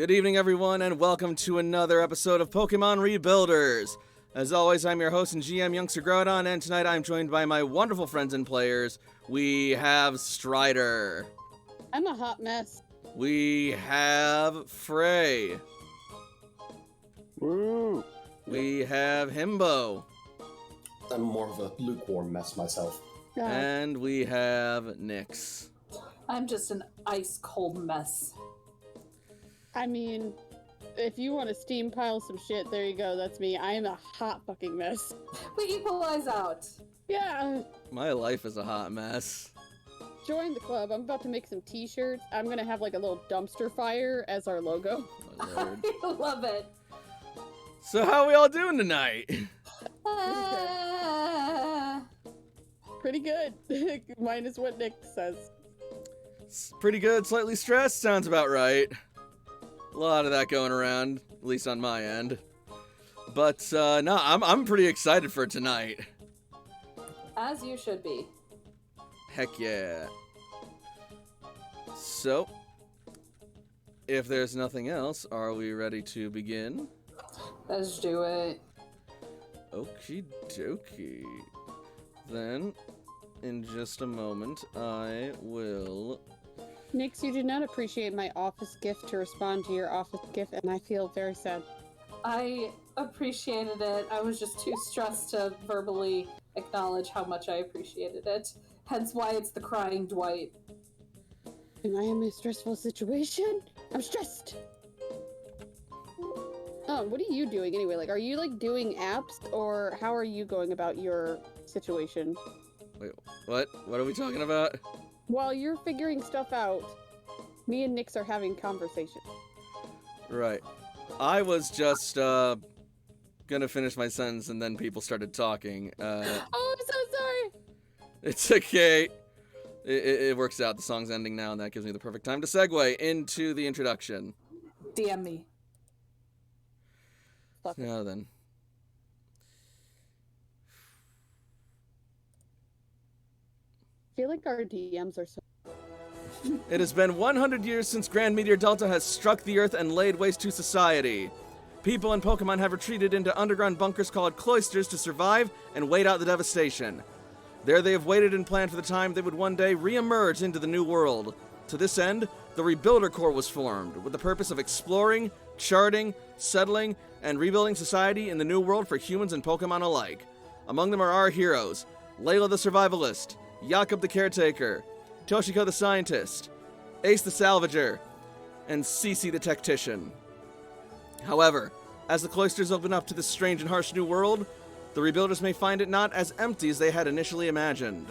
Good evening, everyone, and welcome to another episode of Pokemon Rebuilders. As always, I'm your host and GM, Youngster Celadon, and tonight I'm joined by my wonderful friends and players. We have Strider. I'm a hot mess. We have Frey. Woo! We have Himbo. I'm more of a lukewarm mess myself. And we have Nyx. I'm just an ice-cold mess. I mean, if you want to steam pile some shit, there you go. That's me. I am a hot fucking mess. We equalize out. Yeah. My life is a hot mess. Join the club. I'm about to make some t-shirts. I'm going to have like a little dumpster fire as our logo. My lord. I love it. So how are we all doing tonight? Pretty good. Minus what Nick says. It's pretty good, slightly stressed, sounds about right. A lot of that going around, at least on my end. But, no, I'm pretty excited for tonight. As you should be. Heck yeah. So, if there's nothing else, are we ready to begin? Let's do it. Okie dokie. Then, in just a moment, I will... Nix, you did not appreciate my office gift to respond to your office gift, and I feel very sad. I appreciated it. I was just too stressed to verbally acknowledge how much I appreciated it. Hence why it's the crying Dwight. Am I in a stressful situation? I'm stressed! Oh, what are you doing anyway? Like, are you, like, doing apps, or how are you going about your situation? Wait, what? What are we talking about? While you're figuring stuff out, me and Nix are having conversation. Right. I was just, gonna finish my sentence and then people started talking. Oh, I'm so sorry! It's okay. It works out. The song's ending now, and that gives me the perfect time to segue into the introduction. DM me. Fuck it. Now then. I feel like our DMs are so... It has been 100 years since Grand Meteor Delta has struck the Earth and laid waste to society. People and Pokemon have retreated into underground bunkers called cloisters to survive and wait out the devastation. There they have waited and planned for the time they would one day re-emerge into the new world. To this end, the Rebuilder Corps was formed, with the purpose of exploring, charting, settling, and rebuilding society in the new world for humans and Pokemon alike. Among them are our heroes, Layla the Survivalist, Jakob the Caretaker, Toshiko the Scientist, Ace the Salvager, and Cece the Tactician. However, as the cloisters open up to this strange and harsh new world, the Rebuilders may find it not as empty as they had initially imagined.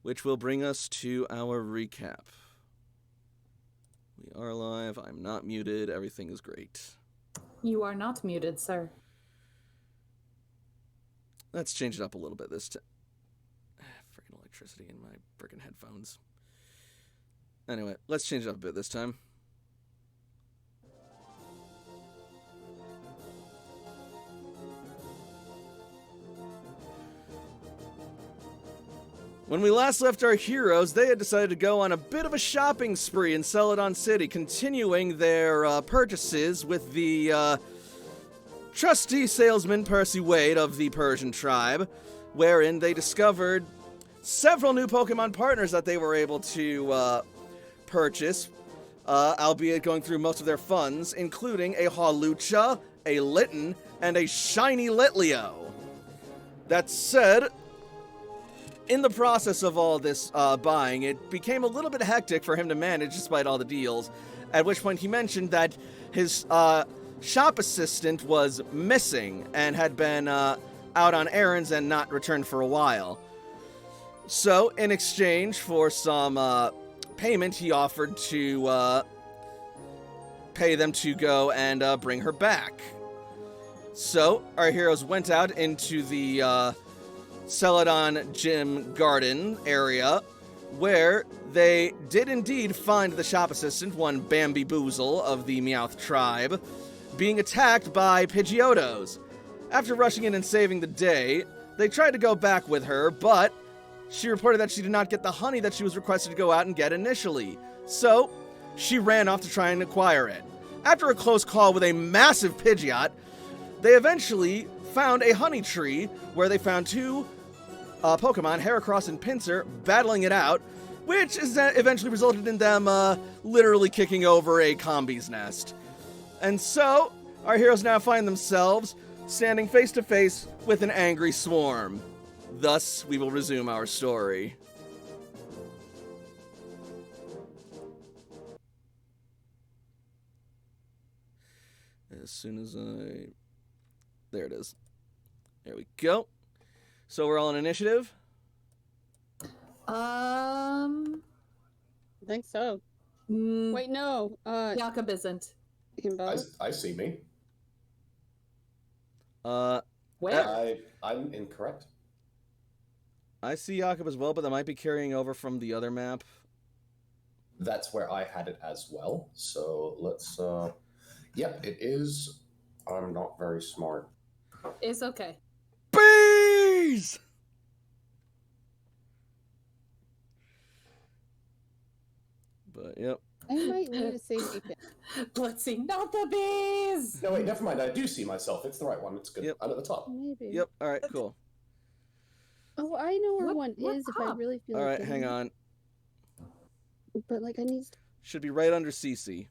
Which will bring us to our recap. We are live, I'm not muted, everything is great. You are not muted, sir. Let's change it up a little bit this time. Freaking electricity in my freaking headphones. Anyway, let's change it up a bit this time. When we last left our heroes, they had decided to go on a bit of a shopping spree in Celadon City, continuing their purchases with the trusty salesman Percy Wade of the Persian tribe, wherein they discovered several new Pokemon partners that they were able to purchase, albeit going through most of their funds, including a Hawlucha, a Litten, and a shiny Litleo. That said, in the process of all this buying, it became a little bit hectic for him to manage despite all the deals, at which point he mentioned that his shop assistant was missing and had been out on errands and not returned for a while. So, in exchange for some payment, he offered to pay them to go and bring her back. So, our heroes went out into the Celadon Gym Garden area, where they did indeed find the shop assistant, one Bambi Boozle of the Meowth tribe, being attacked by Pidgeotos. After rushing in and saving the day, they tried to go back with her, but she reported that she did not get the honey that she was requested to go out and get initially. So, she ran off to try and acquire it. After a close call with a massive Pidgeot, they eventually found a honey tree where they found two Pokemon, Heracross and Pinsir, battling it out, which is eventually resulted in them literally kicking over a Combi's nest. And so, our heroes now find themselves standing face to face with an angry swarm. Thus, we will resume our story. As soon as there it is. There we go. So we're all on initiative? I think so. Wait, no. Jakob isn't. I see me. Where? I'm incorrect. I see Jakob as well, but that might be carrying over from the other map. That's where I had it as well. So let's. Yep, it is. I'm not very smart. It's okay. Bees! But, yep. I might need a safety pin. Let's see, not the bees! No, wait, never mind. I do see myself. It's the right one. It's good. Yep. I'm at the top. Maybe. Yep, alright, cool. Oh, I know where one What is if I up? really feel Alright, like hang getting on. it. But, like, I need... Should be right under CC.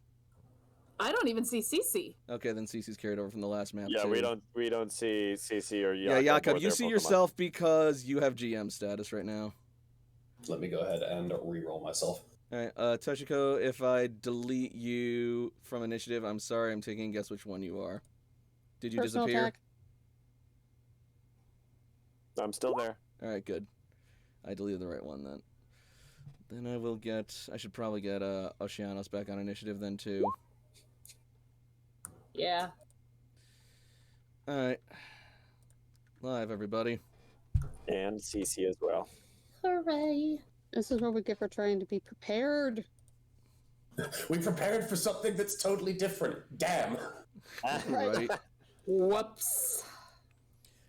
I don't even see Cece. Okay, then CC's carried over from the last map, Yeah, too. we don't see CC or Jakob. Yeah, Jakob, or you their see Pokemon. yourself because you have GM status right now. Let me go ahead and re-roll myself. Alright, Toshiko, if I delete you from initiative, I'm sorry, I'm taking a guess which one you are. Did you Personal disappear? attack. I'm still there. Alright, good. I deleted the right one then. Then I should probably get Oceanos back on initiative then too. Yeah. Alright. Live, everybody. And CC as well. Hooray. This is what we get for trying to be prepared. We prepared for something that's totally different. Damn. Right? Whoops.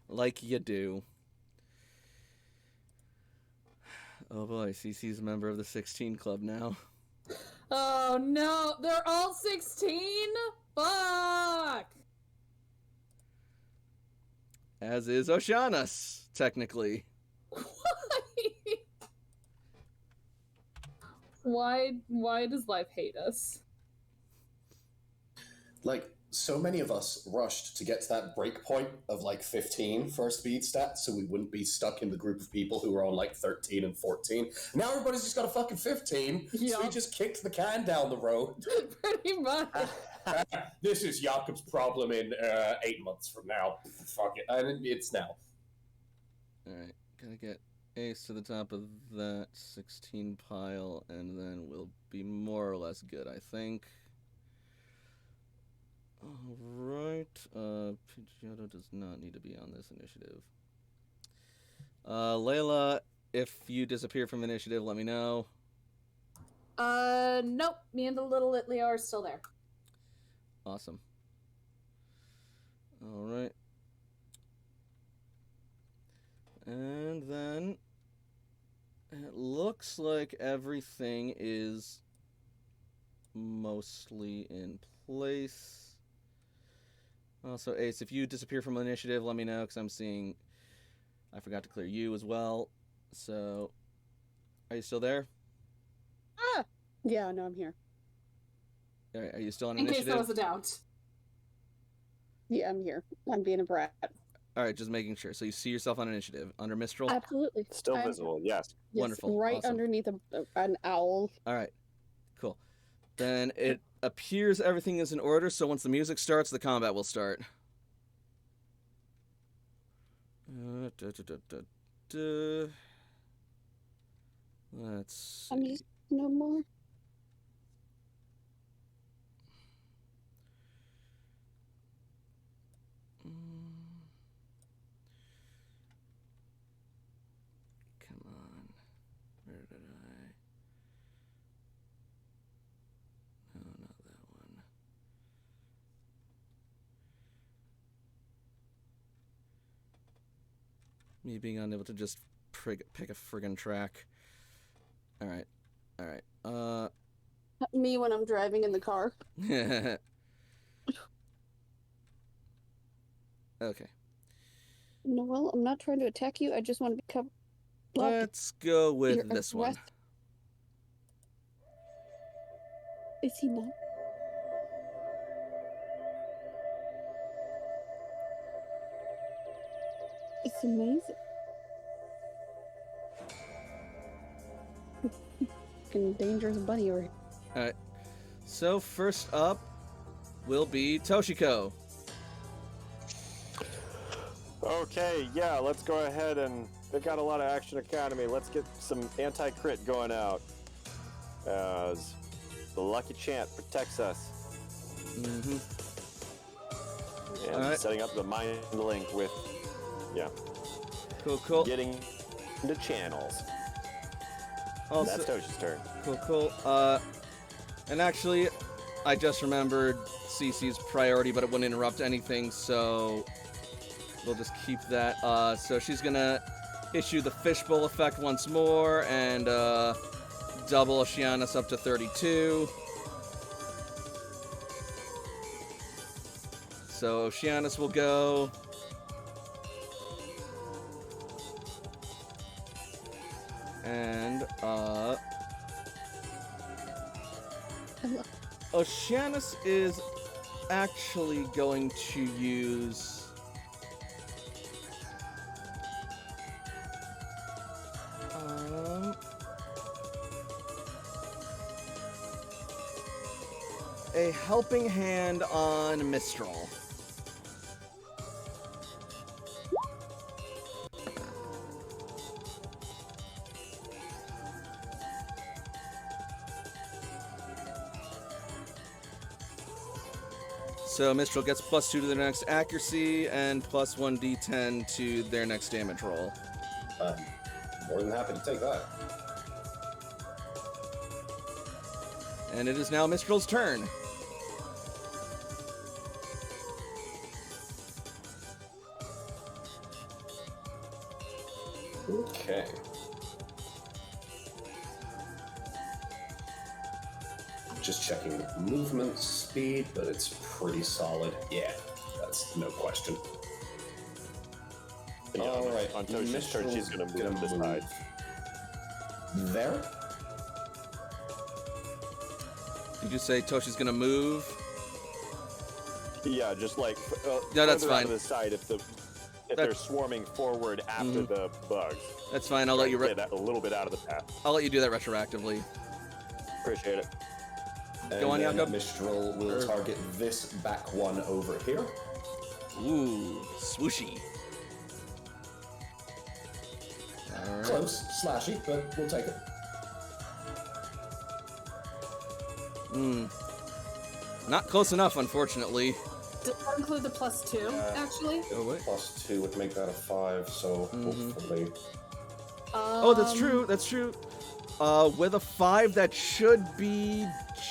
Like you do. Oh boy, CC's a member of the 16 club now. Oh no, they're all 16? Fuck! As is Oceanus, technically. Why does life hate us? Like, so many of us rushed to get to that break point of like 15 for our speed stats so we wouldn't be stuck in the group of people who were on like 13 and 14. Now everybody's just got a fucking 15, so we Yup. just kicked the can down the road. Pretty much. This is Jakob's problem in 8 months from now. Fuck it. And it's now. Alright, gotta get Ace to the top of that 16 pile, and then we'll be more or less good, I think. Alright, Pidgeotto does not need to be on this initiative. Layla, if you disappear from initiative, let me know. Nope. Me and the little Litleo are still there. Awesome. Alright. And then it looks like everything is mostly in place. Also, Ace, if you disappear from initiative, let me know, because I'm seeing I forgot to clear you as well. So, are you still there? Ah! Yeah, no, I'm here. All right, are you still on In case initiative? there was a doubt. Yeah, I'm here. I'm being a brat. All right, just making sure. So you see yourself on initiative under Mistral? Absolutely. Still I'm- visible, yes. Yes, Wonderful. right Awesome. underneath an owl. All right, cool. Then it appears everything is in order, so once the music starts, the combat will start. Let's I need see. no more. Come on. Where did I? No, not that one. Me being unable to just pick a friggin' track. Alright. Alright. Me when I'm driving in the car. Okay. Noel, I'm not trying to attack you. I just want to be covered. Let's go with You're this one. aggressive. Is he not? It's amazing. Fucking dangerous bunny over here. Alright. So first up will be Toshiko. Okay, yeah, let's go ahead and they've got a lot of Action Academy. Let's get some anti-crit going out. As the Lucky Chant protects us. Mm-hmm. And Alright. setting up the mind link with, yeah, Cool. getting into channels. Also, That's Toshi's turn. Cool. And actually, I just remembered Cece's priority, but it wouldn't interrupt anything, so we'll just keep that. So she's gonna issue the fishbowl effect once more, and double Oceanus up to 32. So Oceanus will go. And Oceanus is actually going to use a helping hand on Mistral. So Mistral gets +2 to their next accuracy and +1 d10 to their next damage roll. More than happy to take that. And it is now Mistral's turn. Okay. Just checking movement speed, but it's pretty solid. Yeah, that's no question. Yeah, All right, on Toshi's turn, she's gonna move to the side. There? Did you say Toshi's gonna move? Yeah, just like Yeah, that's further out fine. of the side if they're swarming forward after the bugs. That's fine. I'll let you. Get that a little bit out of the path. I'll let you do that retroactively. Appreciate it. Go on, And Jakob. Mistral will target this back one over here. Ooh, swooshy. All right. Close, slashy, but we'll take it. Not close enough, unfortunately. Does that include the +2, actually? Oh wait. +2 would make that a 5, so hopefully. Oh, that's true. That's true. With a 5, that should be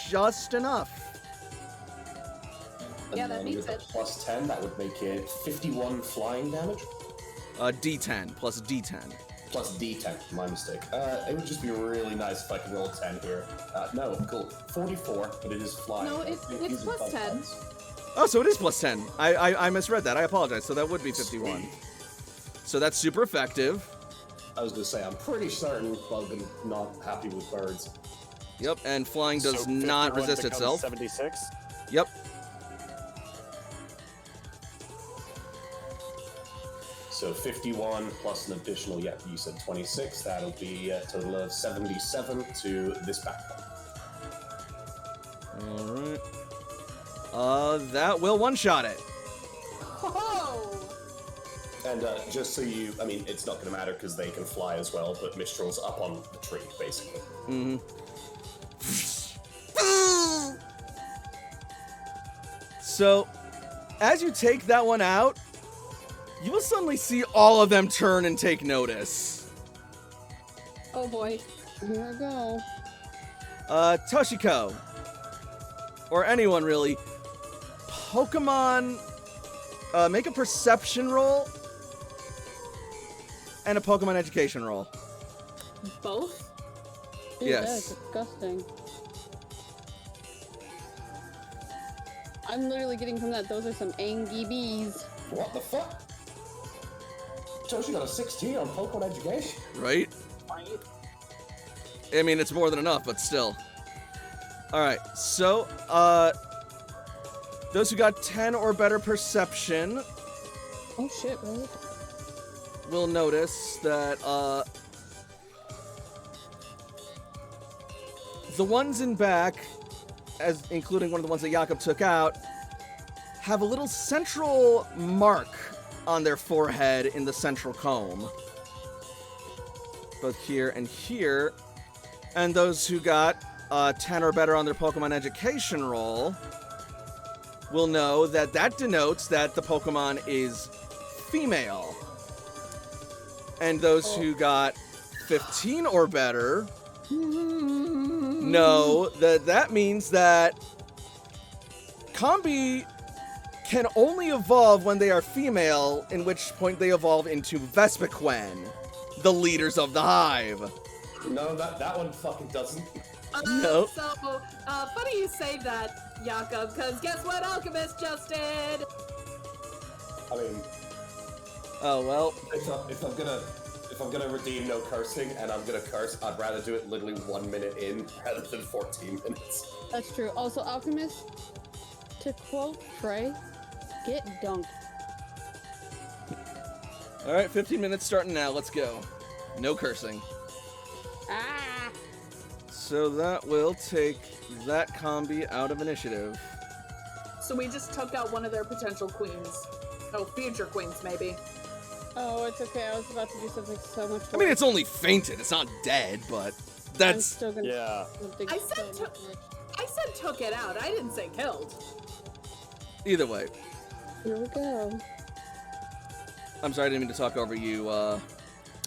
just enough. Yeah, And that then beats with it. a +10, that would make it 51 flying damage. D10 plus D10. Plus D10, my mistake. It would just be really nice if I could roll a 10 here. No, cool. 44, but it is flying. No, I it's think these are both +10. ones. Oh, so it is +10. I misread that. I apologize. So that would be 51. Sweet. So that's super effective. I was gonna say, I'm pretty certain Bug and not happy with birds. Yep, and flying does So not 51 resist becomes itself. 76. Yep. So 51 plus an additional, yeah, you said 26. That'll be a total of 77 to this back one. Alright. That will one-shot it. Oh! And just so you, I mean, it's not going to matter because they can fly as well, but Mistral's up on the tree, basically. So, as you take that one out, you will suddenly see all of them turn and take notice. Oh boy. Here I go. Toshiko, or anyone really, Pokemon, make a perception roll and a Pokemon education roll. Both? Dude, Yes. That is disgusting. I'm literally getting from that. Those are some angry bees. What the fuck? Toshi got a 16 on Pokemon Education. Right? I mean, it's more than enough, but still. Alright, so, those who got 10 or better perception Oh shit, really? will notice that, the ones in back, as including one of the ones that Jakob took out, have a little central mark on their forehead in the central comb. Both here and here. And those who got 10 or better on their Pokemon education roll will know that that denotes that the Pokemon is female. And those who got 15 or better know that that means that Combi can only evolve when they are female, in which point they evolve into Vespiquen, the leaders of the hive. No, that one fucking doesn't. Nope. So, funny you say that, Jakob, because guess what Alchemist just did? I mean, Oh, well. if I'm gonna redeem no cursing and I'm gonna curse, I'd rather do it literally 1 minute in rather than 14 minutes. That's true. Also, Alchemist, to quote Trey, get dunked. Alright, 15 minutes starting now. Let's go. No cursing. Ah! So that will take that combi out of initiative. So we just took out one of their potential queens. Oh, future queens, maybe. Oh, it's okay. I was about to do something so much worse. I mean, it's only fainted. It's not dead, but I'm that's... still gonna Yeah. do something I so said much worse. I said took it out. I didn't say killed. Either way. Here we go. I'm sorry, I didn't mean to talk over you.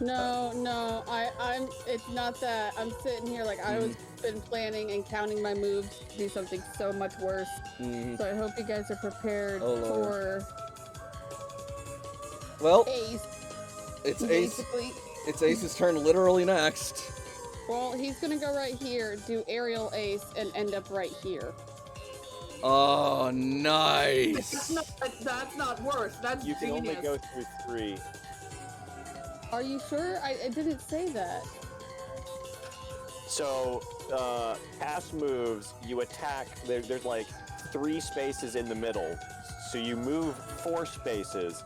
No, I'm. It's not that. I'm sitting here like I was been planning and counting my moves to do something so much worse. Mhm. So I hope you guys are prepared Oh, Lord. for Well, Ace. it's Ace. Basically, It's Ace's turn literally next. well, he's gonna go right here, do aerial ace, and end up right here. Oh, That's nice. not worse. That's You can genius. only go through 3. Are you sure? I didn't say that. So, past moves, you attack. There's like 3 spaces in the middle. So you move 4 spaces,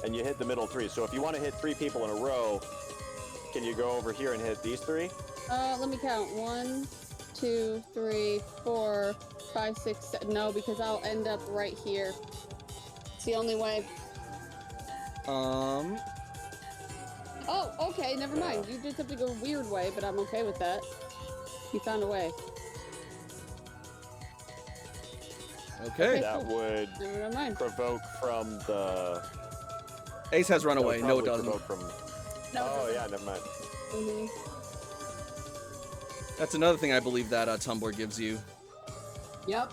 and you hit the middle 3. So if you want to hit 3 people in a row, can you go over here and hit these 3? Let me count. 1, 2, 3, 4, 5, 6, 7. No, because I'll end up right here. It's the only way. Oh, okay, never mind. You did something a weird way, but I'm okay with that. You found a way. Okay. That would Never mind. provoke from the. Ace has run away. No, it probably doesn't. provoke From... No, it Oh doesn't. yeah, never mind. Mm-hmm. That's another thing I believe that Tumblr gives you. Yep.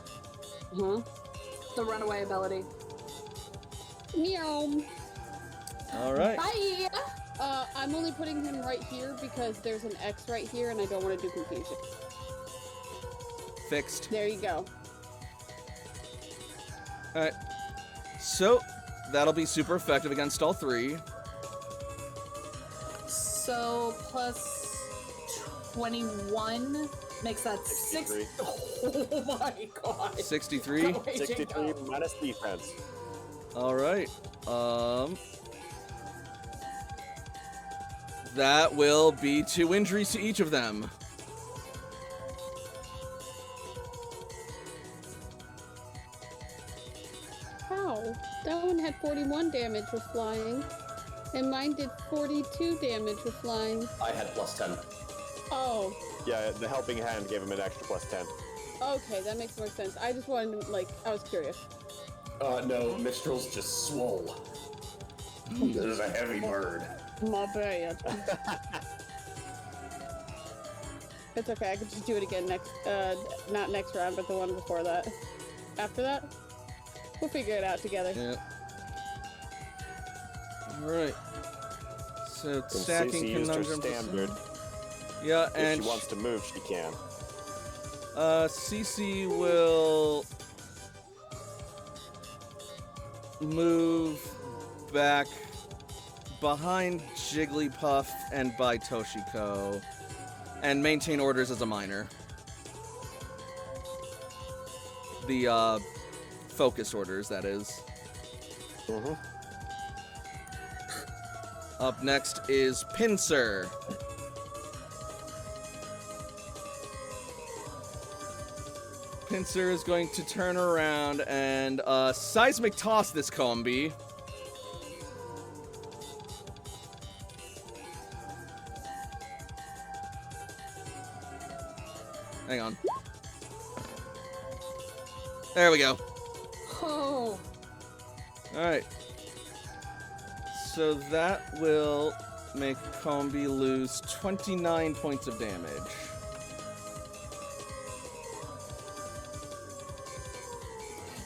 Huh? The runaway ability. Meow. All right. Bye. I'm only putting him right here because there's an X right here and I don't want to do confusion. Fixed. There you go. All right. So that'll be super effective against all 3. So plus 21 makes that 63. Oh my god. 63. Go away, 63 Jacob. minus defense. All right. That will be 2 injuries to each of them. How? That one had 41 damage with flying, and mine did 42 damage with flying. I had plus 10. Oh, Yeah, the helping hand gave him an extra plus 10. okay, that makes more sense. I just wanted to, like, I was curious. No, Mistral's just swole. This is a heavy bird. My bad. It's okay, I could just do it again next, not next round, but the one before that. After that? We'll figure it out together. Yeah. All right. So And stacking Cece used her conundrum. standard. Yeah, If and she wants to move, she can. Cece will move back behind Jigglypuff and by Toshiko and maintain orders as a minor. The focus orders, that is. Mm-hmm. Up next is Pinsir. Pinsir is going to turn around and seismic toss this combi. Hang on. There we go. Oh. Alright. So that will make Combi lose 29 points of damage.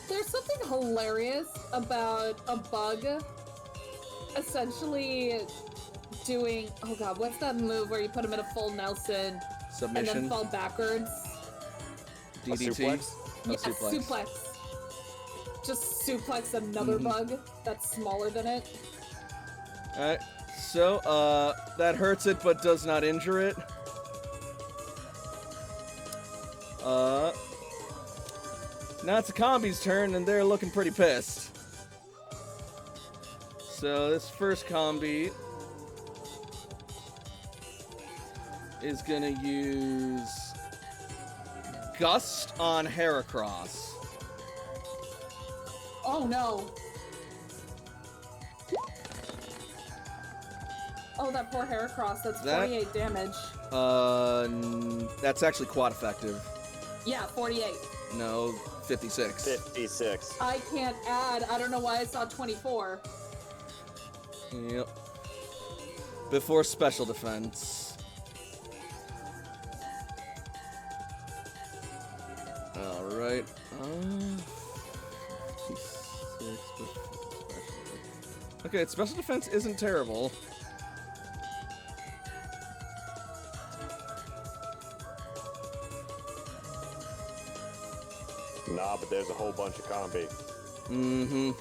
There's something hilarious about a bug essentially doing, oh god, what's that move where you put him in a full Nelson Submission. and then fall backwards? DDT. suplex? Oh, Yes, suplex. Just suplex another bug that's smaller than it. Alright. So, that hurts it but does not injure it. Now it's a Combi's turn and they're looking pretty pissed. So this first Combi is gonna use Gust on Heracross. Oh no. Oh, that poor Heracross, that's That- 48 damage. That's actually quad effective. Yeah, 48. No, 56. 56. I can't add. I don't know why I saw 24. Yep. Before special defense. Alright. 56 before special defense. Okay, special defense isn't terrible. Nah, but there's a whole bunch of combi. Mm-hmm.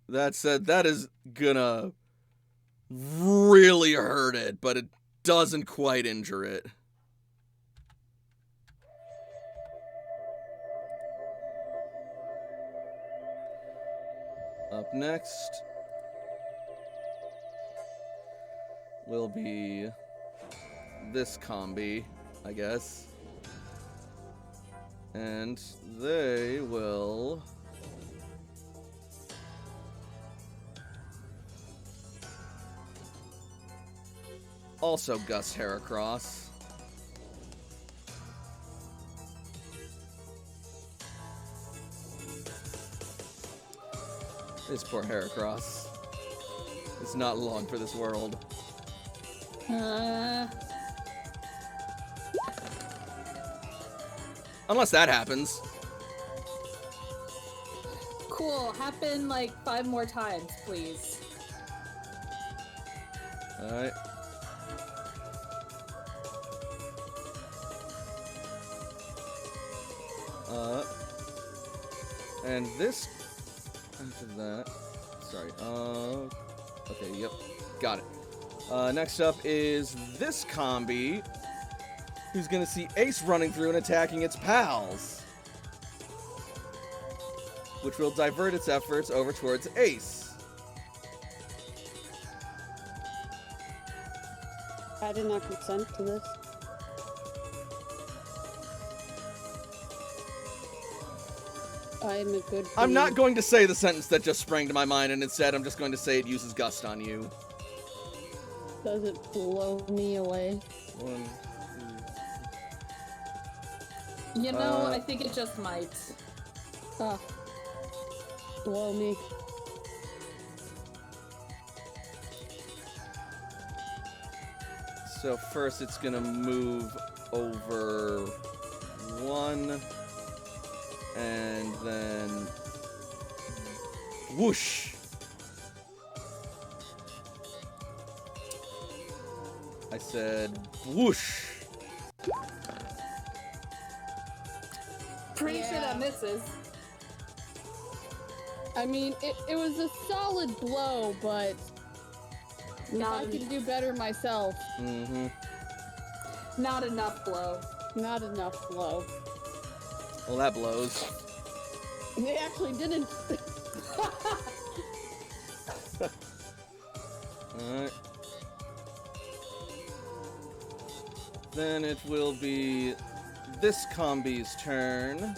That said, that is gonna really hurt it, but it doesn't quite injure it. Up next will be this combi, I guess. And they will also Gus Heracross. This poor Heracross is not long for this world. Unless that happens. Cool. Happen like 5 more times, please. Alright. And this after that. Sorry. Okay, yep. Got it. Next up is this combi, who's gonna see Ace running through and attacking its pals, which will divert its efforts over towards Ace. I did not consent to this. I am a good I'm not being. going to say the sentence that just sprang to my mind, and instead I'm just going to say it uses Gust on you. Does it blow me away? 1, 2. You know, I think it just might. Ah. Blow me. So first it's gonna move over 1, and then whoosh. I said whoosh. Pretty sure Yeah. that misses. I mean, it was a solid blow, but if I could do better myself. Mm-hmm. Not enough blow. Not enough blow. Well, that blows. They actually didn't. Alright. Then it will be this combi's turn.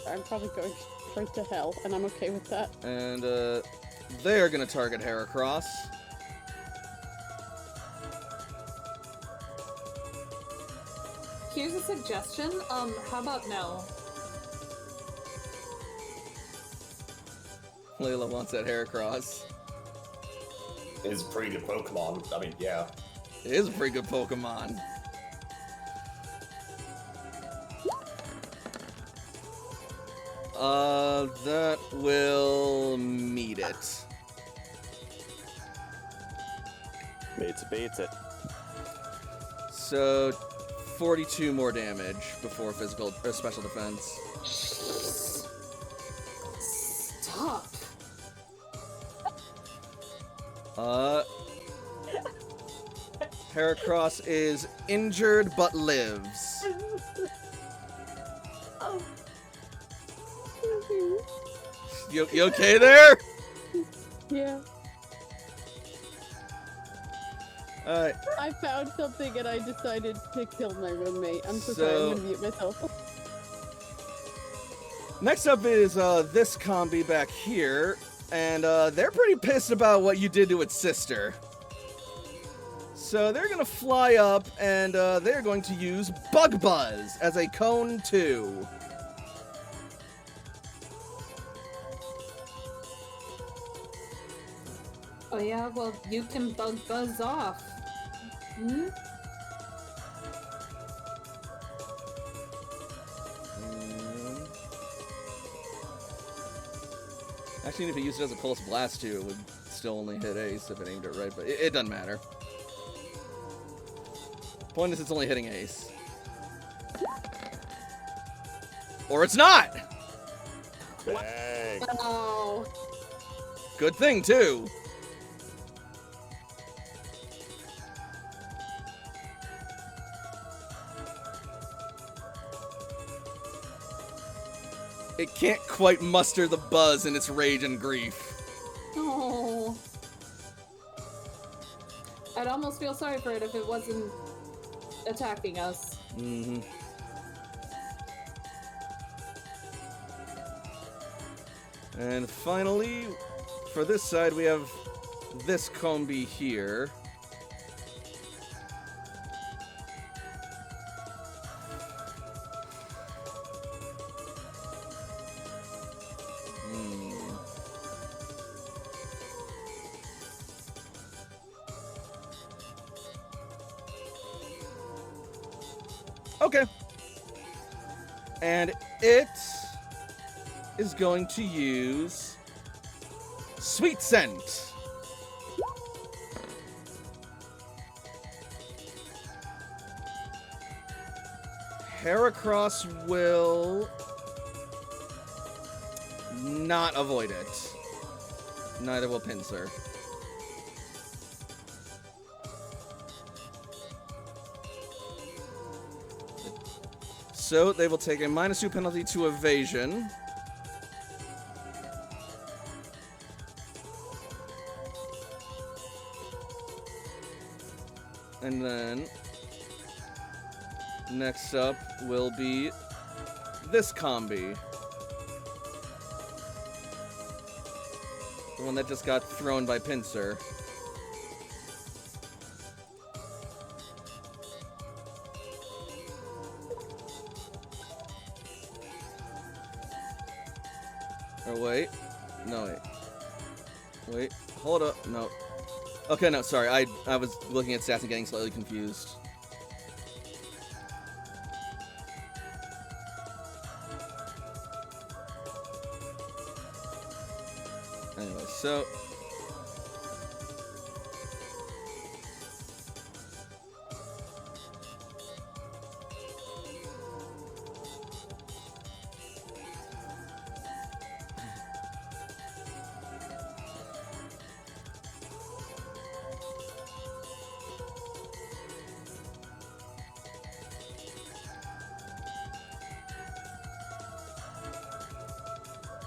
I'm probably going straight to hell, and I'm okay with that. And they're gonna target Heracross. Here's a suggestion. How about no? Layla wants that Heracross. It's a pretty good Pokemon. I mean, yeah. It is a pretty good Pokemon. That will meet it. Beats it. So, 42 more damage before physical or special defense. Stop. Heracross is injured but lives. You okay there? Yeah. Alright. I found something and I decided to kill my roommate. I'm so So- sorry, I'm gonna mute myself. Next up is this combi back here, and they're pretty pissed about what you did to its sister. So they're gonna fly up, and they're going to use Bug Buzz as a cone 2. Oh yeah, well, you can bug buzz off. Hmm? Actually, if it used it as a Pulse Blast too, it would still only hit Ace if it aimed it right, but it doesn't matter. Point is, it's only hitting Ace. Or it's not! Dang. Oh. Good thing, too. It can't quite muster the buzz in its rage and grief. Oh. I'd almost feel sorry for it if it wasn't attacking us. Mm-hmm. And finally, for this side, we have this combi here. Okay. And it is going to use Sweet Scent. Heracross will not avoid it. Neither will Pinsir. So they will take a -2 penalty to evasion. And then next up will be this combi. The one that just got thrown by Pinsir. Or wait. No, wait. Wait. Hold up. No. Okay, no, sorry. I was looking at stats and getting slightly confused. Anyway, so...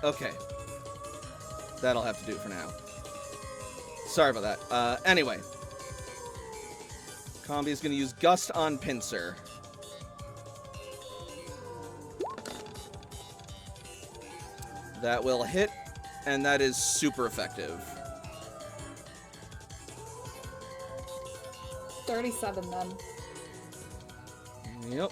Okay. That'll have to do it for now. Sorry about that. Anyway. Combi is going to use Gust on Pincer. That will hit, and that is super effective. 37 then. Yep.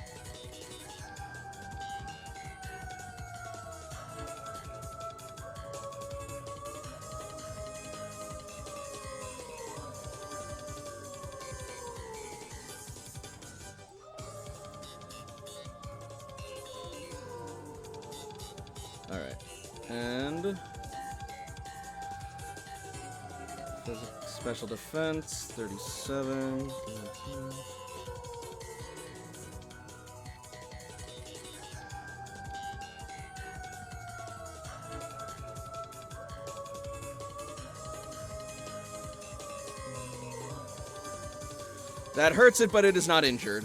Alright. And special defense, 37. 32. That hurts it, but it is not injured.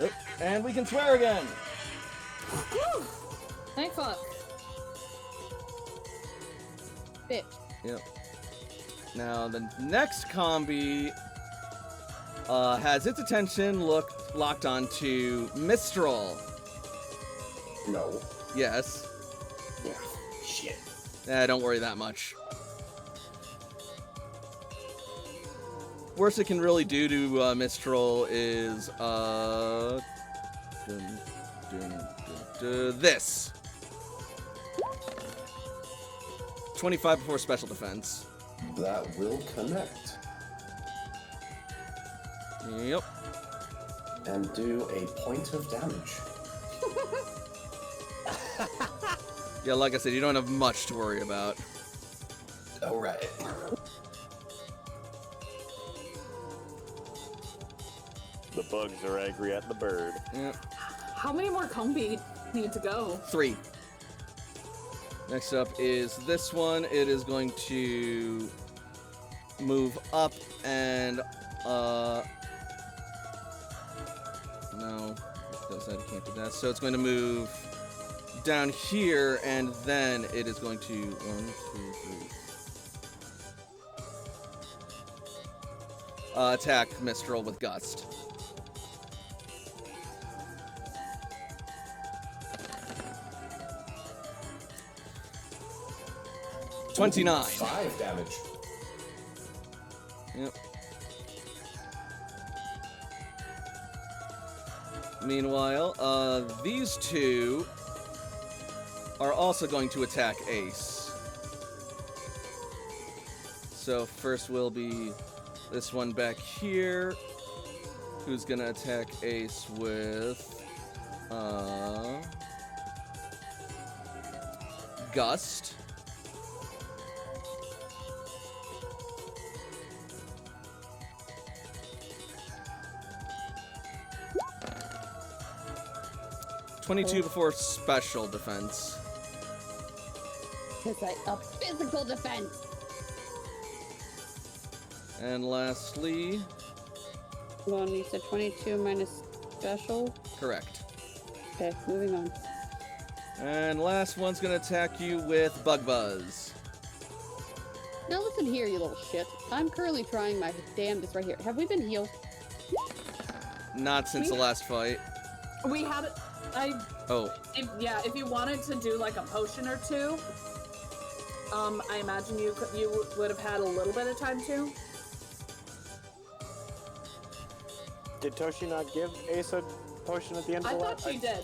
Oh, and we can swear again. Woo! Thank fuck. Bitch. Yep. Now the next combi has its attention locked onto Mistral. No. Yes. Yeah. Shit. Don't worry that much. Worst it can really do to Mistral is this. 25 before special defense. That will connect. Yep. And do a point of damage. Yeah, like I said, you don't have much to worry about. Alright. The bugs are angry at the bird. Yep. How many more combi need to go? 3. Next up is this one. It is going to move up and no, that side can't do that. So it's going to move down here, and then it is going to 1, 2, 3. Attack Mistral with Gust. Ooh, 29. 5 damage. Yep. Meanwhile, these two are also going to attack Ace. So first will be this one back here, who's gonna attack Ace with Gust. $22 before special defense. It's like a physical defense. And lastly, Well, you said 22 minus special. correct. Okay, moving on. And last one's gonna attack you with Bug Buzz. Now listen here, you little shit. I'm currently trying my damnedest right here. Have we been healed? Not since the last fight. We had Oh, if you wanted to do like a potion or two, I imagine you would have had a little bit of time to. Did Toshi not give Ace a potion at the end of I the thought she did.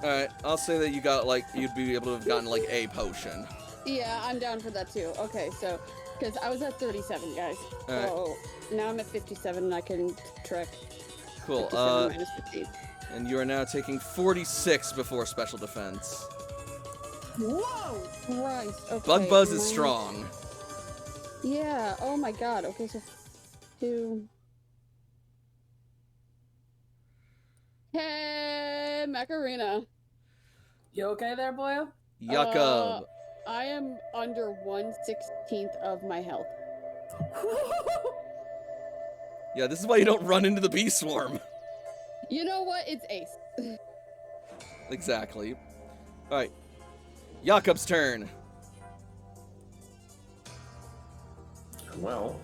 alright. I'll say that you got, like, you'd be able to have gotten, like, a potion. Yeah, I'm down for that too. Okay, so, because I was at 37, guys. Alright. So, now I'm at 57 and I can track Cool. 57 minus 15. And you are now taking 46 before special defense. Whoa! Christ. Okay. Bug Buzz is minus- strong. Yeah, oh my god. Okay, so 2. Hey, Macarena. You okay there, boyo? Yucca. I am under 1/16 of my health. Yeah, this is why you don't run into the bee swarm. You know what? It's Ace. Exactly. Alright. Jakob's turn. Well,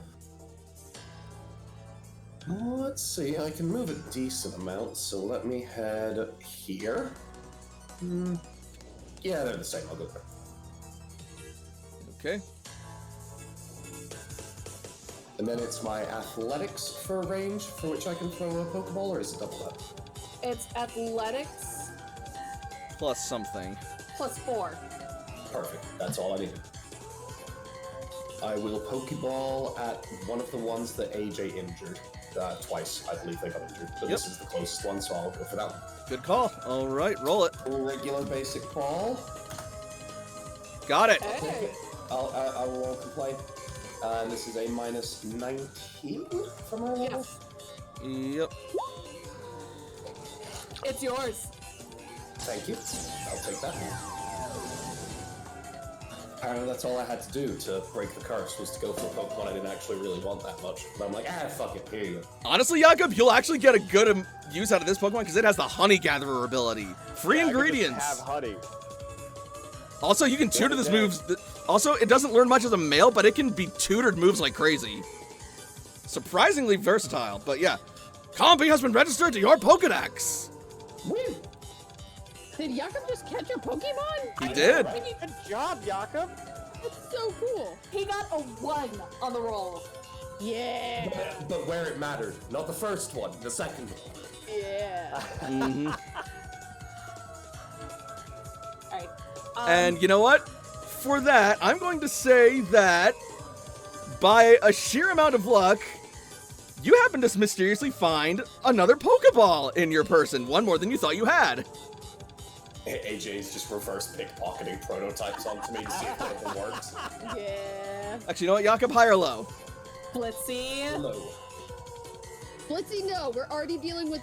let's see. I can move a decent amount, so let me head here. Yeah, they're the same. I'll go there. Okay. And then it's my athletics for range for which I can throw a Pokeball, or is it double that? It's athletics Plus something. plus 4. Perfect. That's all I needed. I will Pokeball at one of the ones that AJ injured. Twice, I believe they got injured. But this is the closest one, so I'll go for that one. Good call. Alright, roll it. Regular basic ball. Got it. Hey. I won't complain. And this is a minus 19 from our level. Yes. Yep. It's yours. Thank you. I'll take that. Apparently that's all I had to do to break the curse, was to go for a Pokemon I didn't actually really want that much. But I'm like, fuck it, here you go. Honestly, Jakob, you'll actually get a good use out of this Pokemon because it has the Honey Gatherer ability. Free Yeah, ingredients. I could just have honey. Also, you can tutor this Yeah. moves. Also, it doesn't learn much as a male, but it can be tutored moves like crazy. Surprisingly versatile, but yeah. Combi has been registered to your Pokedex. Woo! Did Jakob just catch a Pokemon? He did. Good job, Jakob. That's so cool. He got a 1 on the roll. Yeah. But where it mattered. Not the first one, the second one. Yeah. Mhm. Alright. And you know what? For that, I'm going to say that by a sheer amount of luck, you happen to mysteriously find another Pokeball in your person. One more than you thought you had. AJ's just reverse pickpocketing prototypes onto me to see if one of them works. Yeah. Actually, you know what, Jakob? High or low? Blitzy. Hello. Blitzy, no. We're already dealing with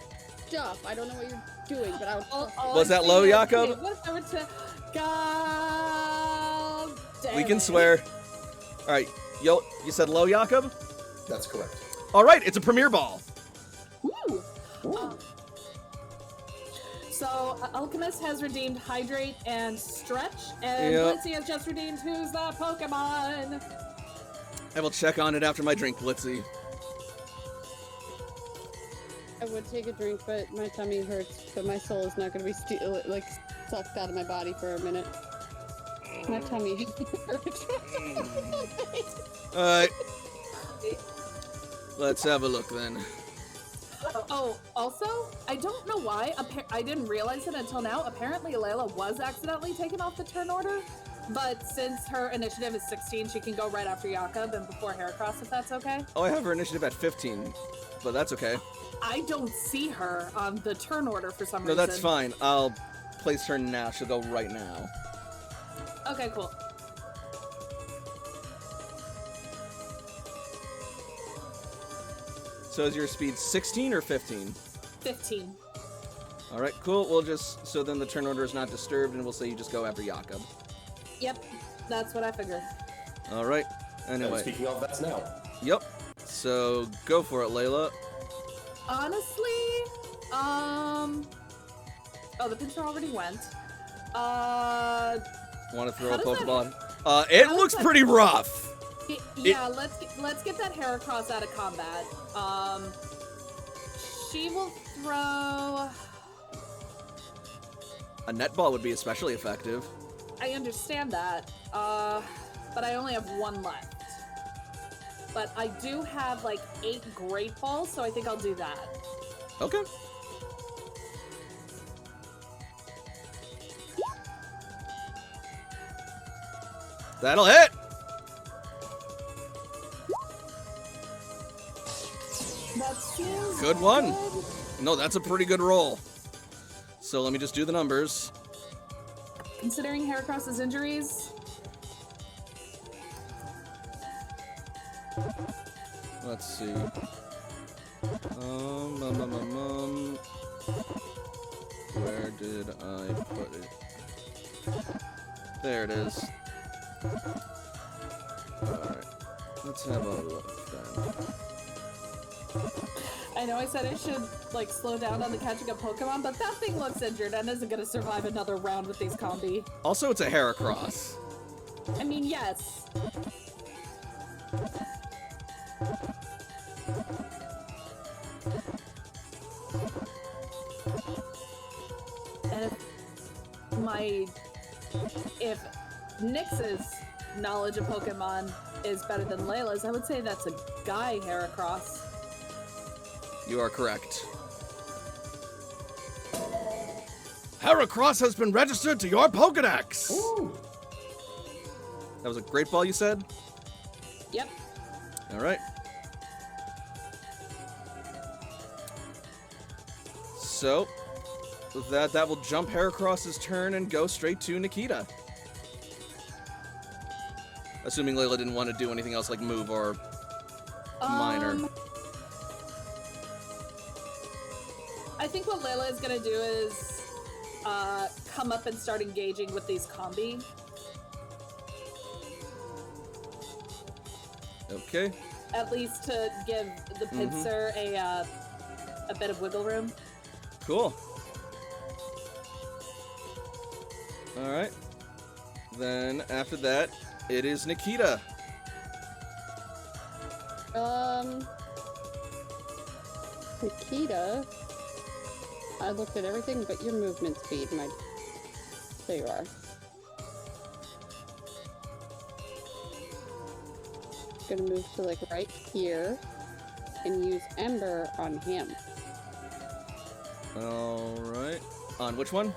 stuff. I don't know what you're doing, but I would. Was that low, Jakob? God damn We can it. swear. All right, you said low, Jakob? That's correct. All right, it's a Premier Ball. Woo. So, Alchemist has redeemed Hydrate and Stretch, and Yep. Blitzy has just redeemed Who's That Pokemon? I will check on it after my drink, Blitzy. I would take a drink, but my tummy hurts. But my soul is not going to be sucked out of my body for a minute. My tummy hurts. All right. Let's have a look then. Oh, also, I don't know why. I didn't realize it until now. Apparently, Layla was accidentally taken off the turn order. But since her initiative is 16, she can go right after Jakob and before Heracross, if that's okay. Oh, I have her initiative at 15, but that's okay. I don't see her on the turn order for some No, reason. that's fine. I'll place her now. She'll go right now. Okay, cool. So is your speed 16 or 15? 15. All right, cool. We'll just, so then the turn order is not disturbed, and we'll say you just go after Jakob. Yep, that's what I figured. All right. And Anyway. speaking of, that's now. Yep. So go for it, Layla. Honestly, oh, the pincer already went. Want to throw How a does that- Pokeball? It how looks does that- pretty rough. Yeah, let's get that Heracross out of combat. She will throw. A netball would be especially effective. I understand that, but I only have 1 left. But I do have like 8 Great Balls, so I think I'll do that. Okay. That'll hit. That feels Good one. good. No, that's a pretty good roll. So let me just do the numbers. Considering Heracross's injuries, Let's see. Where did I put it? There it is. Alright. Let's have a look then. I know I said I should, like, slow down on the catching of Pokemon, but that thing looks injured and isn't gonna survive another round with these combi. Also, it's a Heracross. I mean, yes. And if Nyx's knowledge of Pokemon is better than Layla's, I would say that's a guy Heracross. You are correct. Heracross has been registered to your Pokedex! Ooh. That was a great ball, you said? Yep. Alright. So, with that will jump Heracross's turn and go straight to Nikita. Assuming Layla didn't want to do anything else like move or minor. I think what Layla is gonna do is come up and start engaging with these combi. Okay. At least to give the pincer a bit of wiggle room. Cool. Alright. Then, after that, it is Nikita. Nikita, I looked at everything but your movement speed, there you are. Gonna move to, like, right here and use Ember on him. Alright. On which one?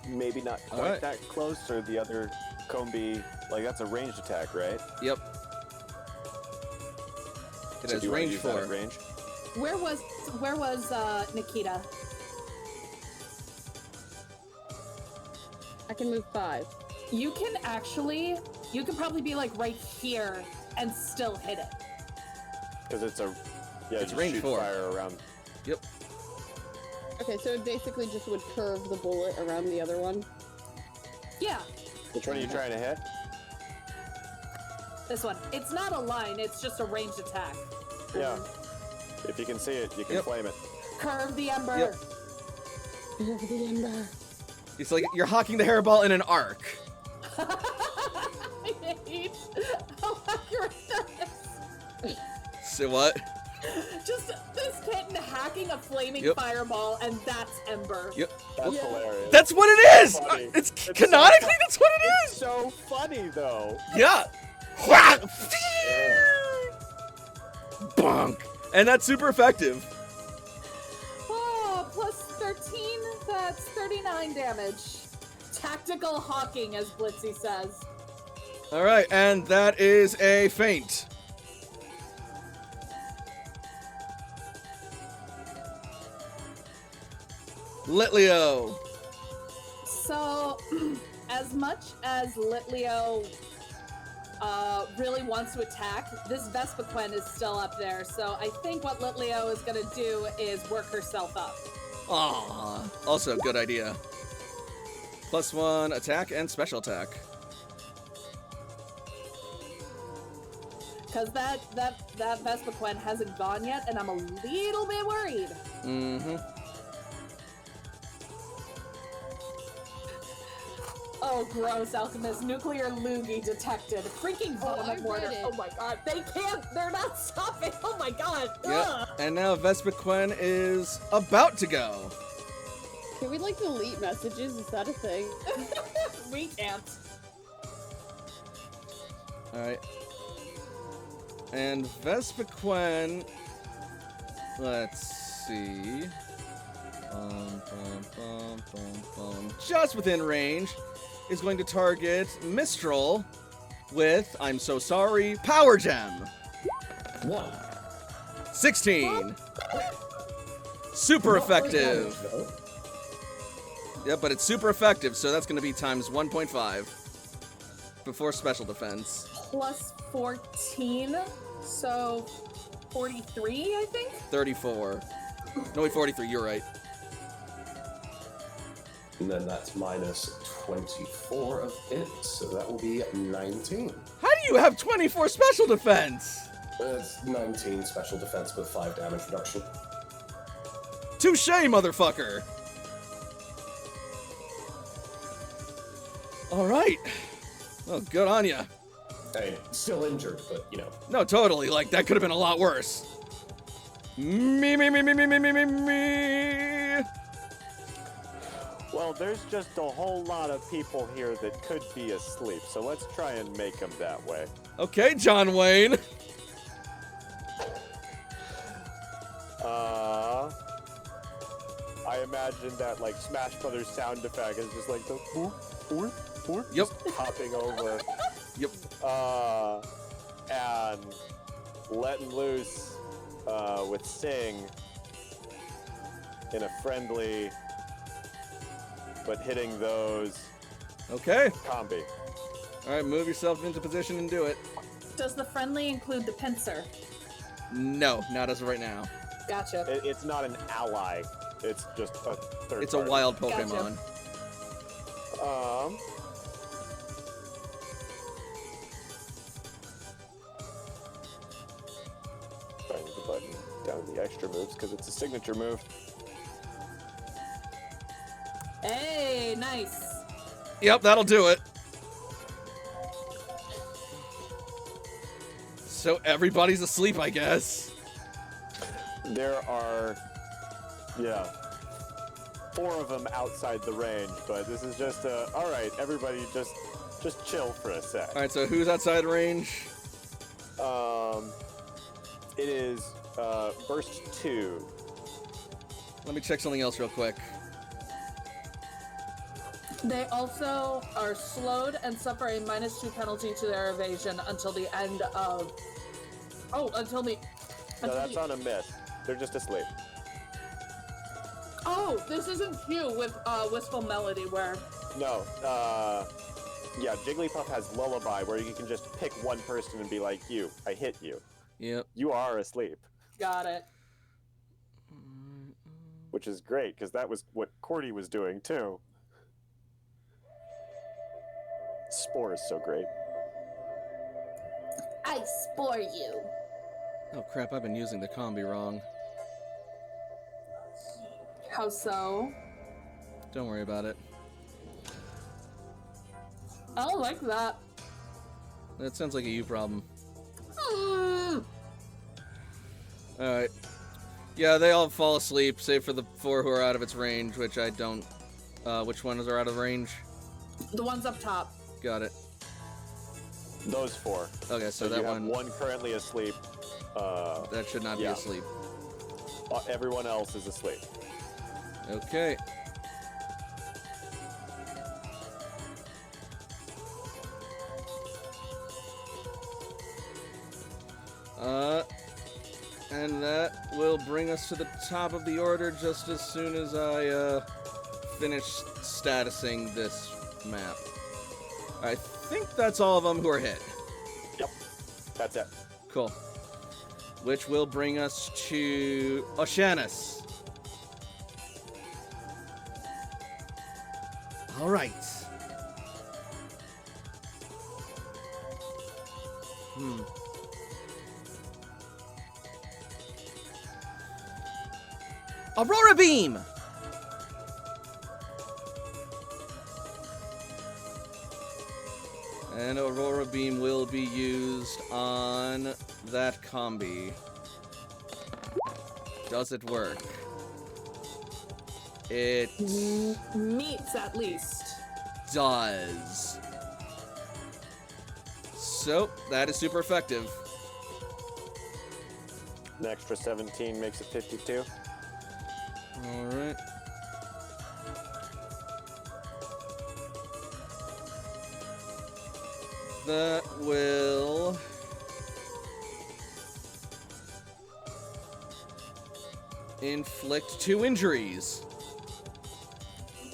Maybe not quite that close, or the other combi, like that's a ranged attack, right? Yep. It So has do you wanna range use that 4. at range? Where was Nikita? I can move 5. You can probably be like right here and still hit it. Because it's It's just range shoot 4. fire around. Yep. Okay, so it basically just would curve the bullet around the other one. Yeah, Which one are you trying to hit? this one. It's not a line, it's just a ranged attack. Yeah. If you can see it, you can Yep. flame it. Curve the Ember. Yep. Curve the Ember. It's like you're hawking the hairball in an arc. I hate how accurate that is. So what? Just this kitten hacking a flaming Yep. fireball, and that's Ember. Yep. That's Yeah. hilarious. That's what it is! Funny. It's It's so canonically, fun- that's what it It's is! so funny though. Yeah! Bonk! And that's super effective. Oh, plus 13, that's 39 damage. Tactical hawking, as Blitzy says. Alright, and that is a feint. Litleo. So, as much as Litleo really wants to attack, this Vespiquen is still up there. So I think what Litleo is going to do is work herself up. Aww. Also, good idea. +1 attack and special attack. Because that Vespiquen hasn't gone yet, and I'm a little bit worried. Mm-hmm. Oh, gross, Alchemist. Nuclear loogie detected. Freaking Oh, I venom mortar. read it. Oh my god. They can't. They're not stopping. Oh my god. Yep. Ugh. And now Vespiquen is about to go. Can we, like, delete messages? Is that a thing? We can't. Alright. And Vespiquen, let's see. Just within range, is going to target Mistral with, I'm so sorry, Power Gem. 1. 16. Super effective. Yeah, but it's super effective, so that's going to be times 1.5 before special defense. Plus 14, so 43, I think? 34. No, wait, 43, you're right. And then that's minus 24 of it, so that will be 19. How do you have 24 special defense? It's 19 special defense with 5 damage reduction. Touche, motherfucker. All right. Oh, good on ya. Hey, still injured, but you know. No, totally. Like, that could have been a lot worse. Me. Well, there's just a whole lot of people here that could be asleep, so let's try and make them that way. Okay, John Wayne. I imagine that, like, Smash Brothers sound effect is just like the boop, Yep. just popping over. Yep. And letting loose with Sing in a friendly but hitting those Okay. combi. All right, move yourself into position and do it. Does the friendly include the pincer? No, not as of right now. Gotcha. It's not an ally. It's just a third It's a party. wild Pokemon. Gotcha. Find the button down the extra moves because it's a signature move. Hey, nice. Yep, that'll do it. So everybody's asleep, I guess. There are, 4 of them outside the range, but this is just all right, everybody just chill for a sec. All right, so who's outside range? It is burst 2. Let me check something else real quick. They also are slowed and suffer a -2 penalty to their evasion until the end of. Oh, until the. No, that's on a miss. They're just asleep. Oh, this isn't Q with Wistful Melody where. No, Jigglypuff has Lullaby where you can just pick one person and be like, I hit you. Yep. You are asleep. Got it. Which is great, because that was what Cordy was doing, too. Spore is so great. I spore you. Oh crap, I've been using the combi wrong. How so? Don't worry about it. I don't like that. That sounds like a you problem. Mm. Alright. Yeah, they all fall asleep, save for the 4 who are out of its range, which I don't... which ones are out of range? The ones up top. Got it. Those 4. Okay, so you that have one... one currently asleep. That should not be yeah. asleep. Everyone else is asleep. Okay. And that will bring us to the top of the order just as soon as I, finish statusing this map. I think that's all of them who are hit. Yep. That's it. Cool. Which will bring us to Oceanus. All right. Aurora Beam! And Aurora Beam will be used on that combi. Does it work? It Meets at least. does. So, that is super effective. An extra 17 makes it 52. Alright. That will... inflict 2 injuries.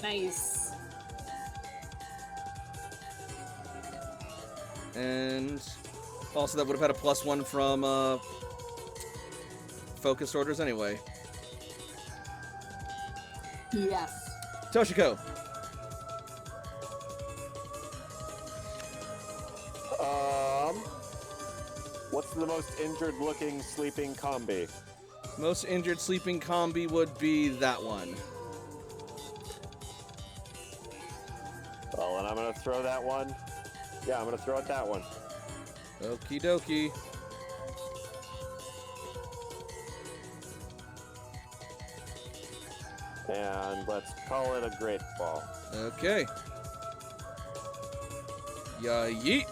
Nice. And also that would have had a +1 from focused orders anyway. Yes. Toshiko. the most injured looking sleeping combi? Most injured sleeping combi would be that one. Well, and I'm gonna throw that one. Yeah, I'm gonna throw at that one. Okie dokie. And let's call it a great ball. Okay. Ya yeet.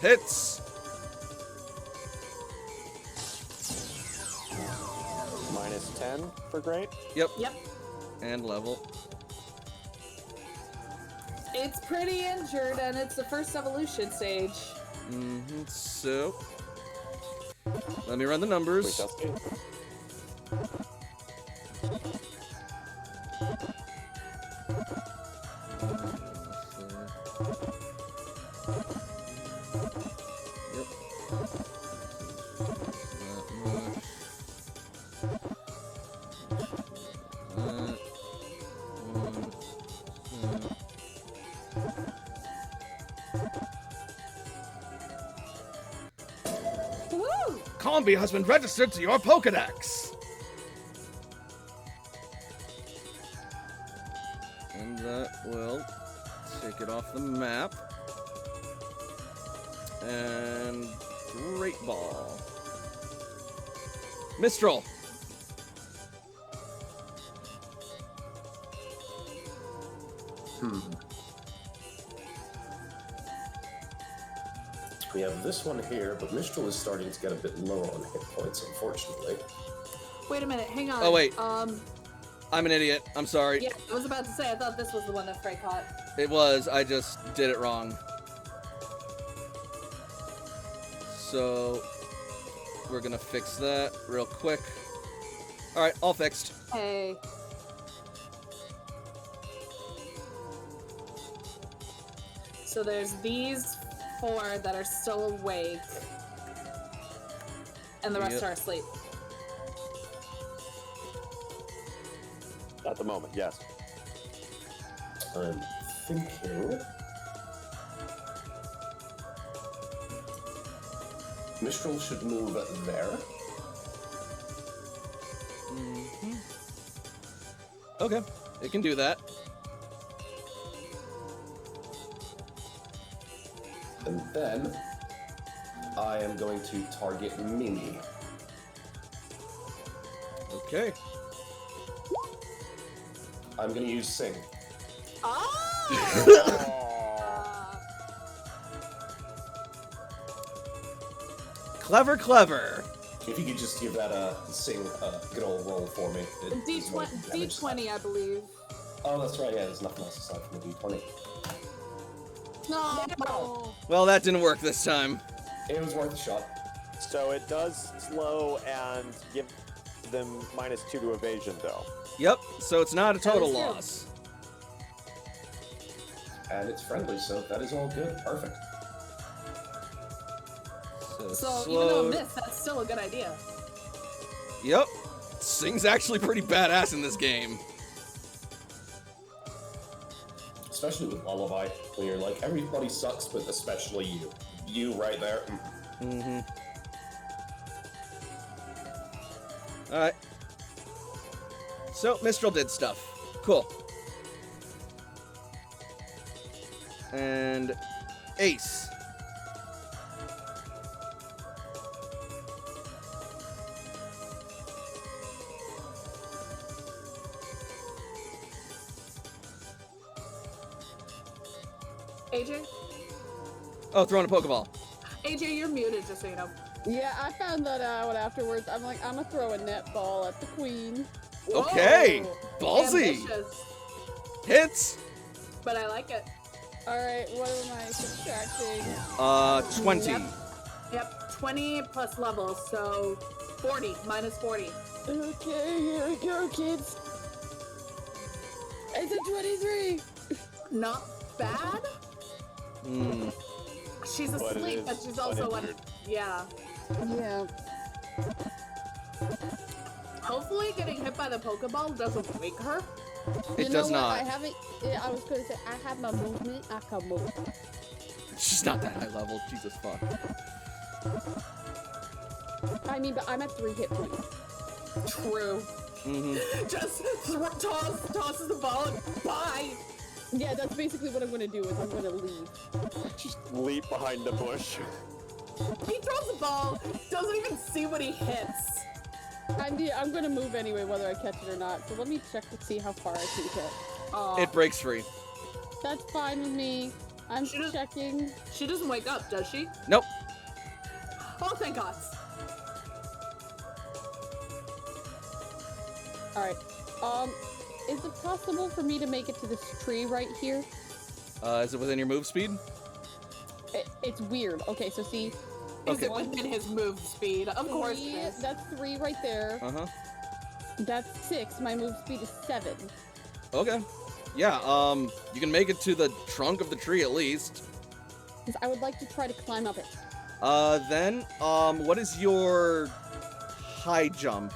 Hits. -10 for great. Yep. Yep. And level. It's pretty injured, and it's the first evolution stage. Mm-hmm. So, let me run the We numbers. shall see. Woo! Combi has been registered to your Pokedex. And that will take it off the map. And Great Ball. Mistral. We have this one here, but Mistral is starting to get a bit low on hit points, unfortunately. Wait a minute, hang on. Oh, wait. I'm an idiot. I'm sorry. Yeah, I was about to say, I thought this was the one that Frey caught. It was. I just did it wrong. So, we're gonna fix that real quick. Alright, all fixed. Hey. So there's these 4 that are still awake. And the rest Yep. are asleep. At the moment, yes. I'm thinking... Mistral should move there. Mm-hmm. Okay, it can do that. And then I am going to target Mimi. Okay. I'm going to use Sing. Clever, clever. If you could just give that Sing a good old roll for me. It does no damage. D20, I believe. Oh, that's right. Yeah, there's nothing else aside from the D20. No. Well, that didn't work this time. It was worth a shot. So it does slow and give them -2 to evasion, though. Yep, so it's not a total is good. loss. And it's friendly, so that is all good. Perfect. So even though it missed, that's still a good idea. Yep. Sing's actually pretty badass in this game. Especially with Lullaby, when you're like, everybody sucks, but especially you. You right there. Mm-hmm. Alright. So, Mistral did stuff. Cool. And Ace. AJ? Oh, throwing a Pokeball. AJ, you're muted, just so you know. Yeah, I found that out afterwards. I'm like, I'm gonna throw a netball at the queen. Okay. Whoa. Ballsy. Ambitious, Hits. but I like it. Alright, what am I subtracting? 20. Yep, 20 plus levels, so 40, -40. Okay, here we go, kids. It's a 23! Not bad. Hmm. She's But it asleep, is but she's also uninjured. yeah. Yeah. Hopefully, getting hit by the Pokeball doesn't wake her. It You know does what? not. I haven't. Yeah, I was gonna say, I have my movement. I can move. She's not that high level. Jesus fuck. I mean, but I'm at 3 hit points. True. Just tosses the ball and bye. Yeah, that's basically what I'm gonna do. Is I'm gonna leave. Just leap behind the bush. He throws the ball, doesn't even see what he hits. I'm gonna move anyway, whether I catch it or not. So let me check to see how far I can hit. It breaks free. That's fine with me. I'm checking. She doesn't wake up, does she? Nope. Oh, thank God. All right. Is it possible for me to make it to this tree right here? Is it within your move speed? It's weird. Okay, so see. Is it within his move speed? Of course it is. That's 3 right there. That's 6. My move speed is 7. Okay. Yeah, you can make it to the trunk of the tree at least. Because I would like to try to climb up it. Then, what is your high jump?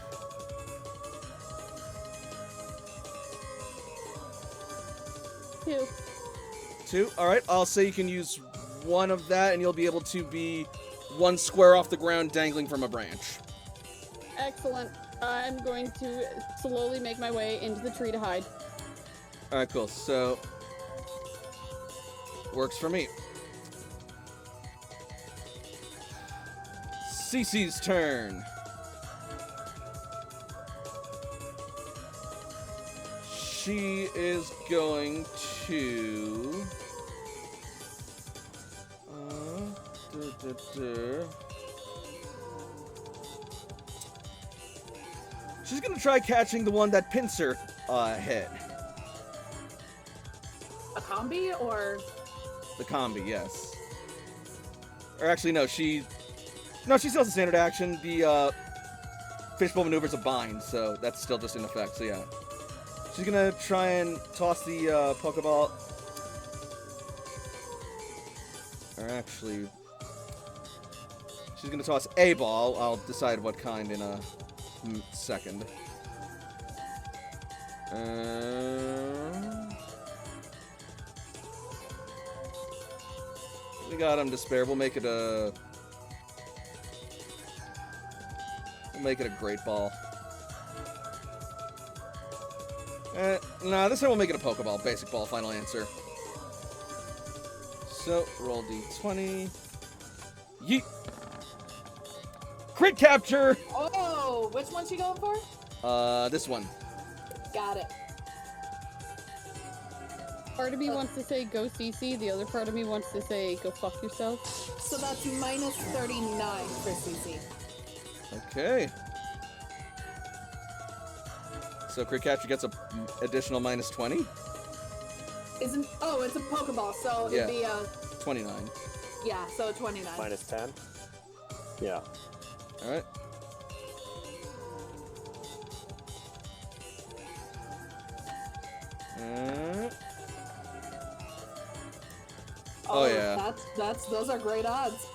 2. 2? Alright, I'll say you can use 1 of that and you'll be able to be 1 square off the ground dangling from a branch. Excellent. I'm going to slowly make my way into the tree to hide. Alright, cool. So, works for me. Cece's turn. She is going to... She's gonna try catching the one that Pincer hit. A combi or? The combi, yes. Or actually, no, she still has a standard action. The fishbowl maneuver's a bind, so that's still just in effect, so yeah. She's gonna try and toss the Pokeball. Or actually, she's gonna toss a ball. I'll decide what kind in a second. We got him to spare. We'll make it a great ball. Nah, this time we'll make it a Pokeball. Basic ball, final answer. So, roll D20. Yeet! Crit capture! Oh, which one's she going for? This one. Got it. Part of me wants to say go CC, the other part of me wants to say go fuck yourself. So that's minus 39 for CC. Okay. So crit capture gets an additional minus 20? It's a Pokeball, so Yeah. it'd be 29. yeah, so 29. Minus 10? Yeah. Alright. Oh yeah. Those are great odds.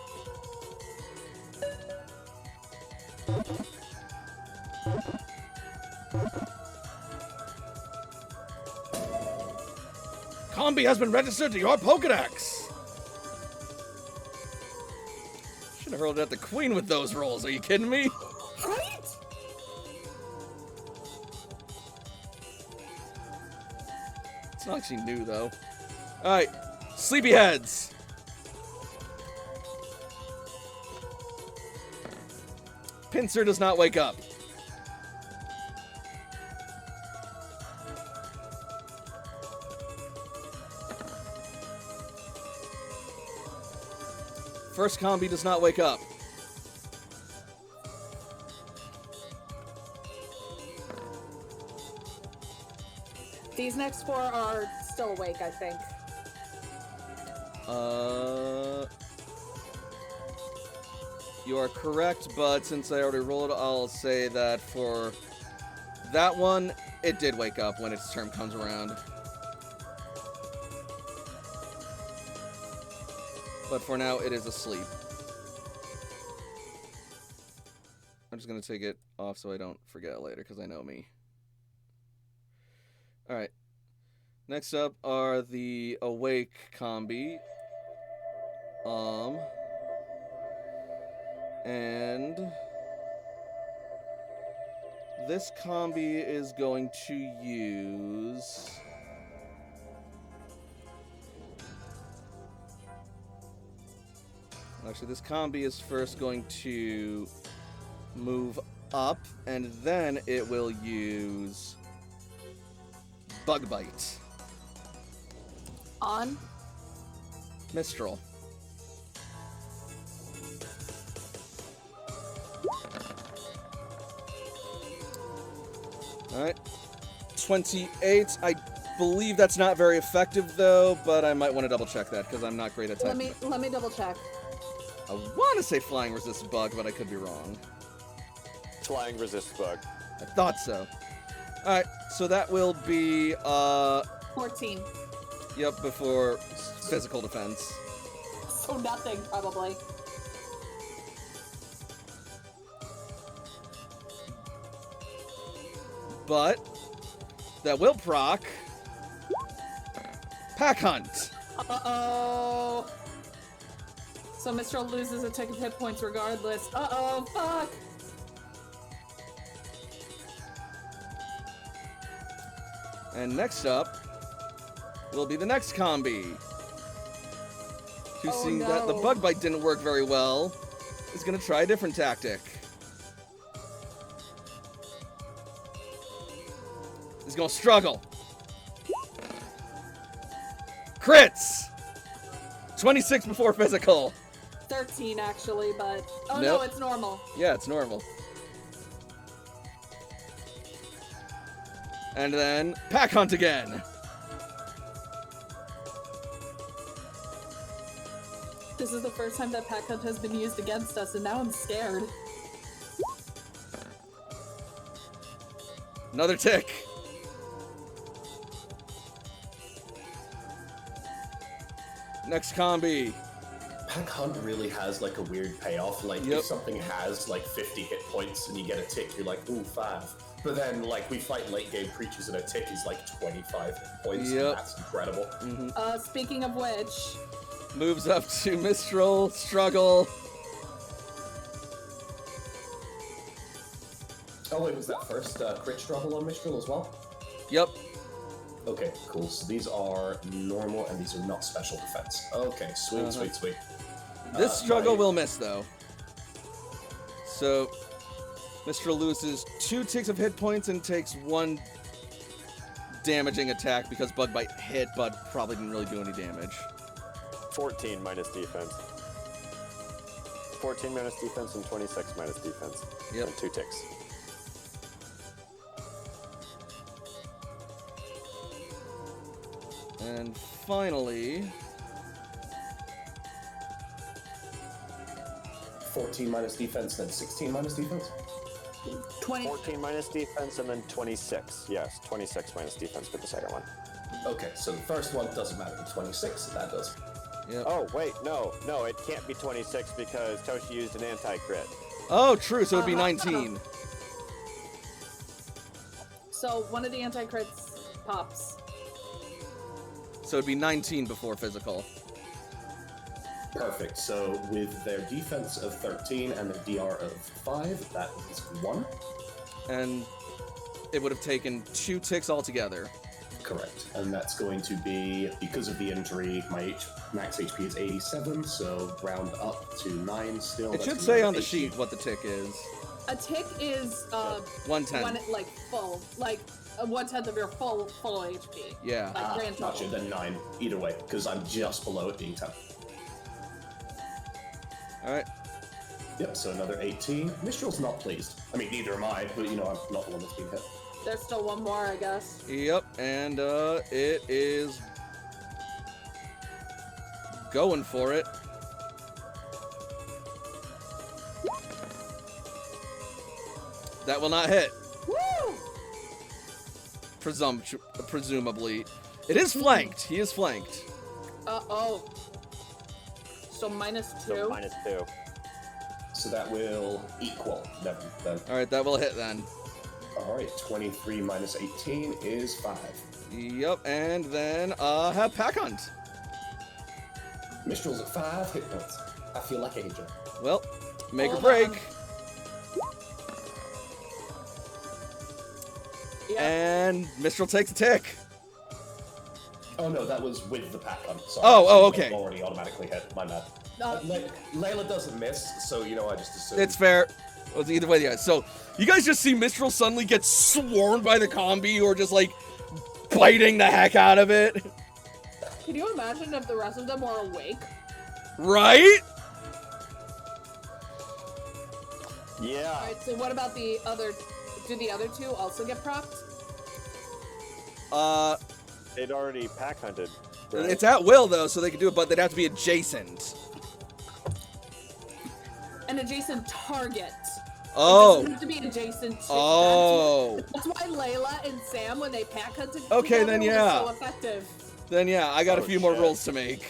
Combi has been registered to your Pokedex! Should have hurled it at the queen with those rolls, are you kidding me? Right? It's not actually new, though. Alright, Sleepyheads! Pincer does not wake up. First combi does not wake up. These next 4 are still awake, I think. You are correct, but since I already rolled, I'll say that for that one, it did wake up when its turn comes around. But for now, it is asleep. I'm just going to take it off so I don't forget later, because I know me. Alright. Next up are the awake combi. And this combi is going to use... Actually, this combi is first going to move up, and then it will use Bug Bite. On. Mistral. Alright. 28. I believe that's not very effective, though, but I might want to double check that, because I'm not great at typing. Let me double check. I want to say Flying Resist Bug, but I could be wrong. Flying resist bug. I thought so. Alright, so that will be, 14. Yep, before physical defense. So nothing, probably. But that will proc Pack Hunt. Uh-oh. So Mistral loses a tick of hit points regardless. Uh-oh, fuck! And next up will be the next combi. Who's Oh, seeing that the no. Bug Bite didn't work very well, is going to try a different tactic. He's going to struggle. Crits! 26 before physical. 13, actually, but... Oh, Nope. no, it's normal. Yeah, it's normal. And then Pack Hunt again. This is the first time that Pack Hunt has been used against us, and now I'm scared. Another tick. Next combi. Pack Hunt really has like a weird payoff. Like Yep. if something has like 50 hit points and you get a tick, you're like, ooh, 5. But then like we fight late game creatures and a tick is like 25 hit points. Yep. And that's incredible. Speaking of which... Moves up to Mistral, struggle. Oh wait, was that first crit struggle on Mistral as well? Yep. Okay, cool. So these are normal and these are not special defense. Okay, sweet, sweet, sweet. This struggle my- will miss, though. So, Mistral loses 2 ticks of hit points and takes 1 damaging attack because Bug Bite hit, but probably didn't really do any damage. 14 minus defense. 14 minus defense and 26 minus defense. Yep. And 2 ticks. And finally, 14 minus defense, then 16 minus defense? 20... 14 minus defense and then 26. Yes, 26 minus defense for the second one. Okay, so the first one doesn't matter. The 26, that does. yep. Oh, wait, no, it can't be 26 because Toshi used an anti-crit. Oh, true, so it'd be 19. So one of the anti-crits pops. So it'd be 19 before physical. Perfect. So with their defense of 13 and their DR of 5, that is 1. And it would have taken 2 ticks altogether. Correct. And that's going to be, because of the injury, my max HP is 87, so round up to 9 still. It That's should say another on the 18. sheet what the tick is. A tick is 110. one like full, like 1/10 of your full HP. Yeah. Like grand Gotcha, total. then 9. Either way, because I'm just below it being 10. Alright. Yep, so another 18. Mistral's not pleased. I mean, neither am I, but you know, I'm not the one that's being hit. There's still one more, I guess. Yep, and it is going for it. That will not hit. Woo! Presumably. It is flanked. He is flanked. Oh. So -2. So minus 2. So that will equal them then. Alright, that will hit then. Alright, 23 minus 18 is 5. Yep, and then have Pack Hunt. Mistral's at 5 hit points. I feel like AJ. Well, Make or Hold break. on. Yep. And Mistral takes a tick. Oh no, that was with the pack hunt. Sorry. Oh, She okay. Already automatically hit. My bad. Uh, Layla doesn't miss, so I just assumed. It's fair. Well, it's either way, yeah. So you guys just see Mistral suddenly get swarmed by the combi, who are just like biting the heck out of it. Can you imagine if the rest of them were awake? Right? Yeah. Alright, so what about the other... Do the other two also get propped? They'd already pack hunted. Right? It's at will though, so they can do it, but they'd have to be adjacent. An adjacent target. Oh. It doesn't have to be adjacent to. Oh. That's why Layla and Sam, when they pack hunted Okay, together, then was yeah. so effective. Then yeah, I got a Oh, few more shit. rolls to make.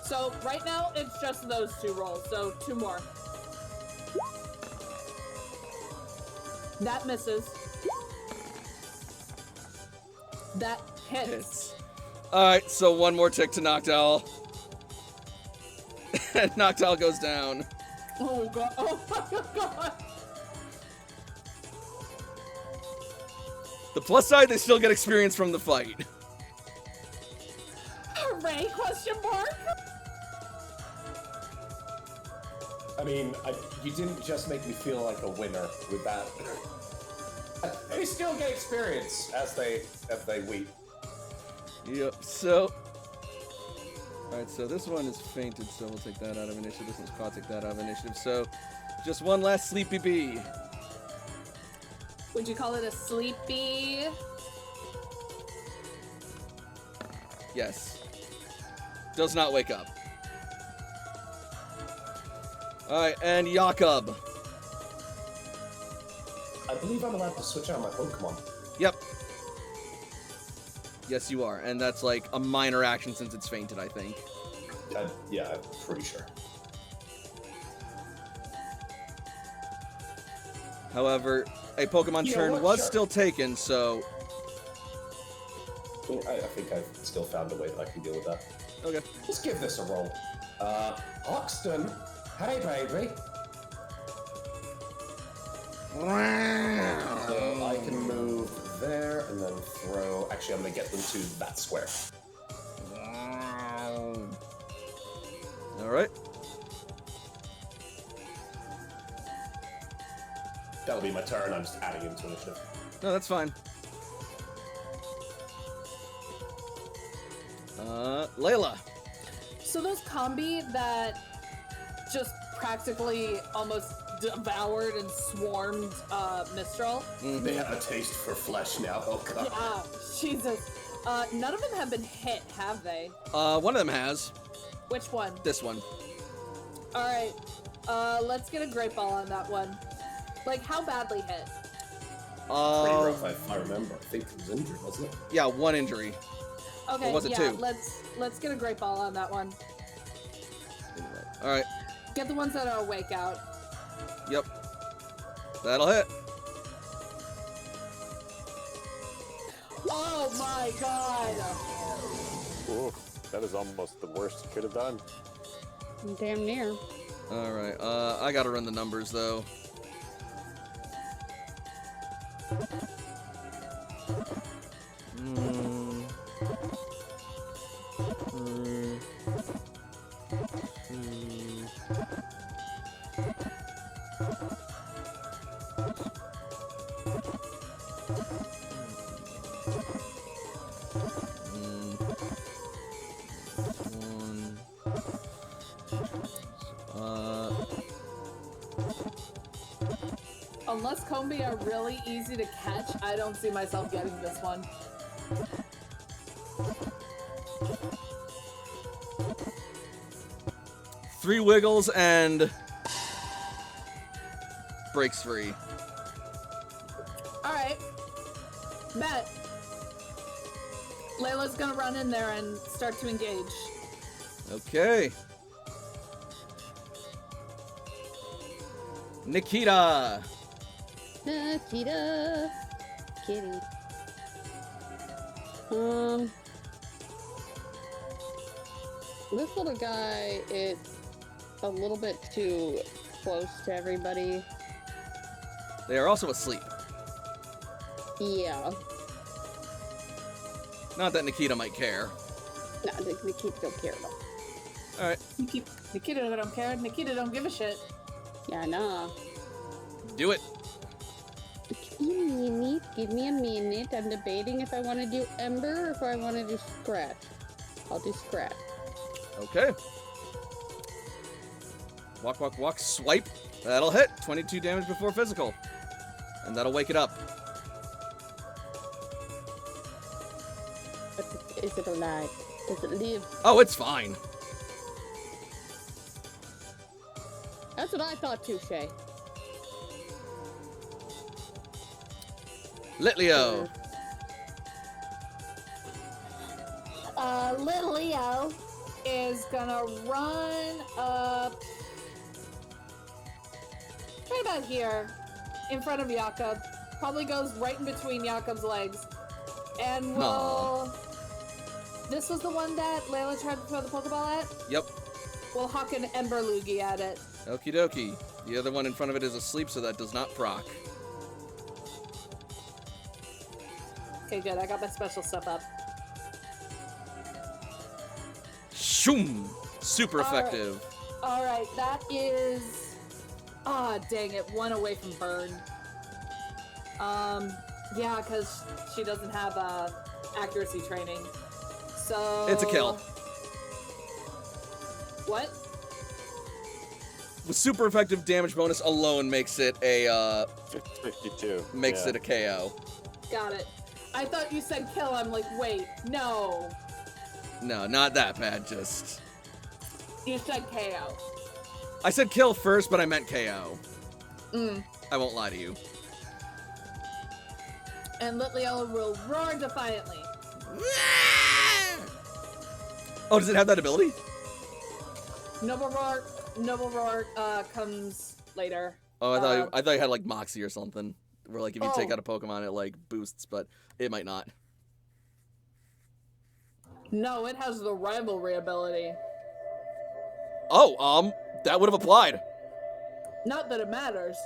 So right now it's just those two rolls, so 2 more. That misses. That hits. Hits. Alright, so 1 more tick to Noctowl. And Noctowl goes down. Oh god! Oh my god! The plus side, they still get experience from the fight. Hooray? Question mark? I mean, you didn't just make me feel like a winner with that. They still get experience as they weep. Yep, so... Alright, so this one is fainted, so we'll take that out of initiative. This one's caught, take that out of initiative. So, just one last Sleepy Bee. Would you call it a sleepy? Yes. Does not wake up. Alright, and Jakob. I believe I'm allowed to switch out my Pokemon. Yep. Yes, you are. And that's like a minor action since it's fainted, I think. Yeah, I'm pretty sure. However, a Pokemon You know turn what? was Sure. still taken, so... I think I've still found a way that I can deal with that. Okay. Let's give this a roll. Hoxton, hey baby. So I can move there and then throw. Actually, I'm gonna get them to that square. Alright. That'll be my turn. I'm just adding into initiative. No, that's fine. Layla. So those combi that just practically almost devoured and swarmed Mistral. They have a taste for flesh now. Oh god. Yeah, Jesus. None of them have been hit, have they? One of them has. Which one? This one. Alright, let's get a great ball on that one. Like, how badly hit? Pretty rough, if I remember. I think it was injured, wasn't it? Yeah, 1 injury. Okay, Or was it yeah, 2? let's get a great ball on that one. Alright. Get the ones that are awake out. Yep. That'll hit. Oh my god! Ooh, that is almost the worst you could have done. Damn near. Alright, I gotta run the numbers, though. Unless Combi are really easy to catch, I don't see myself getting this one. Three wiggles and breaks free. Alright. Bet. Layla's gonna run in there and start to engage. Okay. Nikita. Nikita. Kitty. This little guy, a little bit too close to everybody. They are also asleep. Yeah. Not that Nikita might care. No, the kids don't care at all. Alright, Nikita don't care. Nikita don't give a shit. Yeah, nah. do it. Give me a minute. I'm debating if I want to do Ember or if I want to do Scratch. I'll do Scratch. Okay. Walk, walk, walk, swipe. That'll hit. 22 damage before physical. And that'll wake it up. But is it alive? Does it live? Oh, it's fine. That's what I thought too, Shay. Litleo. Little Leo is gonna run up right about here in front of Jakob. Probably goes right in between Jakob's legs. And will... This was the one that Layla tried to throw the Pokeball at? Yep. We'll huck an Ember Loogie at it. Okie dokie. The other one in front of it is asleep, so that does not proc. Okay, good. I got my special stuff up. Shoom! Super All right. effective. Alright, that is... Ah, dang it. One away from burn. Yeah, because she doesn't have accuracy training. So... It's a kill. What? The super effective damage bonus alone makes it a 52. makes it a KO. Got it. I thought you said kill. I'm like, wait, no. No, not that bad, just... You said KO. I said kill first, but I meant KO. Mm. I won't lie to you. And Litleo will roar defiantly. Oh, does it have that ability? Noble Roar comes later. Oh, I thought you had like Moxie or something. Where like if you take out a Pokemon, it like boosts, but it might not. No, it has the rivalry ability. Oh, that would have applied. Not that it matters.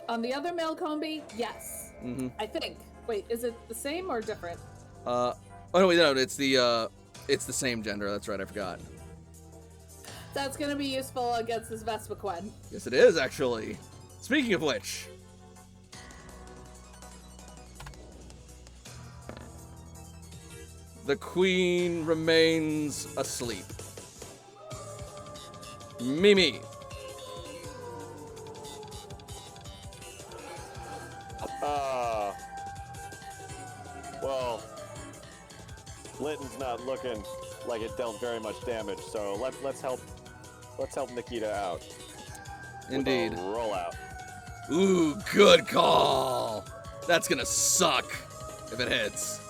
On the other male Combi, yes. Mm-hmm. I think. Wait, is it the same or different? Oh no, wait, no, it's the same gender. That's right, I forgot. That's gonna be useful against this Vespiquen. Yes, it is actually. Speaking of which, the queen remains asleep. Mimi. Well, Litton's not looking like it dealt very much damage, so let's help Nikita out. Indeed. With a rollout. Ooh, good call. That's gonna suck if it hits.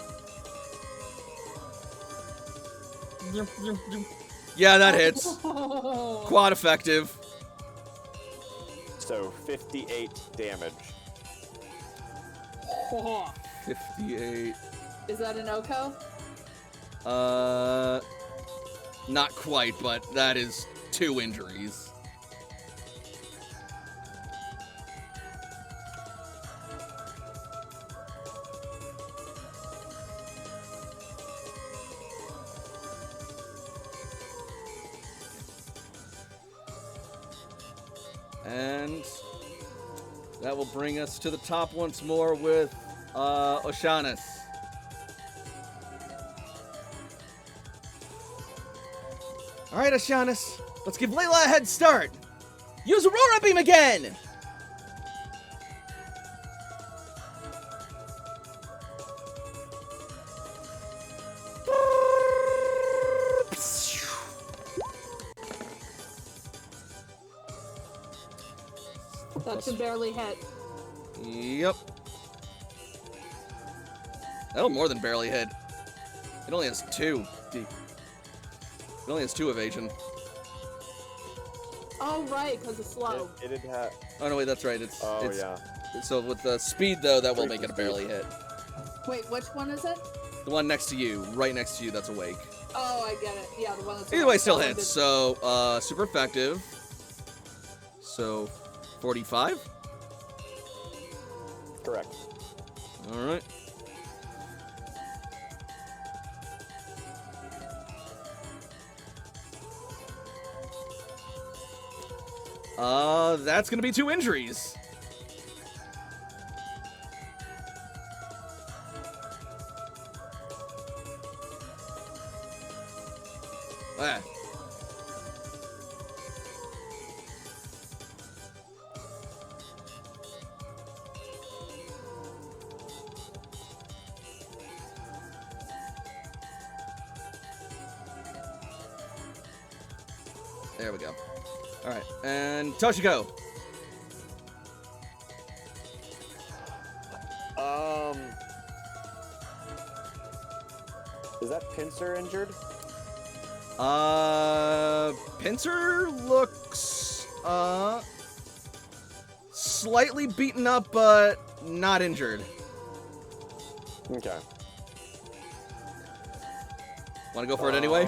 Yeah, that hits. Quad effective. So 58 damage. 58. Is that an Oko? Not quite, but that is 2 injuries. And that will bring us to the top once more with Oceanus. Alright, Oceanus, let's give Layla a head start. Use Aurora Beam again! That should barely hit. Yep. That'll more than barely hit. It only has 2. It only has 2 evasion. Oh, right, because it's slow. It did have. Oh no, wait, that's right. It's Yeah. So with the speed though, that will make it a barely hit. Wait, which one is it? The one next to you, right next to you, that's awake. Oh, I get it. Yeah, the one that's Either way, still that one hits. did- So, super effective. So, 45. Correct. All right. That's gonna be 2 injuries. Ah. There we go. All right, and Toshiko. Is that Pincer injured? Pincer looks slightly beaten up, but not injured. Okay. Want to go for it anyway?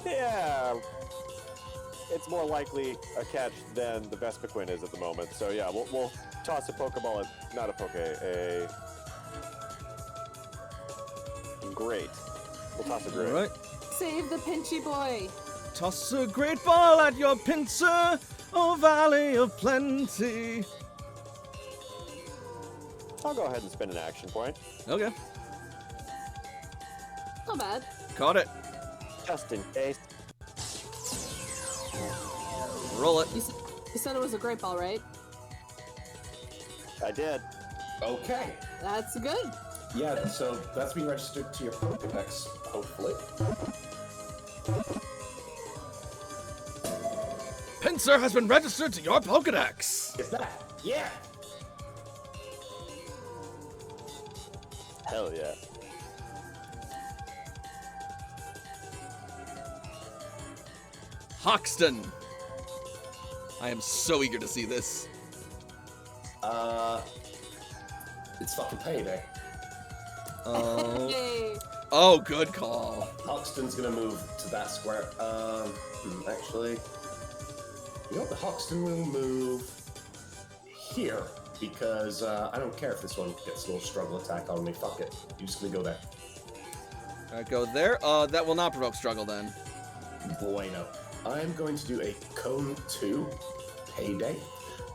Yeah. It's more likely a catch than the Vespiquen is at the moment. So yeah, we'll toss a Pokeball at, not a great. We'll toss a great. All right. Save the pinchy boy. Toss a great ball at your pincer, oh valley of plenty. I'll go ahead and spend an action point. Okay, Not bad. caught it. Just in case. Roll it. You said it was a great ball, right? I did. Okay. That's good. Yeah, so that's being registered to your Pokedex, hopefully. Pincer has been registered to your Pokedex. Is that? Yeah! Hell yeah. Hoxton. I am so eager to see this. It's fucking payday. Oh, Hey. oh, good call. Hoxton's gonna move to that square. Actually, you know what? The Hoxton will move here because I don't care if this one gets a little struggle attack on me. Fuck it. You're just gonna go there. All right, go there. That will not provoke struggle then. Bueno. I'm going to do a Cone 2 payday,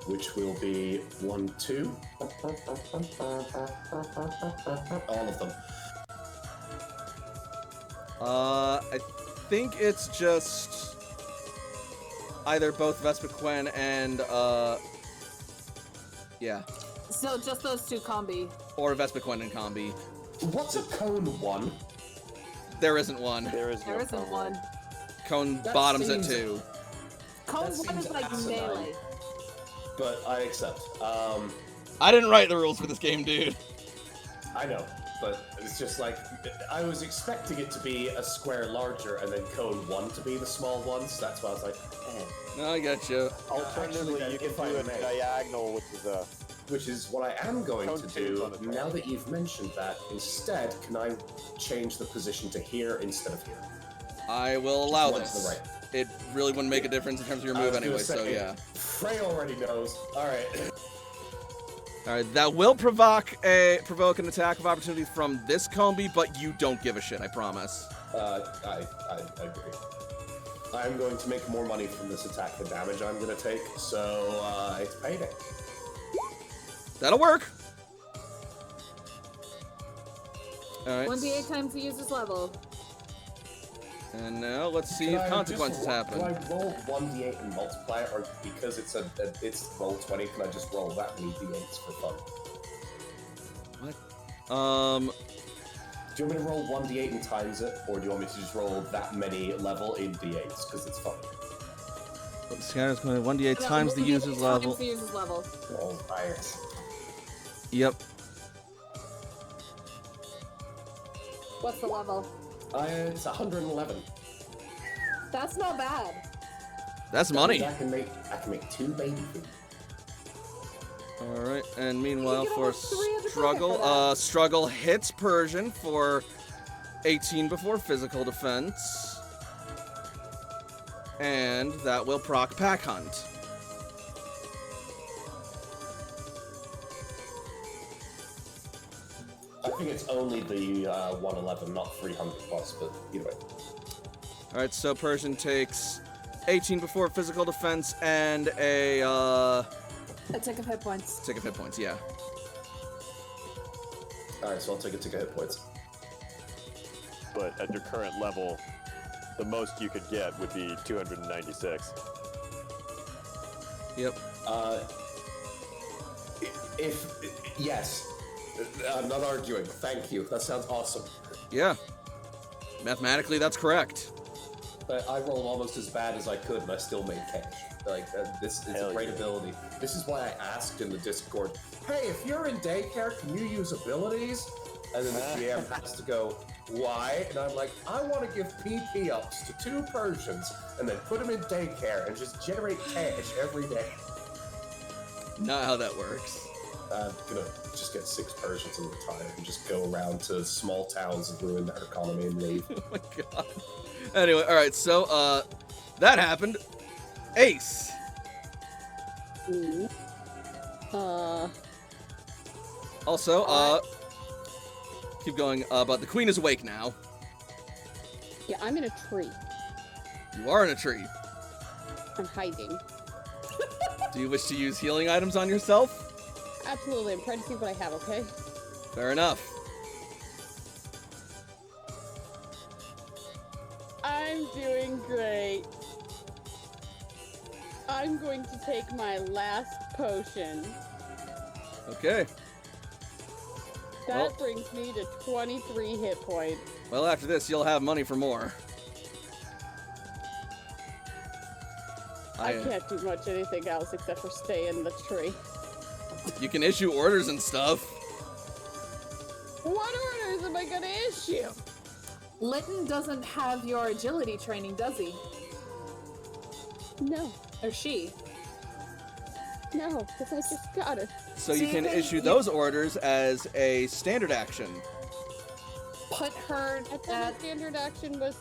which will be 1, 2. All of them. I think it's just either both Vespiquen and yeah, So just those two combi. or Vespiquen and Combi. What's a Cone 1? There isn't one. There is no There isn't combo. one. Cone That bottoms at seems- 2. Cone That 1 seems is like asinine. melee. But I accept. I didn't write the rules for this game, dude. I know, but it's just like I was expecting it to be a square larger and then Cone 1 to be the small one, so that's why I was like, No, I got you. Alternatively, then, you can if I do a may. diagonal, which is a... which is what I am going Cone to 2's do. on the track. Now that you've mentioned that, instead, can I change the position to here instead of here? I will allow One to the this. right. It really wouldn't make a difference in terms of your I move was gonna anyway, so say, yeah. Frey already knows. All right. Alright, that will provoke an attack of opportunity from this Combi, but you don't give a shit, I promise. I agree. I'm going to make more money from this attack than damage I'm going to take, so it's payday. That'll work. Alright. 1d8 times the user's level. And now let's see Can if I consequences just, happen. Do I roll 1d8 and multiply it, or because it's it's roll 20, can I just roll that many d8s for fun? What? Do you want me to roll 1d8 and times it, or do you want me to just roll that many level in d8s, because it's fun? Scanner's going to 1d8 No, times the 1d8 user's times level. the user's level. Roll fires. Yep. What's the level? It's 111. That's not bad. That's That money. means I can make 2 baby food. Alright, and meanwhile You get for almost 300 credit struggle, for that. struggle hits Persian for 18 before physical defense. And that will proc Pack Hunt. I think it's only the 111, not 300 plus, but either way. Alright, so Persian takes 18 before physical defense and a tick of hit points. tick of hit points, yeah. Alright, so I'll take a tick of hit points. But at your current level, the most you could get would be 296. Yep. Yes. I'm not arguing. Thank you. That sounds awesome. Yeah. Mathematically, that's correct. But I rolled almost as bad as I could, and I still made cash. Like, this is a great ability. This is why I asked in the Discord, hey, if you're in daycare, can you use abilities? And then the GM has to go, why? And I'm like, I want to give PP ups to 2 Persians, and then put them in daycare, and just generate cash every day. Not how that works. I'm gonna just get 6 Persians and retire, and just go around to small towns and ruin their economy and leave. Oh my god. Anyway, alright, so, that happened. Ace. Also, keep going, but the queen is awake now. Yeah, I'm in a tree. You are in a tree. I'm hiding. Do you wish to use healing items on yourself? Absolutely. I'm trying to see what I have, okay? Fair enough. I'm doing great. I'm going to take my last potion. Okay. That brings me to 23 hit points. Well, after this, you'll have money for more. I can't do much anything else except for stay in the tree. You can issue orders and stuff. What orders am I gonna issue? Lytton doesn't have your agility training, does he? No. Or she? No, because I just got it. So you can issue those orders as a standard action. Put her I thought the standard action was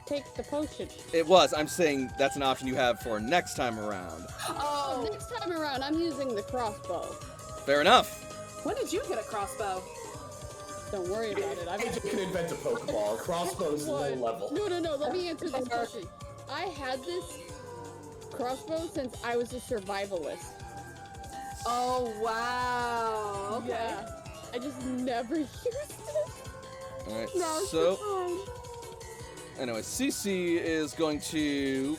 take the potion. It was. I'm saying that's an option you have for next time around. Oh, next time around, I'm using the crossbow. Fair enough. When did you get a crossbow? Don't worry about it. You can invent a Pokeball. Crossbow's low level. No. Let me answer this question. I had this crossbow since I was a survivalist. Oh, wow. Okay. Yeah. I just never used it. Alright, Now's so... the time. Anyway, Cece is going to...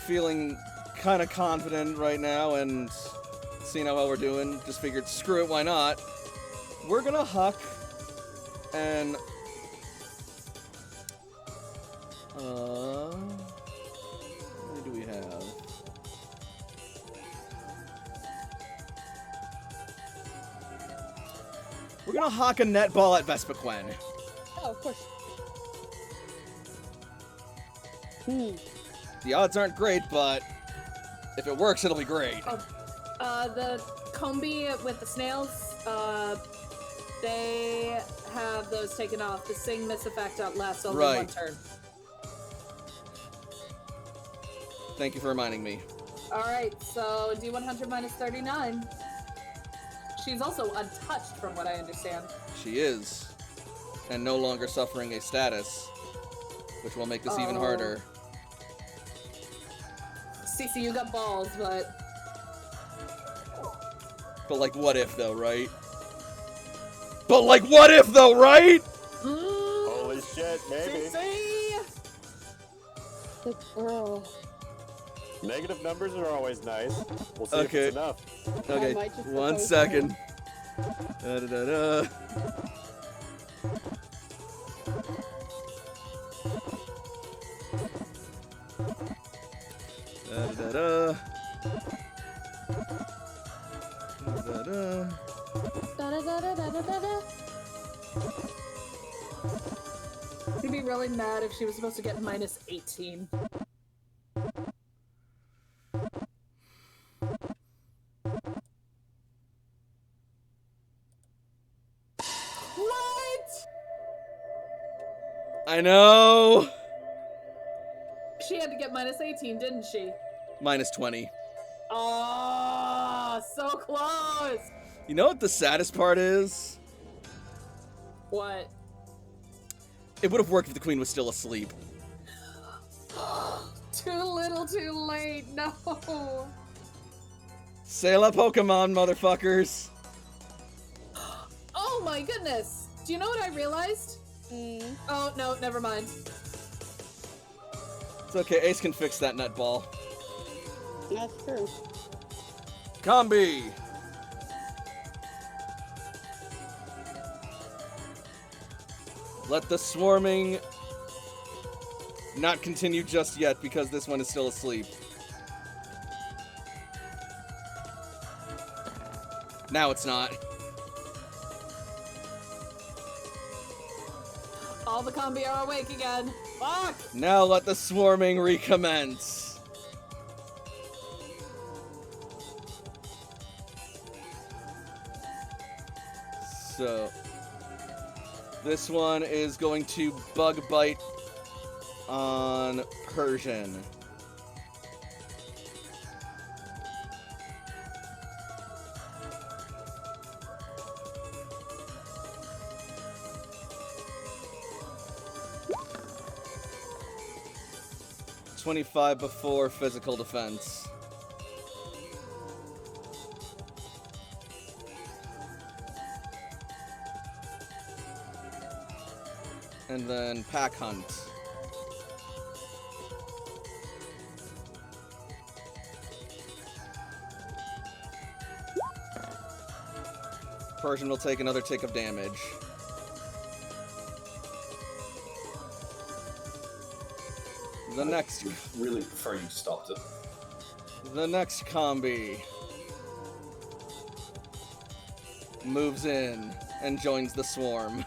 feeling kind of confident right now and seeing how well we're doing, just figured, screw it, why not? We're gonna huck and... how many do we have? We're gonna hawk a netball at Vespiquen. Oh, of course. The odds aren't great, but if it works, it'll be great. The Combi with the snails, they have those taken off. The Sing Miss effect lasts only one turn. Thank you for reminding me. Alright, so D100 minus 39. She's also untouched, from what I understand. She is. And no longer suffering a status, which will make this even harder. Cece, you got balls, but... But like, what if, though, right? But like, what if, though, right? Holy shit, maybe. Cece! The girl. Negative numbers are always nice. We'll see if it's enough. Okay, 1 second. Da-da-da-da. Da-da-da-da. Da-da-da. Da-da-da-da-da-da-da. I'd be really mad if she was supposed to get minus 18. I know. She had to get minus 18, didn't she? Minus 20. Oh, so close. You know what the saddest part is? What? It would have worked if the queen was still asleep. Too little, too late. No. Sail Pokemon, motherfuckers. Oh my goodness. Do you know what I realized? Oh, no, never mind. It's okay, Ace can fix that nutball. That's true. Combi! Let the swarming not continue just yet because this one is still asleep. Now it's not. All the combi are awake again. Fuck! Now let the swarming recommence. So, this one is going to bug bite on Persian. $25 before physical defense. And then Pack Hunt. Persian will take another tick of damage. The next, Really prefer you stopped it. the next combi moves in and joins the swarm.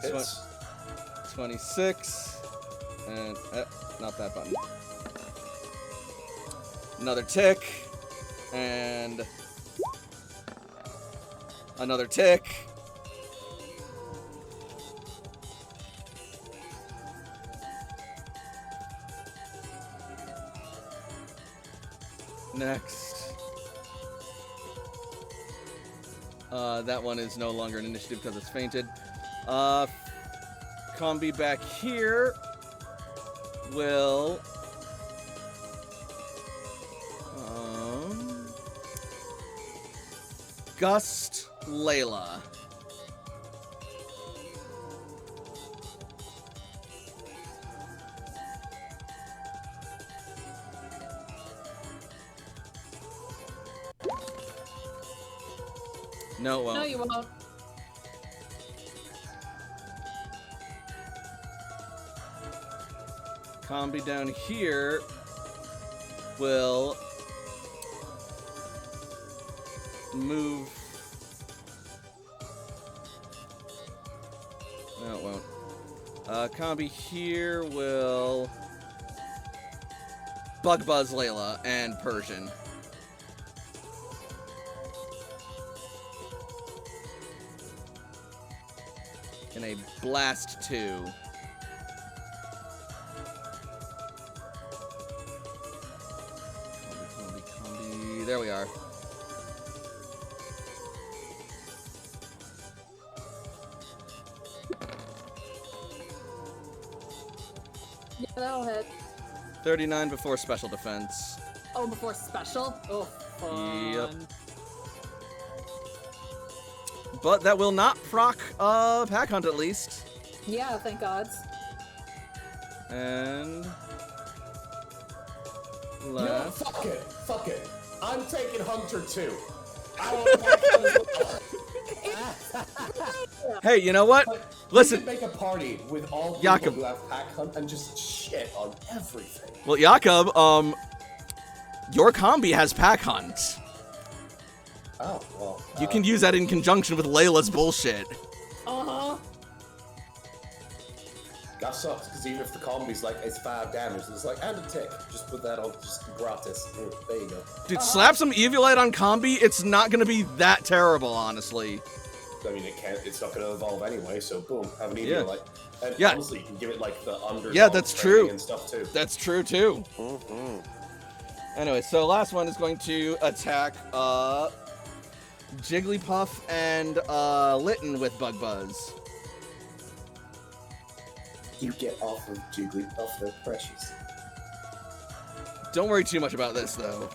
Hits. 26, and not that button. Another tick, and another tick. Next. That one is no longer an initiative because it's fainted. Combi back here will Gust Layla. No, it won't. No, you won't. Combi down here will move. No, it won't. Combi here will Bug Buzz Layla and Persian. In a Blast 2. Combi. There we are. Yeah, that'll hit. 39 before special defense. Oh, before special? Oh, fun. Yep. But that will not proc Pack Hunt at least. Yeah, thank gods. And You know what? last. Fuck it. I'm taking Hunter too. I want Pack Hunt as well. Hey, you know what? But Listen. we could make a party with all people Jakob. who have Pack Hunt and just shit on everything. Well, Jakob, your combi has Pack Hunt. Oh, well. You can use that in conjunction with Layla's bullshit. Uh-huh. That sucks, because even if the combi's like, it's 5 damage, it's like, and a tick. Just put that on, just gratis. There you go. Dude, slap some Eviolite on combi, it's not gonna be that terrible, honestly. I mean, it's not going to evolve anyway, so boom, have an Yeah. Eviolite. And Yeah. honestly, you can give it like the under. Yeah, that's true. And stuff too. That's true, too. Mm-hmm. Anyway, so last one is going to attack, Jigglypuff and, Litten with Bug Buzz. You get off of Jigglypuff, they're precious. Don't worry too much about this, though.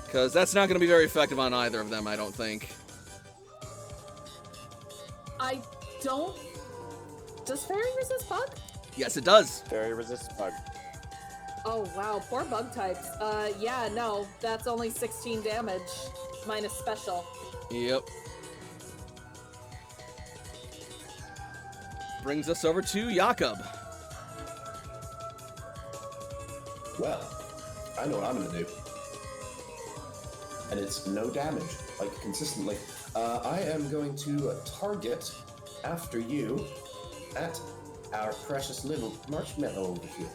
Because that's not going to be very effective on either of them, I don't think. I don't. Does fairy resist bug? Yes, it does. Fairy resist bug. Oh wow, poor bug types. Yeah, no, that's only 16 damage minus special. Yep. Brings us over to Jakob. Well, I know what I'm going to do. And it's no damage, like consistently. I am going to target after you at our precious little marshmallow over here.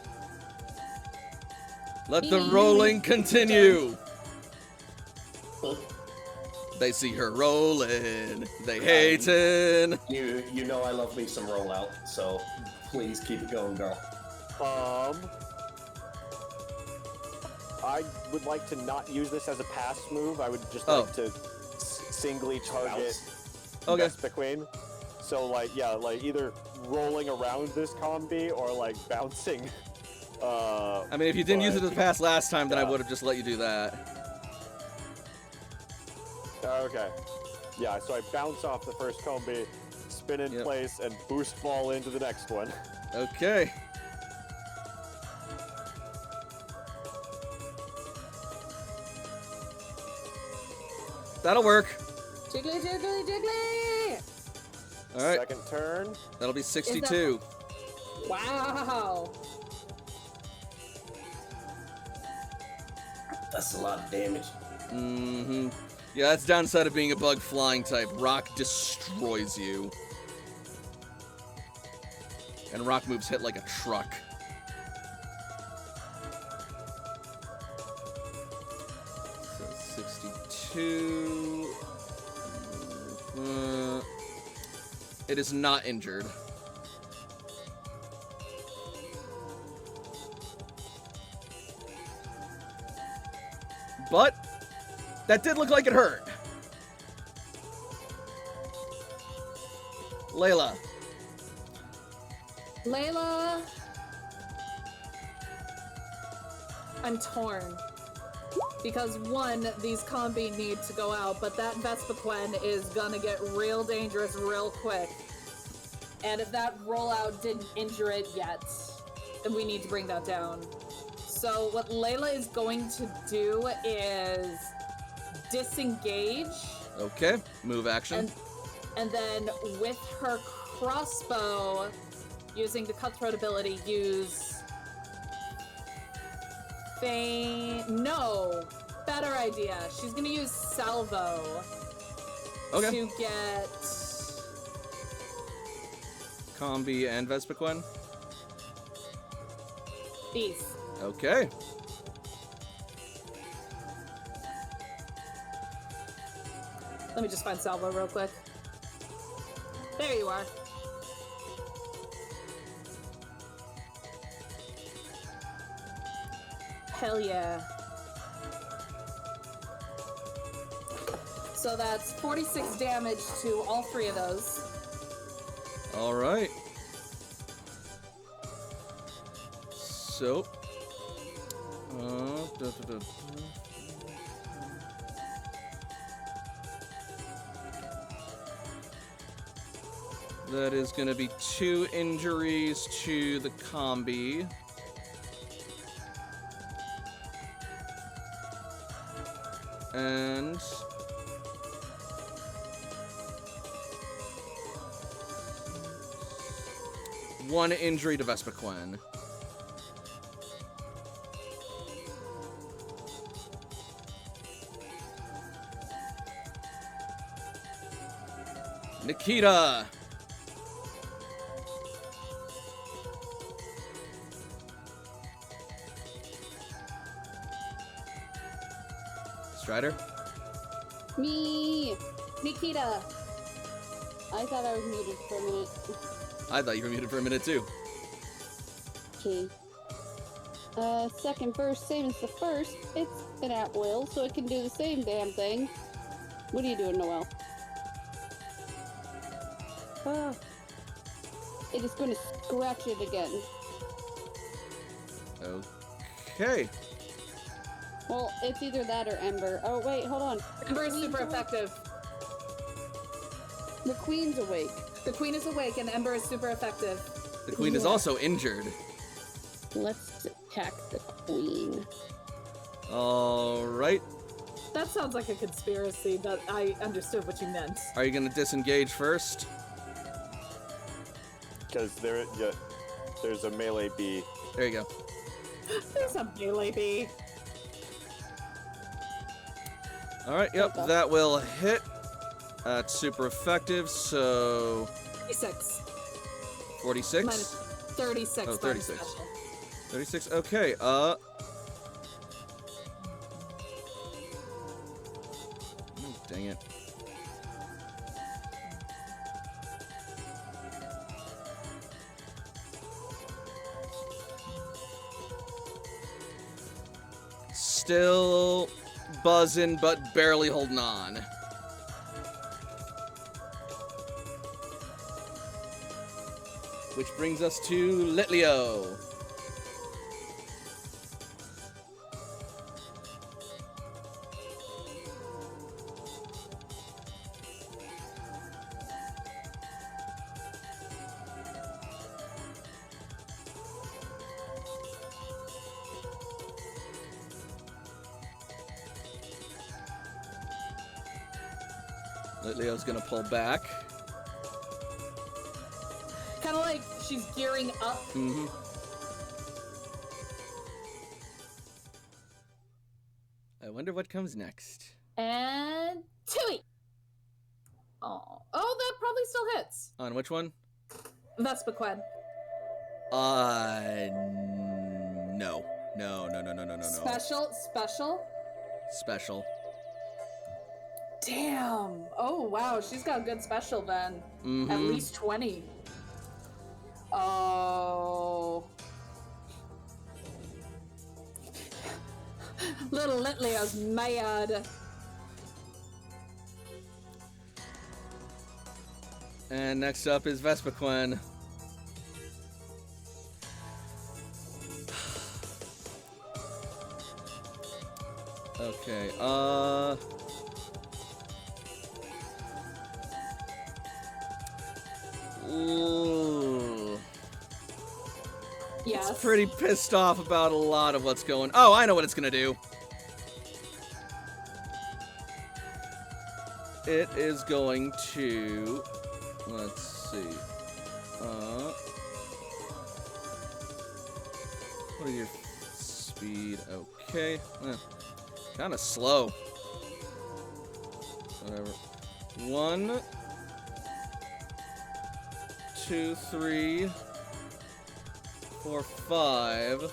Let the rolling continue. Look, They see her rolling. They hating. you know I love me some rollout, so please keep it going, girl. I would like to not use this as a pass move. I would just Oh. like to singly target Okay. Vespiquen. So, like, yeah, like either rolling around this combi or like bouncing. I mean, if you didn't use it as a pass last time, then I Yeah. would have just let you do that. Okay. Yeah, so I bounce off the first combi, spin in Yep. place, and boost ball into the next one. Okay. That'll work. Jiggly, jiggly, jiggly! All right. Second turn. That'll be 62. Wow. That's a lot of damage. Mm-hmm. Yeah, that's downside of being a bug flying type. Rock destroys you. And rock moves hit like a truck. So 62. It is not injured. But that did look like it hurt. Layla. Layla. I'm torn. Because one, these combi need to go out, but that Vespiquen is gonna get real dangerous real quick. And if that rollout didn't injure it yet, then we need to bring that down. So what Layla is going to do is disengage, Okay, move action. and then with her crossbow, using the cutthroat ability, use no, better idea. She's gonna use salvo Okay. to get Combi and Vespiquen. these. Okay. Let me just find salvo real quick. There you are. Hell yeah. So that's 46 damage to all three of those. All right. So. Da, da, da, da. That is going to be 2 injuries to the combi. And one injury to Vespiquen. Nikita. Strider. Me. Nikita. I thought I was muted for a minute. I thought you were muted for a minute too. Okay. Second verse, same as the first. It's an at will, so it can do the same damn thing. What are you doing, Noel? Ah. It is going to scratch it again. Okay. Well, it's either that or Ember. Oh, wait, hold on. Ember is super effective. The Queen's awake. The Queen is awake and Ember is super effective. The Queen is Yeah. also injured. Let's attack the Queen. All right. That sounds like a conspiracy, but I understood what you meant. Are you gonna disengage first? Because there's a melee bee. There you go. There's a melee bee. All right. Yep. Okay. That will hit. That's super effective. So 36. 46. Minus 36. Oh, bonus 36. special. 36. Okay. Dang it. Still buzzing, but barely holding on. Which brings us to Litlio. Litlio's gonna pull back. Kind of like she's gearing up. Mm-hmm. I wonder what comes next. And Tui. Oh, that probably still hits. On which one? Vespaquen. No. No. Special. Special. Damn. Oh wow, she's got a good special then. Mm-hmm. At least 20. Oh. Little Litlio's mad. And next up is Vespaquen. Okay, Ooh. Yes. It's pretty pissed off about a lot of what's going. Oh, I know what it's gonna do. It is going to. Let's see. What are your speed? Okay. Kind of slow. Whatever. 1, 2, 3, 4, 5.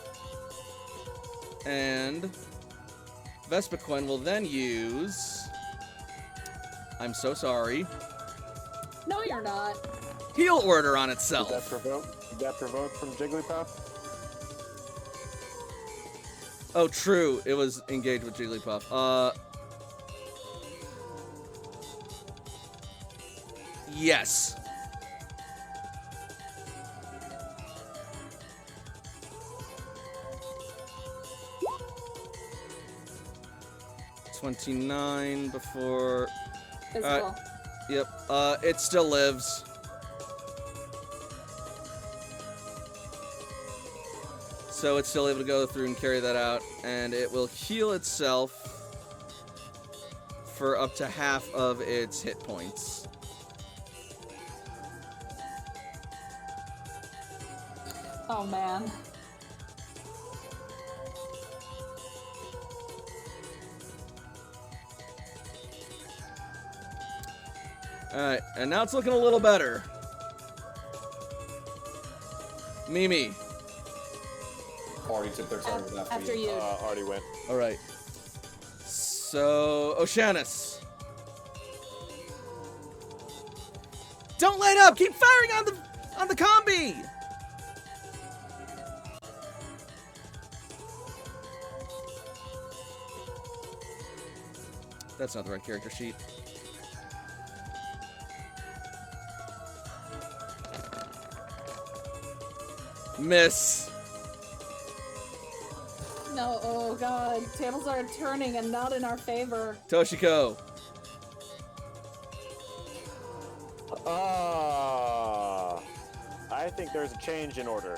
And Vespaquen will then use. I'm so sorry. No, you're not. Heal order on Did itself. that provoke from Jigglypuff? Oh, true. It was engaged with Jigglypuff. Yes. $29 before. Physical. Yep. It still lives. So it's still able to go through and carry that out, and it will heal itself for up to half of its hit points. Oh man. Alright, and now it's looking a little better. Mimi. Already took their turn After you. Already went. Alright. So, Oceanus. Don't light up! Keep firing on the combi! That's not the right character sheet. Miss. No, oh god. Tables are turning and not in our favor. Toshiko. I think there's a change in order.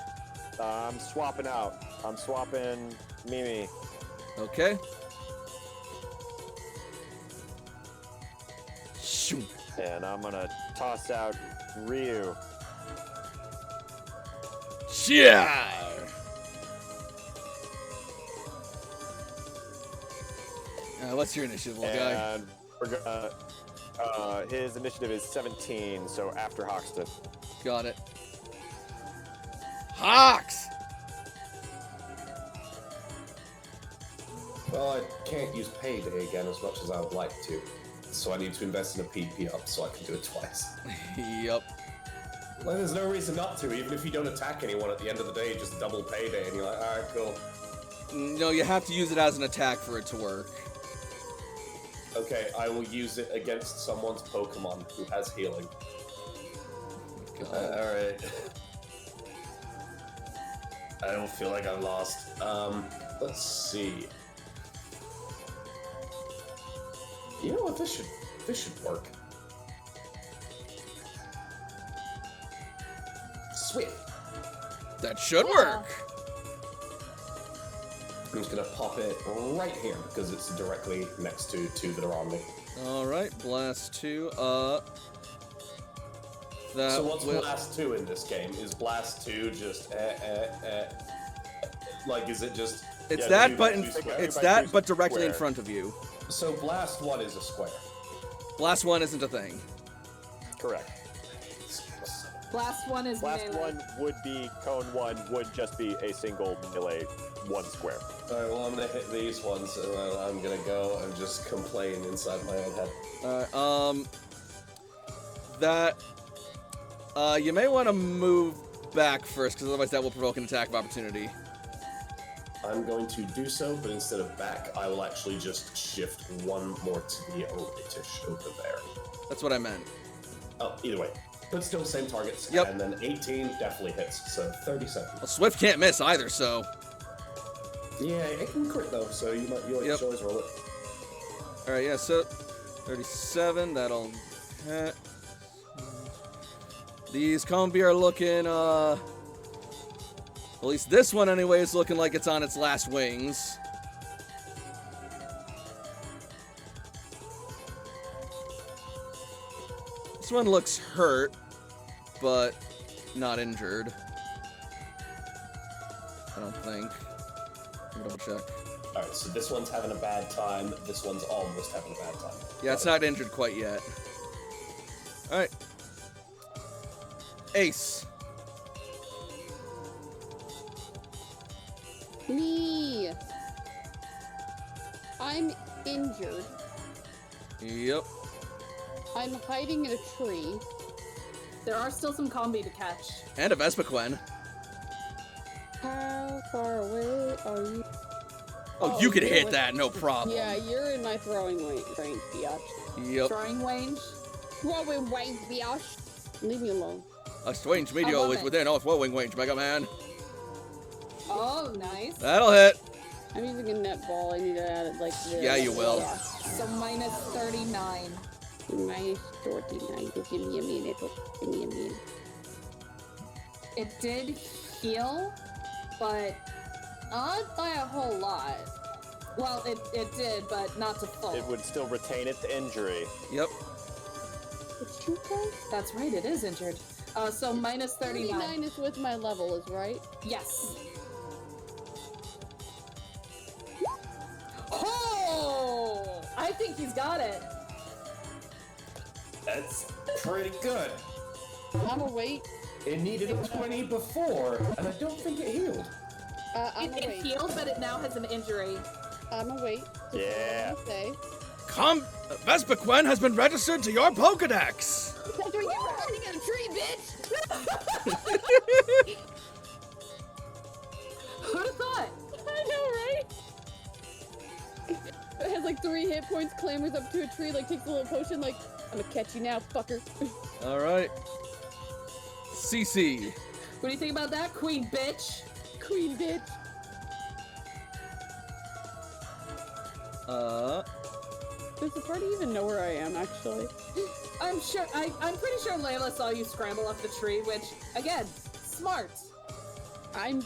I'm swapping out. I'm swapping Mimi. Okay. Shoot. And I'm gonna toss out Ryu. Yeah. What's your initiative, little guy? And we're gonna, his initiative is 17, so after Hoxton. Got it. Hawks! Well, I can't use payday again as much as I would like to. So I need to invest in a PP up so I can do it twice. Yep. Well, there's no reason not to. Even if you don't attack anyone at the end of the day, just double payday and you're like, alright, cool. No, you have to use it as an attack for it to work. Okay, I will use it against someone's Pokemon who has healing. Alright. I don't feel like I'm lost. Let's see. You know what? This should work. Sweet. That should work. I'm just gonna pop it right here because it's directly next to two that are on me. All right, blast 2. That So what's will... blast 2 in this game? Is blast 2 just like is it just? It's Yeah, that, but it's that, but directly in front of you. So blast 1 is a square. Blast 1 isn't a thing. Correct. Blast 1 is Last melee. one would be Cone 1 would just be a single melee 1 square. Alright, well I'm gonna hit these ones and then I'm gonna go and just complain inside my own head. You may want to move back first, because otherwise that will provoke an attack of opportunity. I'm going to do so, but instead of back, I will actually just shift one more to the right-ish over there. That's what I meant. Oh, either way. But still same targets. Yep. And then 18 definitely hits, so 37. Well, Swift can't miss either, so... Yeah, it can crit though, so you Yep. should always roll it. Alright, yeah, so... 37, that'll hit. These Combi are looking, at least this one anyway is looking like it's on its last wings. This one looks hurt, but not injured. I don't think. Let me double check. Alright, so this one's having a bad time, this one's almost having a bad time. Yeah, it's not injured quite yet. Alright. Ace. Me. I'm injured. Yep. I'm hiding in a tree. There are still some combi to catch. And a Vespiquen. How far away are you? Oh, you could you're hit with- that, no problem. Yeah, you're in my throwing range, biatch. Yep. Throwing range. Throwing range, biatch. Leave me alone. A strange meteor love is it. within our throwing range, Mega Man. Oh, nice. That'll hit. I'm using a net ball. I need to add it like this. Yeah, you will. So minus 39. Minus 49. Give me a minute. Give me a minute. It did heal, but not by a whole lot. Well, it did, but not to full. It would still retain its injury. Yep. It's you guys? That's right, it is injured. So minus 39. 39 is with my level, is right? Yes. Oh! I think he's got it. That's pretty good. I'm a wait. It needed a 20 before, and I don't think it healed. I'm a It wait. healed, but it now has an injury. I'm a wait. Yeah. Say. Vespaquen has been registered to your Pokedex! That's where you were hiding in a tree, bitch! Who'd have thought? I know, right? It has like 3 hit points, clambers up to a tree, like takes a little potion, like, I'm gonna catch you now, fucker. Alright. CC. What do you think about that, queen bitch? Queen bitch. Does the party even know where I am, actually? I'm pretty sure Layla saw you scramble up the tree, which, again, smart. I'm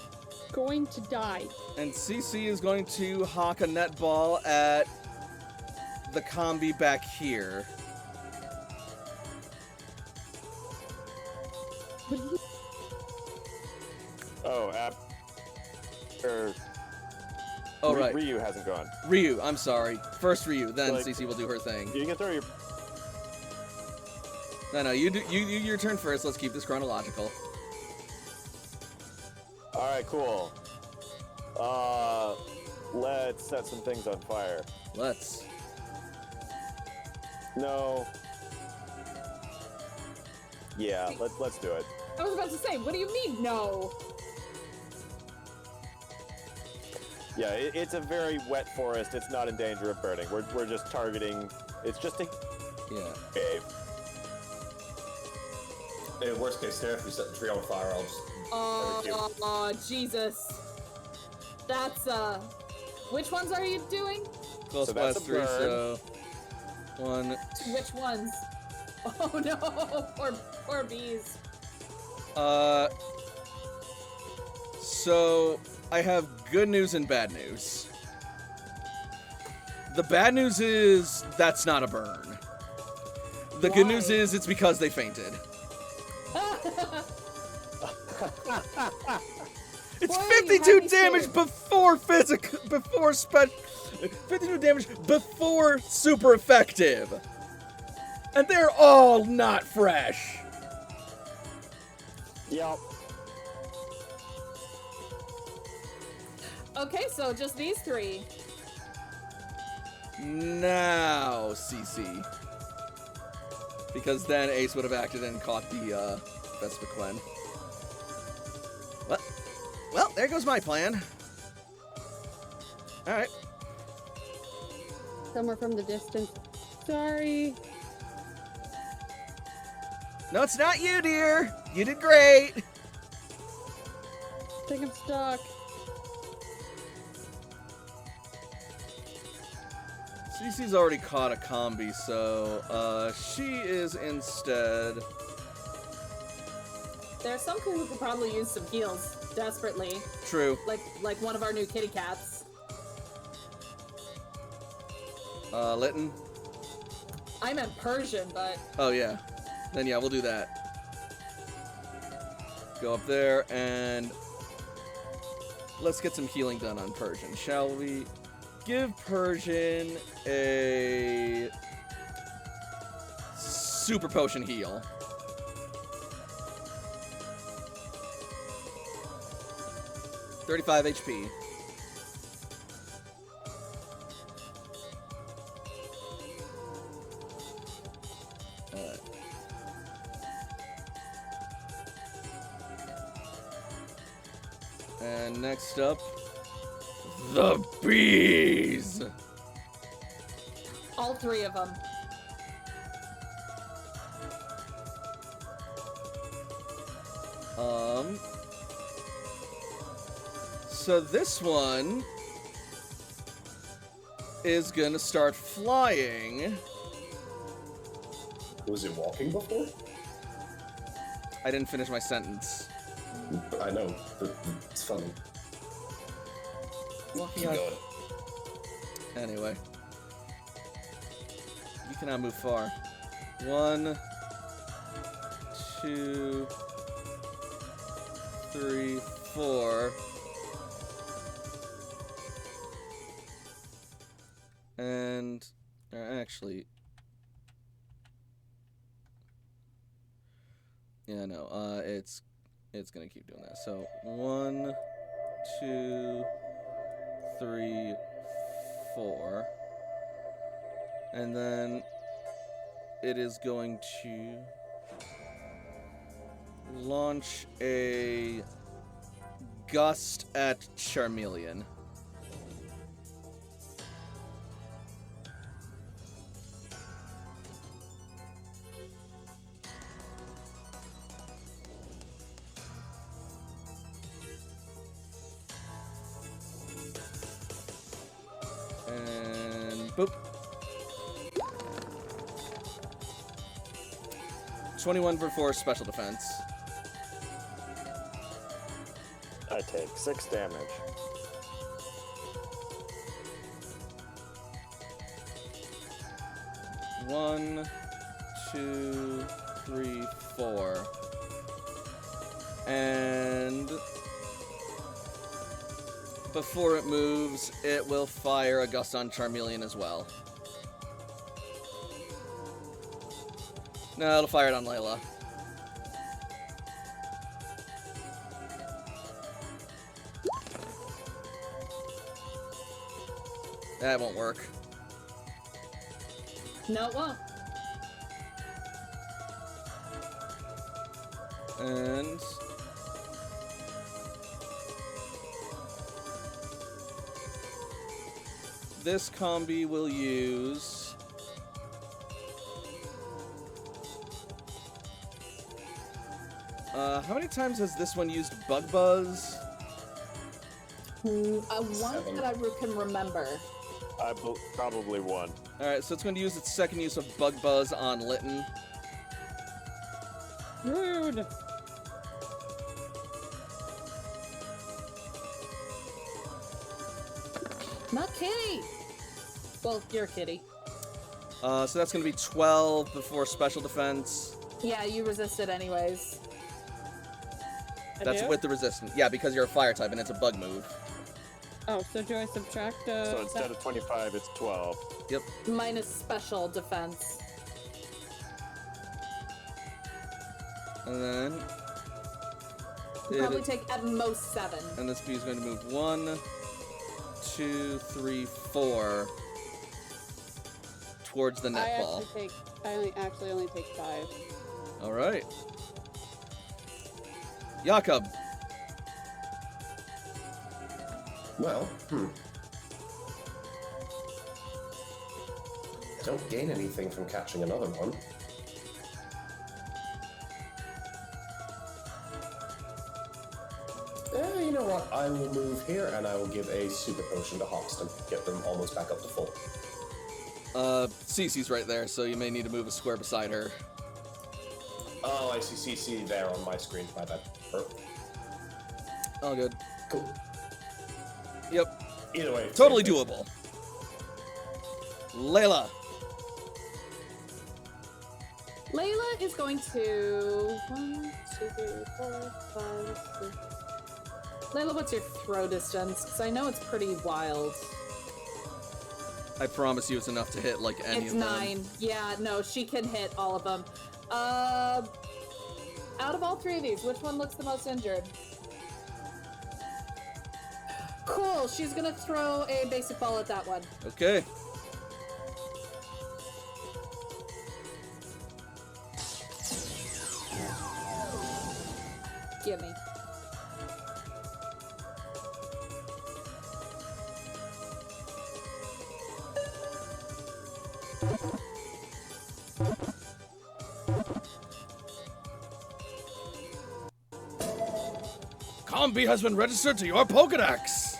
going to die. And CC is going to hawk a netball at the combi back here. Oh, after... Oh, right. Ryu hasn't gone. Ryu, I'm sorry. First Ryu, then Like- CC will do her thing. You can throw your... No, you do your turn first. Let's keep this chronological. Alright, cool. Let's set some things on fire. Let's. No. Yeah, let's do it. I was about to say, what do you mean, no? Yeah, it's a very wet forest. It's not in danger of burning. We're just targeting... It's just a Yeah. cave. In worst case scenario, if we set the tree on fire, I'll just... Oh, Jesus. That's, which ones are you doing? Close So blast that's a 3, burn. so... 1. Which ones? Oh no, poor bees. So, I have good news and bad news. The bad news is that's not a burn. The good news Why? is it's because they fainted. It's Why are you 52 hiding damage here? before 52 damage before super effective. And they're all not fresh. Yep. Okay, so just these 3. Now, CC. Because then Ace would have acted and caught the Vespaquen. Well, there goes my plan. Alright. Somewhere from the distance. Sorry. No, it's not you, dear. You did great. I think I'm stuck. CC's already caught a combi, so she is instead... There's some who could probably use some heals desperately, True. like one of our new kitty cats. Lytton? I meant Persian, but Oh, yeah. Then, yeah, we'll do that. Go up there, and... let's get some healing done on Persian, shall we? Give Persian a... super potion heal. $35 HP. And next up, the bees. all 3 of them. So this one is gonna start flying. Was it walking before? I didn't finish my sentence. I know, but it's funny. Walking Keep on. going. Anyway. You cannot move far. 1, 2, 3, 4. And actually, Yeah, no. It's gonna keep doing that. So 1, 2, 3, 4, and then it is going to launch a gust at Charmeleon. And boop. 21 for 4 special defense. I take 6 damage. One, 2, 3, 4. And before it moves, it will fire a gust on Charmeleon as well. No, it'll fire it on Layla. That won't work. No, it won't. And this combi will use how many times has this one used Bug Buzz? One 7. that I can remember. Probably 1. Alright, so it's going to use its second use of Bug Buzz on Litten. Rude. Not Kitty. Well, you're Kitty. So that's going to be 12 before special defense. Yeah, you resisted anyways. That's with the resistance. Yeah, because you're a fire type and it's a bug move. Oh, so do I subtract So instead of 25, it's 12. Yep. Minus special defense. And then You probably take at most 7. and this bee is going to move 1, 2, 3, 4 towards the net ball. I actually only take 5. All right. Jakob. Well, I don't gain anything from catching another one. You know what? I will move here and I will give a super potion to Hoxton. Get them almost back up to full. Cece's right there, so you may need to move a square beside her. Oh, I see CC there on my screen. My bad. All good. Cool. Yep. Either way. Totally doable. Layla. Layla is going to 1, 2, 3, 4, 5, 6. Layla, what's your throw distance? Because I know it's pretty wild. I promise you it's enough to hit like any It's of them. 9. Yeah, no, she can hit all of them. Out of all 3 of these, which one looks the most injured? Cool, she's gonna throw a basic ball at that one. Okay. Gimme. Combi has been registered to your Pokedex.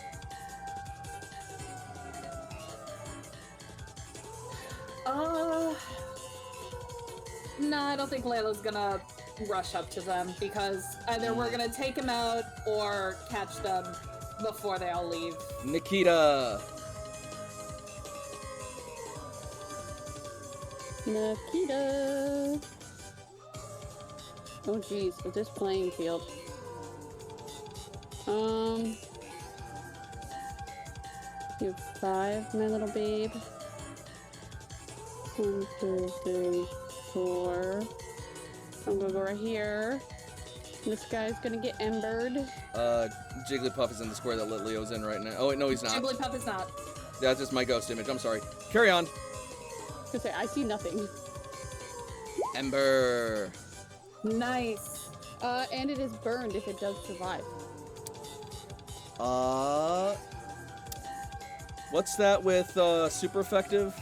No, I don't think Layla's gonna rush up to them because either we're gonna take them out or catch them before they all leave. Nikita. Nikita. Oh geez, with this playing field. You have 5, my little babe. 1, 2, 3, 4. I'm gonna go right here. This guy's gonna get embered. Jigglypuff is in the square that Litlio's in right now. Oh, wait, no, he's not. Jigglypuff is not. That's just my ghost image. I'm sorry. Carry on. Cause I see nothing. Ember. Nice. And it is burned if it does survive. What's that with super effective?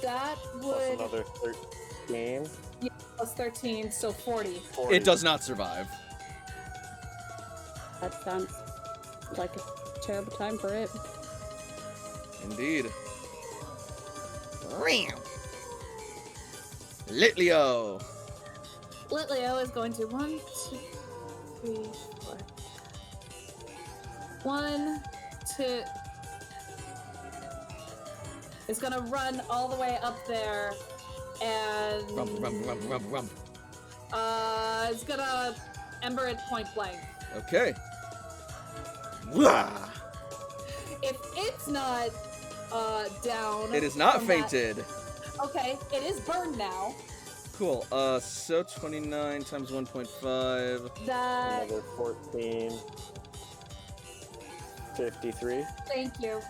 That Plus would another 13. plus 13, so 40. 40. It does not survive. That sounds like a terrible time for it. Indeed. Litlio. Litlio is going to 1, 2, 3, 4. 1, 2. It's gonna run all the way up there and Rum. it's gonna ember it point blank. Okay. Wah! If it's not down, It is not from that- fainted. Okay, it is burned now. Cool. So 29 times 1.5. That. Another 14. 53. Thank you.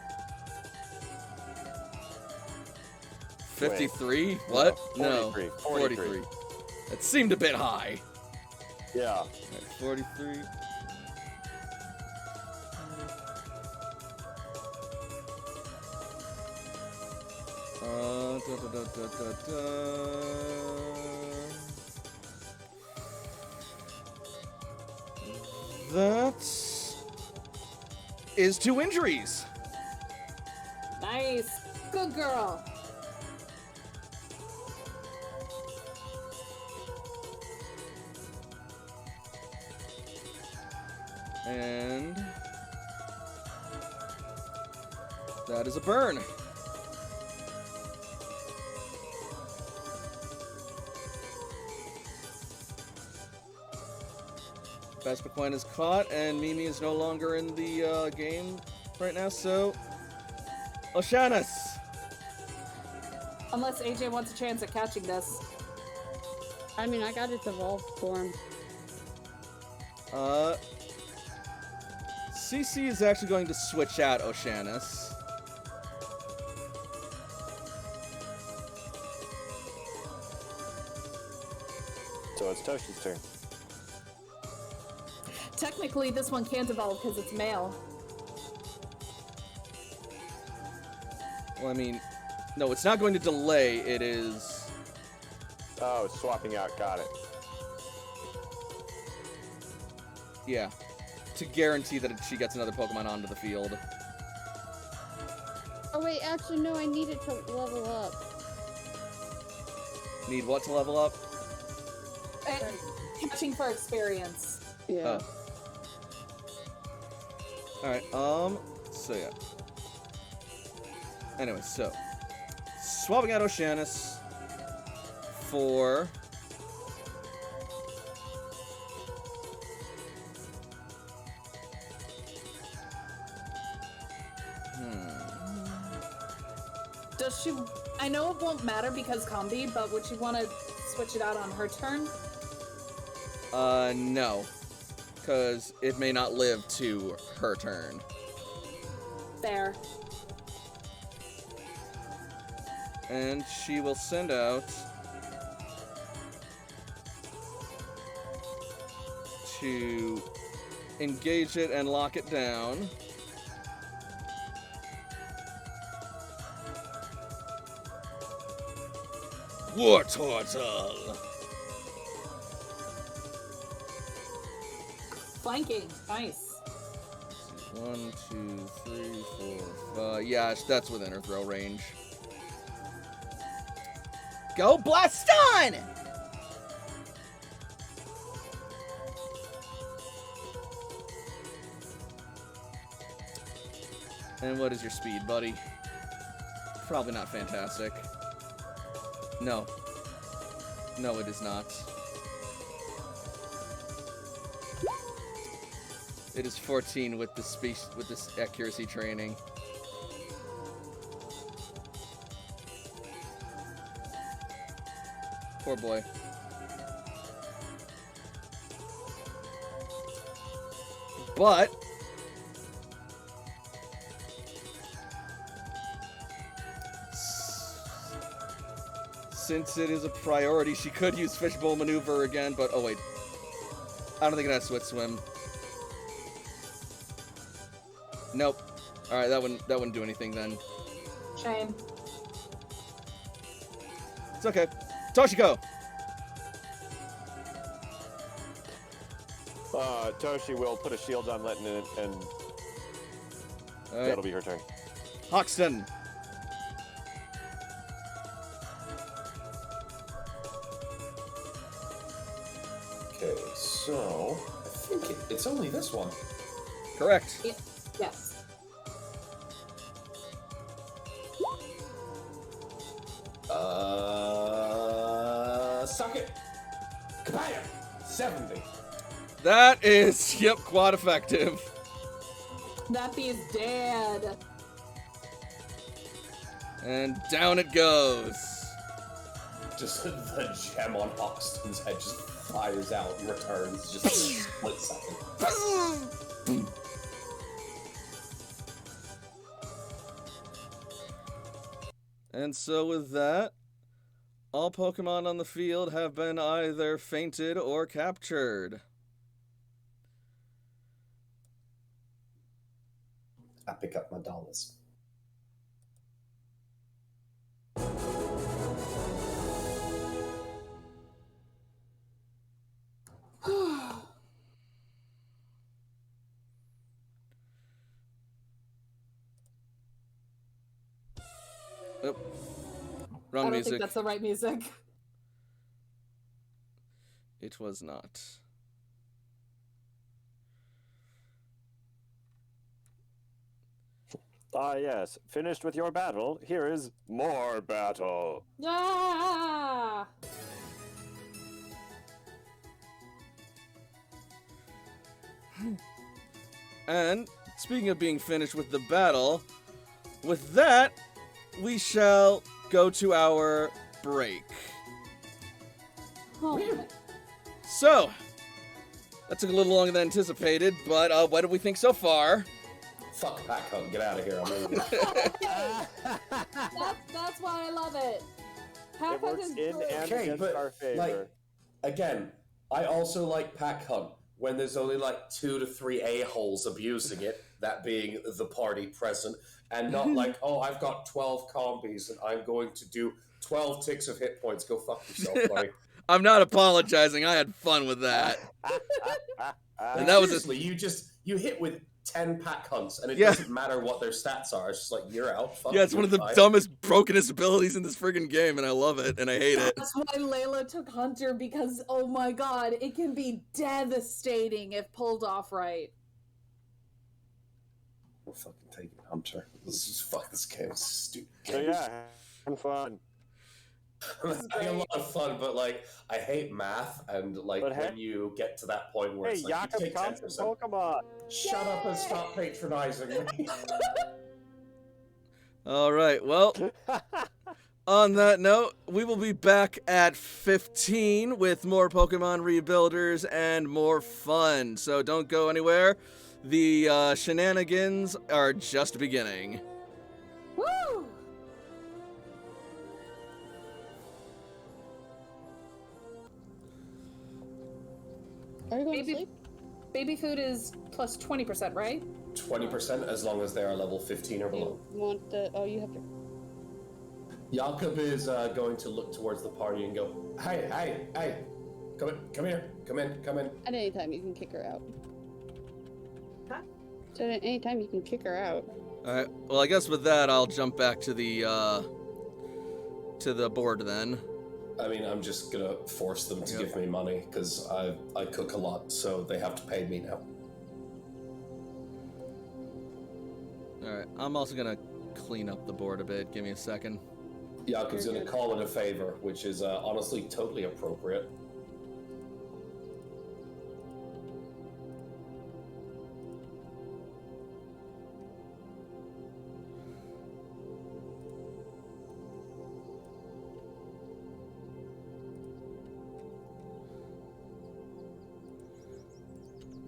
53? What? No. 43. 43. That seemed a bit high. Yeah. Alright, 43. That is 2 injuries. Nice. Good girl. And that is a burn. Vespacoin is caught, and Mimi is no longer in the game right now, so Oceanus. Unless AJ wants a chance at catching this. I mean, I got its evolved form. CC is actually going to switch out Oceanus. So it's Toshi's turn. Technically, this one can't evolve because it's male. Well, I mean, no, it's not going to delay. It is. Oh, it's swapping out. Got it. Yeah. To guarantee that she gets another Pokemon onto the field. Oh wait, actually no, I need it to level up. Need what to level up? Catching for experience. Yeah. Alright, so yeah. Anyway, so. Swapping out Oceanus for. Does she... I know it won't matter because combi, but would she want to switch it out on her turn? No. Because it may not live to her turn. There. And she will send out to engage it and lock it down. War Turtle! Flanking. Nice. 1, 2, 3, 4, 5. Yeah, that's within her throw range. Go Blaston! And what is your speed, buddy? Probably not fantastic. No. No, it is not. It is 14 with this accuracy training. Poor boy. But since it is a priority, she could use fishbowl maneuver again, but oh wait. I don't think it has swift swim. Nope. Alright, that wouldn't do anything then. Shame. It's okay. Toshiko! Toshi will put a shield on Letton in it, and Alright. that'll be her turn. Hoxton! Okay, so I think it's only this one. Correct. Yes. Suck it. Kabaya! 70. That is, yep, quite effective. That bee is dead. And down it goes. Just the gem on Hoxton's head just fires out and returns just a split second. And so with that, all Pokemon on the field have been either fainted or captured. I pick up my dollars. Oh, I wrong don't music. think that's the right music. It was not. Ah, yes. Finished with your battle. Here is more battle. Ah! And speaking of being finished with the battle, with that, we shall go to our break. Oh, So, that took a little longer than anticipated, but what did we think so far? Fuck Pack Hunt, get out of here. I'm leaving. that's why I love it. It works in and Okay, against but, our favor. like, again, I also like Pack Hunt when there's only like 2 to 3 a-holes abusing it, that being the party present, and not like, oh, I've got 12 combis and I'm going to do 12 ticks of hit points. Go fuck yourself, buddy. I'm not apologizing. I had fun with that. And that was a- seriously, you hit with 10 Pack Hunts, and it Yeah. doesn't matter what their stats are. It's just like, you're out. Fuck Yeah, it's you, one of the bye. dumbest, brokenest abilities in this friggin' game, and I love it, and I hate it. That's why Layla took Hunter, because, oh my god, it can be devastating if pulled off right. We're fucking taking Hunter. This game is stupid. So yeah, having fun. I'm having a lot of fun, but like, I hate math, and like, But when you get to that point where Hey, it's like, you Jakob take comes 10%. from Pokemon. Shut up and stop patronizing me. All right, well, on that note, we will be back at 15 with more Pokemon Rebuilders and more fun. So don't go anywhere. The shenanigans are just beginning. Woo! Are you going to Baby, sleep? baby food is plus 20%, right? 20% as long as they are level 15 or below. You want the... Oh, you have to... Jakob is going to look towards the party and go, hey, come here, come in. At any time, you can kick her out. So at any time, you can kick her out. All right, well, I guess with that, I'll jump back to the board then. I mean, I'm just gonna force them to Yep. give me money, because I cook a lot, so they have to pay me now. All right, I'm also gonna clean up the board a bit. Give me a second. Jakob's You're gonna good. call it a favor, which is honestly totally appropriate.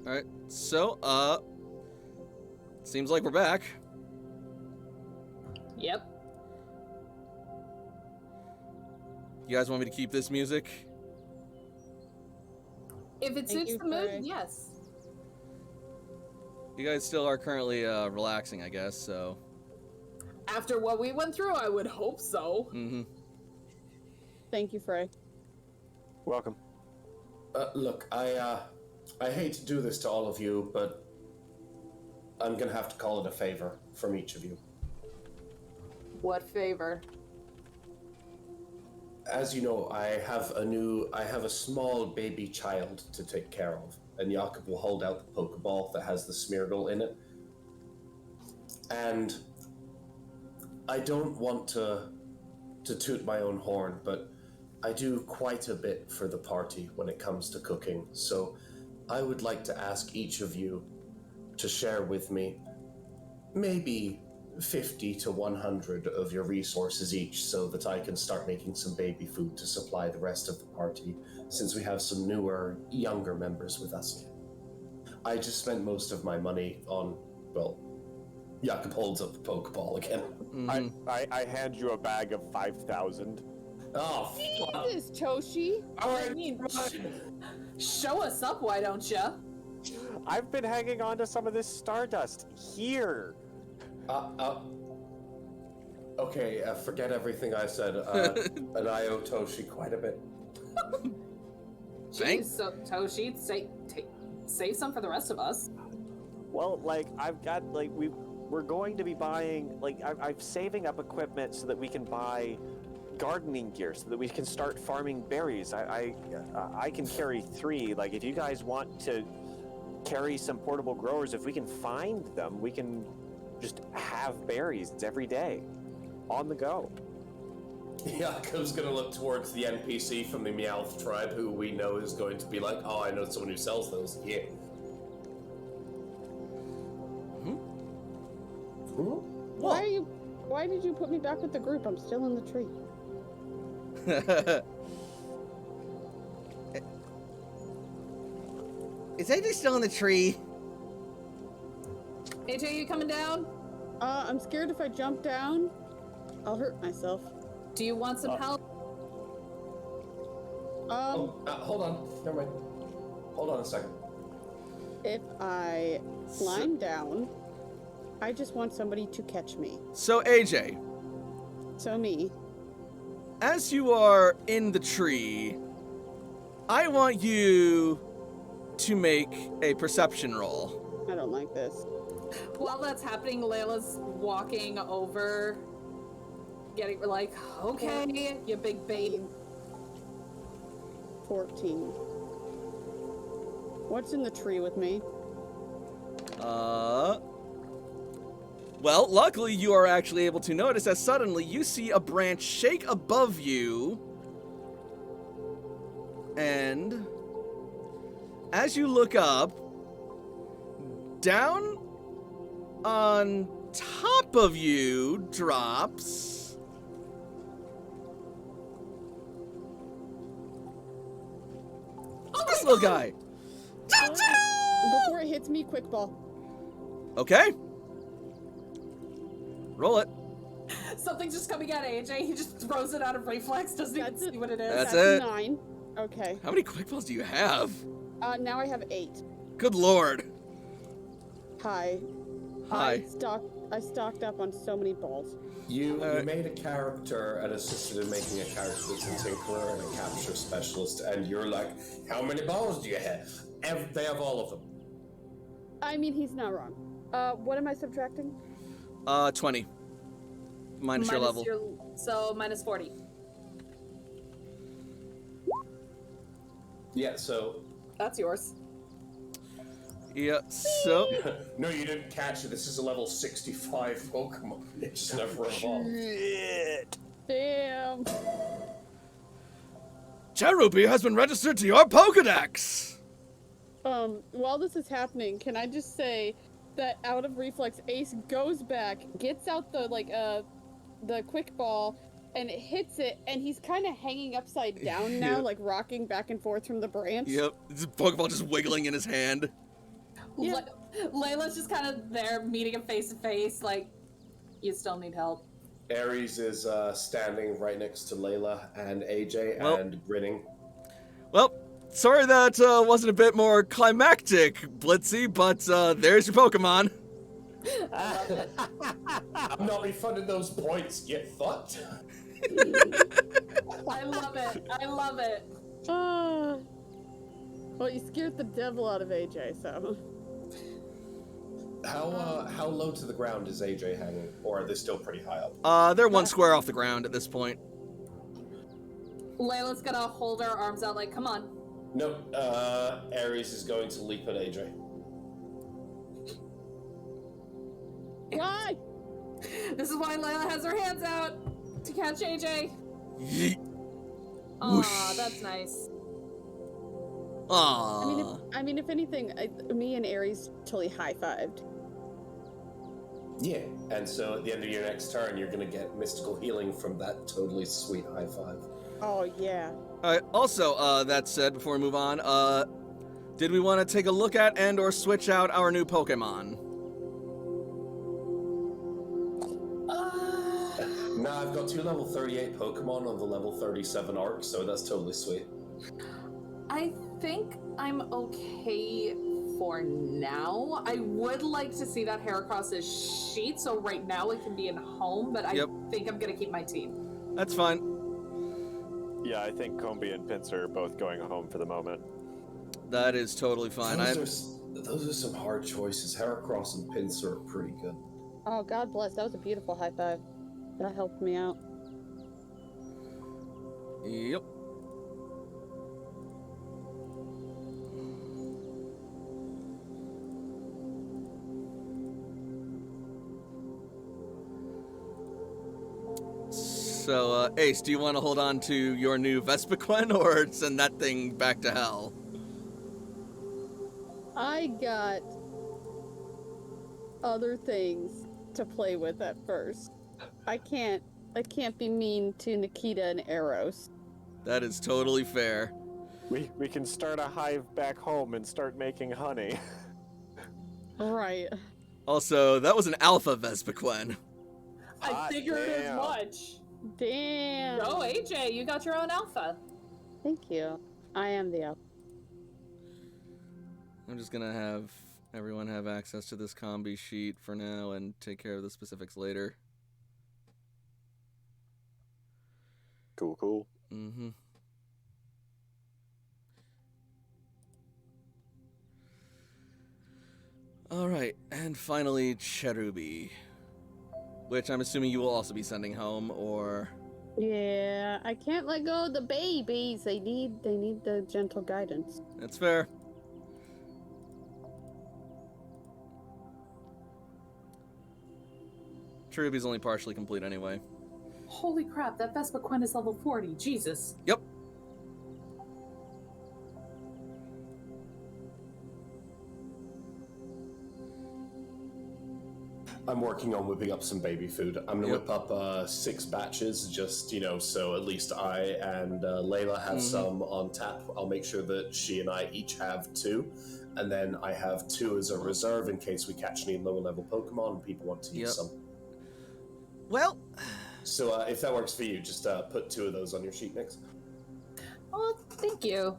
Alright, so, seems like we're back. Yep. You guys want me to keep this music? If it Thank suits you, the mood, Craig. yes. You guys still are currently, relaxing, I guess, so. After what we went through, I would hope so. Mm-hmm. Thank you, Frey. Welcome. Look, I hate to do this to all of you, but I'm gonna have to call it a favor from each of you. What favor? As you know, I have a small baby child to take care of, and Jakob will hold out the Pokeball that has the Smeargle in it. And I don't want to toot my own horn, but I do quite a bit for the party when it comes to cooking, so I would like to ask each of you to share with me maybe 50 to 100 of your resources each so that I can start making some baby food to supply the rest of the party, since we have some newer, younger members with us. I just spent most of my money on, well, Jakob holds up the Pokeball again. Mm-hmm. I hand you a bag of 5,000. Oh, fuck. Jesus, Toshi. Alright, I mean, fine. show us up, why don't ya? I've been hanging on to some of this stardust here. Okay, forget everything I said, and I owe Toshi quite a bit. Thanks. Jeez, so Toshi, save some for the rest of us. Well, like, I've got, like, we're going to be buying, like, I'm saving up equipment so that we can buy gardening gear, so that we can start farming berries. I can carry 3. Like, if you guys want to carry some portable growers, if we can find them, we can just have berries every day on the go. Jakob's gonna look towards the NPC from the Meowth tribe, who we know is going to be like, oh, I know someone who sells those. Yeah. Why did you put me back with the group? I'm still in the tree. Is AJ still in the tree? AJ, you coming down? I'm scared if I jump down, I'll hurt myself. Do you want some help? Hold on. Never mind. Hold on a second. If I climb down, I just want somebody to catch me. So, AJ, So me. as you are in the tree, I want you to make a perception roll. I don't like this. While that's happening, Layla's walking over, getting like, okay, you big baby. 14. What's in the tree with me? Well, luckily you are actually able to notice as suddenly you see a branch shake above you. And as you look up, down on top of you drops this little guy. Before it hits me, quick ball. Okay. Roll it. Something's just coming at AJ. He just throws it out of reflex, doesn't even see what it is. That's it. 9. Okay. How many quick balls do you have? Now I have 8. Good lord. Hi. Hi. I stocked up on so many balls. You made a character and assisted in making a character that's a tinkerer and a capture specialist, and you're like, how many balls do you have? They have all of them. I mean, he's not wrong. What am I subtracting? 20. Minus your level. So minus 40. Yeah, so... That's yours. Yeah, so... No, you didn't catch it. This is a level 65 Pokemon. It just never evolved. Shit. Damn. Cherubi has been registered to your Pokedex! While this is happening, can I just say that out of reflex, Ace goes back, gets out the quick ball, and it hits it, and he's kind of hanging upside down now, Yep. like rocking back and forth from the branch. Yep, this Pokeball just wiggling in his hand. Yeah. Layla's just kind of there, meeting him face to face, like, you still need help. Ares is standing right next to Layla and AJ Well- and grinning. Well, sorry that wasn't a bit more climactic, Blitzy, but there's your Pokemon. I'm not refunding those points, get fucked. I love it. I love it. Well, you scared the devil out of AJ, so. How low to the ground is AJ hanging? Or are they still pretty high up? They're one square off the ground at this point. Layla's gonna hold her arms out, like, come on. No, Ares is going to leap at AJ. Why? This is why Layla has her hands out to catch AJ. Yeet. Aw, that's nice. Aww. I mean, if anything, me and Ares totally high-fived. Yeah, and so at the end of your next turn, you're gonna get mystical healing from that totally sweet high five. Oh, yeah. Alright, also, that said, before we move on, did we want to take a look at and or switch out our new Pokemon? Nah, I've got 2 level 38 Pokemon on the level 37 arc, so that's totally sweet. I think I'm okay for now. I would like to see that Heracross's sheet, so right now it can be in home, but I think I'm gonna keep my team. That's fine. Yeah, I think Combi and Pinsir are both going home for the moment. That is totally fine. Those are some hard choices. Heracross and Pinsir are pretty good. Oh, God bless. That was a beautiful high five. That helped me out. Yep. So, Ace, do you want to hold on to your new Vespiquen or send that thing back to hell? I got other things to play with at first. I can't be mean to Nikita and Eros. That is totally fair. We can start a hive back home and start making honey. Right. Also, that was an alpha Vespiquen. I Hot figured as damn. much. Damn. Oh, AJ, you got your own alpha. Thank you. I am the alpha. I'm just gonna have everyone have access to this combi sheet for now and take care of the specifics later. Cool. Mm-hmm. Alright, and finally Cherubi. Which I'm assuming you will also be sending home, or... Yeah, I can't let go of the babies. They need the gentle guidance. That's fair. Cherubi's only partially complete anyway. Holy crap, that Vespiquen is level 40. Jesus. Yep. I'm working on whipping up some baby food. I'm gonna whip up 6 batches, just, so at least I and Layla have some on tap. I'll make sure that she and I each have 2. And then I have 2 as a reserve in case we catch any lower level Pokemon and people want to use some. Well... So if that works for you, just put 2 of those on your sheet next. Oh, thank you.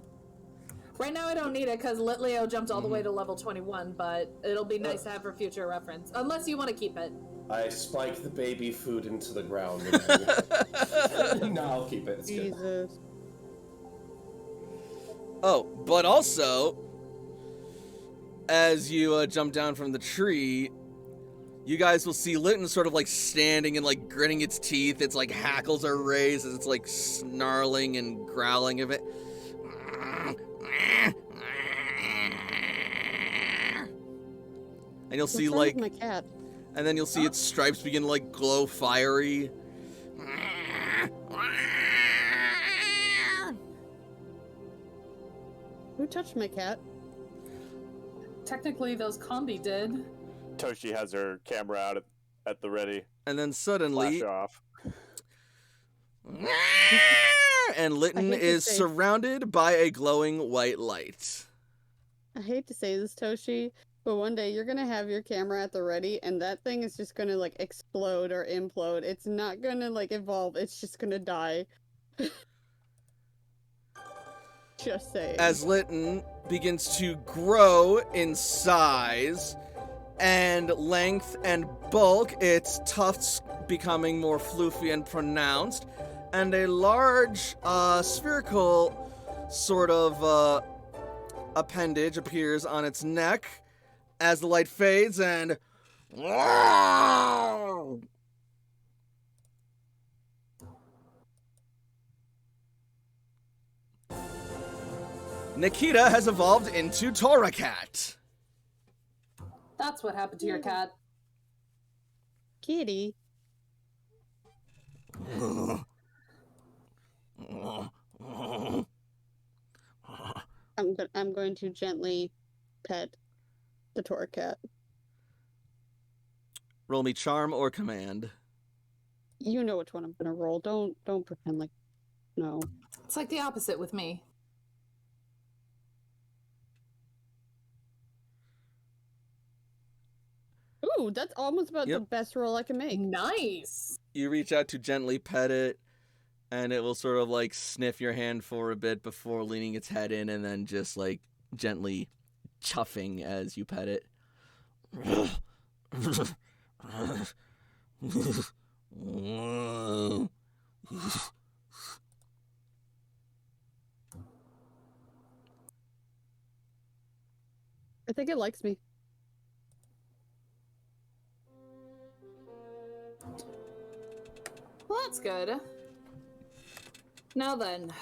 Right now I don't need it because Litleo jumped all the way to level 21, but it'll be nice to have for future reference. Unless you want to keep it. I spike the baby food into the ground. No, I'll keep it. It's good. Jesus. Oh, but also, as you jump down from the tree, you guys will see Lytton sort of like standing and like gritting its teeth. Its like hackles are raised as it's like snarling and growling of it. And you'll see What's wrong like, with my cat? and then you'll see its stripes begin to like glow fiery. Who touched my cat? Technically, those combi did. Toshi has her camera out at the ready. And then suddenly, Flash off. and Lytton I hate to is say- surrounded by a glowing white light. I hate to say this, Toshi, But one day you're gonna have your camera at the ready, and that thing is just gonna like explode or implode. It's not gonna like evolve. It's just gonna die. Just saying. As Lytton begins to grow in size and length and bulk, its tufts becoming more floofy and pronounced, and a large spherical sort of appendage appears on its neck as the light fades and Nikita has evolved into Toracat. That's what happened to your cat. Kitty. I'm going to gently pet the Torcat. Roll me charm or command. You know which one I'm gonna roll. Don't pretend like no. It's like the opposite with me. Ooh, that's almost about the best roll I can make. Nice. You reach out to gently pet it, and it will sort of like sniff your hand for a bit before leaning its head in and then just like gently chuffing as you pet it. I think it likes me. Well, that's good. Now then,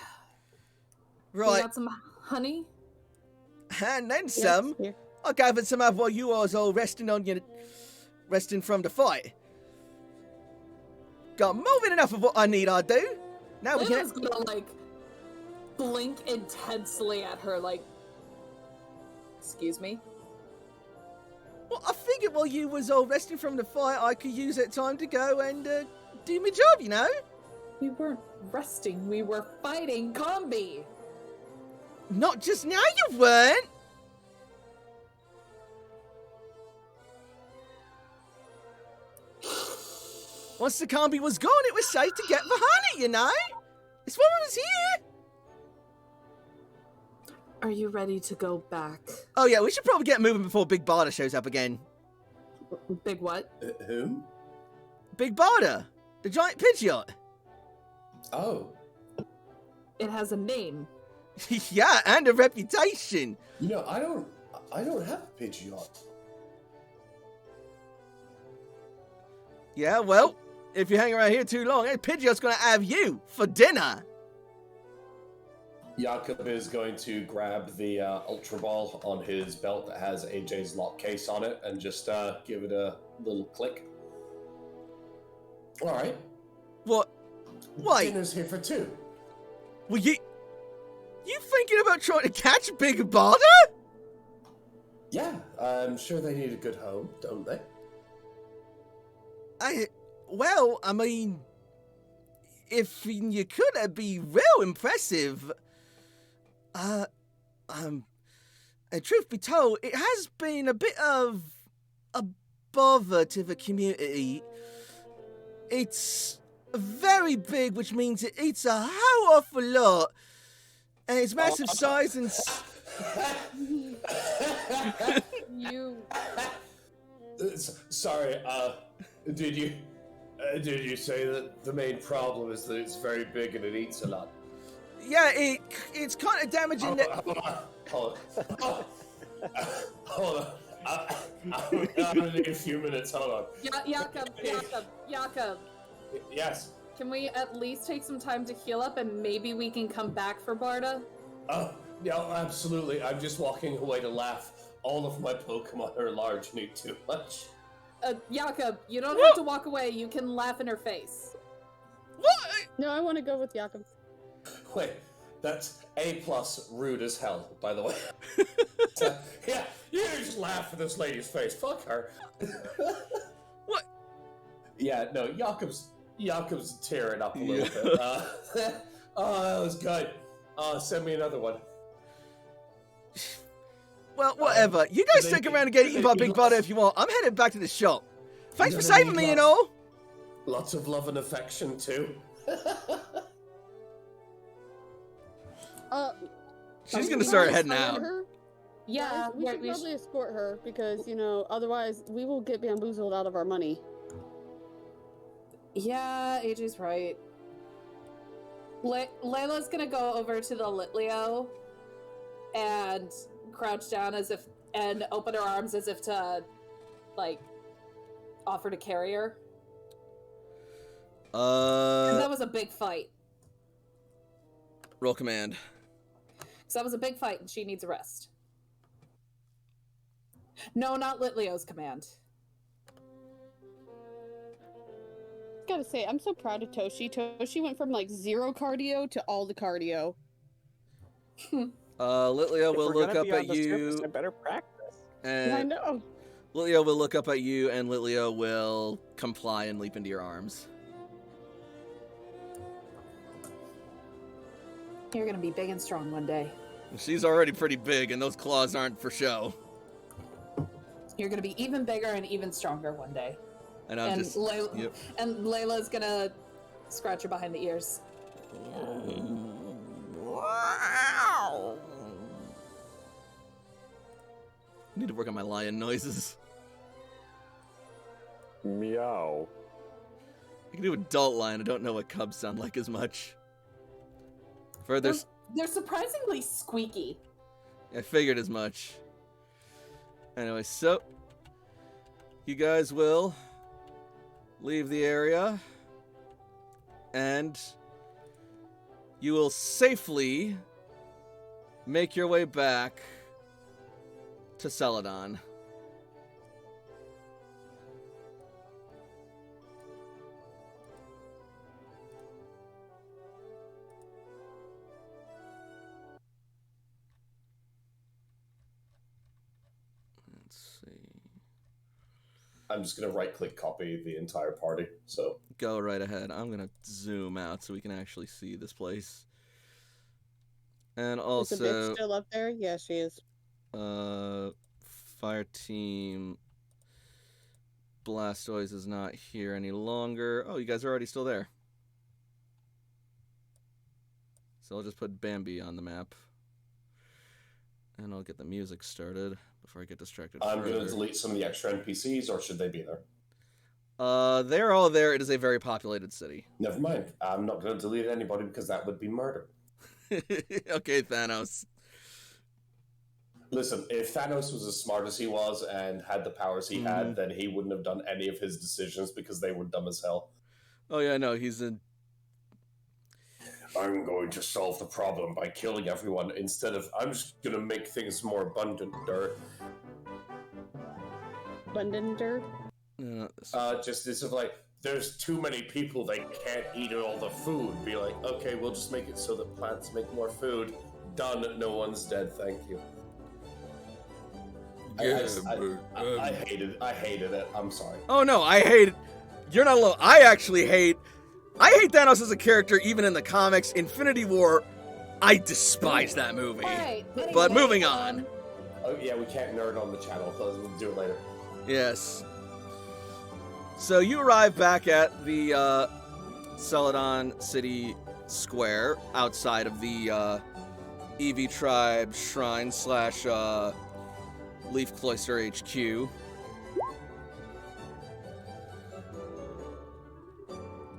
we Right, got some honey. and then some. Yes, I gathered some up while you was all resting from the fight. Got more than enough of what I need, I do. Now we Lila's can. gonna like blink intensely at her, like, excuse me. Well, I figured while you was all resting from the fight, I could use that time to go and do my job, you know? We weren't resting, we were fighting Combi. Not just now, you weren't. Once the combi was gone, it was safe to get the honey, you know? It's what was here. Are you ready to go back? Oh yeah, we should probably get moving before Big Barda shows up again. Big what? Whom? Big Barda, the giant Pidgeot. Oh. It has a name. Yeah, and a reputation. You know, I don't have a Pidgeot. Yeah, well, if you hang around here too long, Pidgeot's gonna have you for dinner. Jakob is going to grab the Ultra Ball on his belt that has AJ's lock case on it and just give it a little click. All right. What? Wait, Dinner's here for two. were you thinking about trying to catch Big Barda? Yeah, I'm sure they need a good home, don't they? Well, I mean, if you could, it'd be real impressive. And truth be told, it has been a bit of a bother to the community. It's very big, which means it eats a whole awful lot. And its massive size and... You. Sorry, did you say that the main problem is that it's very big and it eats a lot? Yeah, it's kind of damaging the... Hold on. Hold on. I'm gonna need a few minutes, hold on. Jakob. Yes. Can we at least take some time to heal up and maybe we can come back for Barda? Oh, no, absolutely. I'm just walking away to laugh. All of my Pokemon are large and eat too much. Jakob, you don't have to walk away. You can laugh in her face. What? No, I want to go with Jakob. Wait, that's A+, rude as hell, by the way. Yeah, you just laugh in this lady's face. Fuck her. What? Yeah, no, Jakob's tearing up a little bit. Oh, that was good. Send me another one. Well, whatever. You guys stick around and get eaten by Big Butter if you want. I'm headed back to the shop. Thanks for saving me, you know. Lots of love and affection too. She's gonna start heading out. Her? Yeah, we should probably escort her because, otherwise we will get bamboozled out of our money. Yeah, AJ's right. Layla's gonna go over to the Litleo and crouch down and open her arms as if to, like, offer to carry her. 'Cause that was a big fight. Roll command. Because that was a big fight and she needs a rest. No, not Litleo's command. Gotta say, I'm so proud of Toshi. Toshi went from like 0 cardio to all the cardio. Litleo will look up at you. Surface, I better practice. And I know. Litleo will look up at you, and Litleo will comply and leap into your arms. You're gonna be big and strong one day. She's already pretty big, and those claws aren't for show. You're gonna be even bigger and even stronger one day. And And Layla's Layla's gonna scratch her behind the ears. Wow. I need to work on my lion noises. Meow. I can do adult lion. I don't know what cubs sound like as much. Further, They're surprisingly squeaky. I figured as much. Anyway, so you guys will leave the area, and you will safely make your way back to Celadon. Let's see. I'm just gonna right-click copy the entire party. So Go right ahead. I'm gonna zoom out so we can actually see this place. And Is the bitch also, still up there? Yeah, she is. Fire Team Blastoise is not here any longer. Oh, you guys are already still there. So I'll just put Bambi on the map. And I'll get the music started before I get distracted I'm further. gonna delete some of the extra NPCs, or should they be there? They're all there. It is a very populated city. Never mind. I'm not gonna delete anybody because that would be murder. Okay, Thanos. Listen, if Thanos was as smart as he was and had the powers he had, then he wouldn't have done any of his decisions because they were dumb as hell. Oh yeah, no, he's a... I'm going to solve the problem by killing everyone instead of I'm just gonna make things more abundant. Bundinder. Just it's like there's too many people, they can't eat all the food. Be like, okay, we'll just make it so that plants make more food. Done. No one's dead. Thank you. I hated it. I'm sorry. Oh no, I hate it. You're not alone. I hate Thanos as a character, even in the comics. Infinity War, I despise that movie. Alright, But anyway, moving on. Oh yeah, we can't nerd on the channel. We'll do it later. Yes. So you arrive back at the Celadon City Square, outside of the Eevee Tribe Shrine / Leaf Cloister HQ.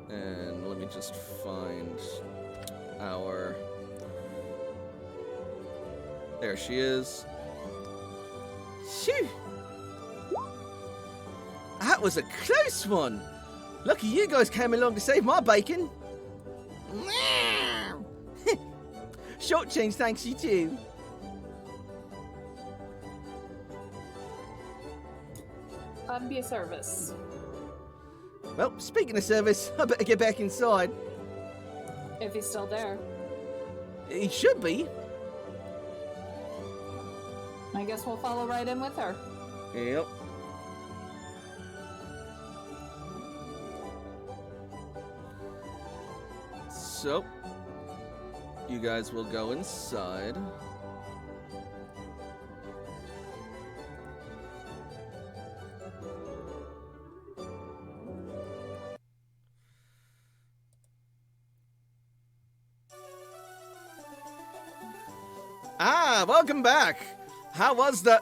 And let me just find our... There she is. Shoo! That was a close one! Lucky you guys came along to save my bacon! Short change, thanks you too. I'd be a service. Well, speaking of service, I better get back inside. If he's still there. He should be. I guess we'll follow right in with her. Yep. So, you guys will go inside. Ah, welcome back. How was the...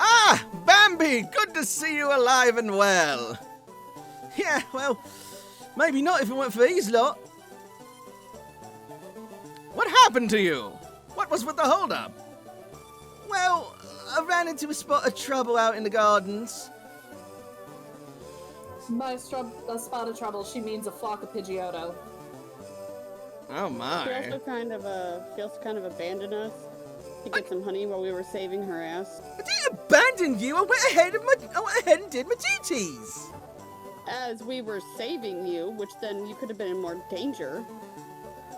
Ah, Bambi, good to see you alive and well. Yeah, well, maybe not if it weren't for these lot. What happened to you? What was with the holdup? Well, I ran into a spot of trouble out in the gardens. By a spot of trouble, she means a flock of Pidgeotto. Oh my. She also kind of abandoned us to get some honey while we were saving her ass. I didn't abandon you. I went ahead and did my duties. As we were saving you, which then you could have been in more danger.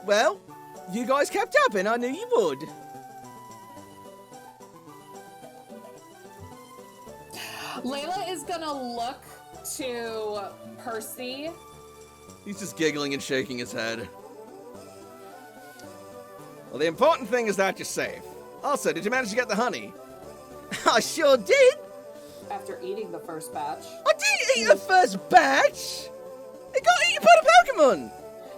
Well, you guys kept up and I knew you would. Layla is gonna look to Percy. He's just giggling and shaking his head. Well, the important thing is that you're safe. Also, did you manage to get the honey? I sure did. After eating the first batch. I didn't eat the first batch. It got eaten by the Pokemon.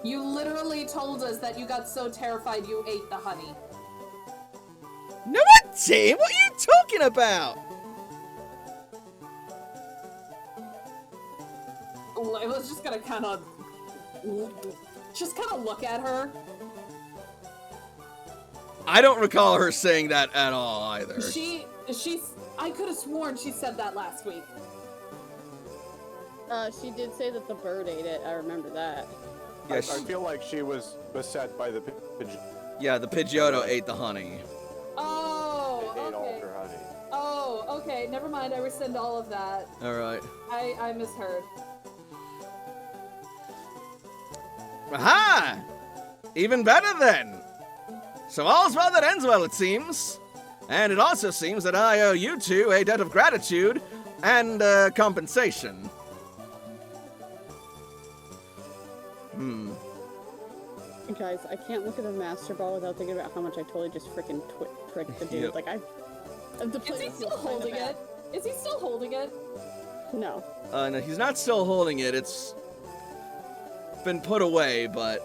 You literally told us that you got so terrified you ate the honey. No, I didn't. What are you talking about? Layla's just gonna kind of look at her. I don't recall her saying that at all either. I could have sworn she said that last week. She did say that the bird ate it. I remember that. Yeah, I feel like she was beset by the pigeon. Yeah, the Pidgeotto ate the honey. Oh, Ate all of okay. her honey. Oh, okay. Never mind. I rescind all of that. All right. I misheard. Aha! Even better then. So all's well that ends well, it seems. And it also seems that I owe you two a debt of gratitude and compensation. Guys, I can't look at a Master Ball without thinking about how much I totally just freaking tricked the dude. Yep. Like, Is he still holding it? Is he still holding it? No. No, he's not still holding it. It's been put away, but...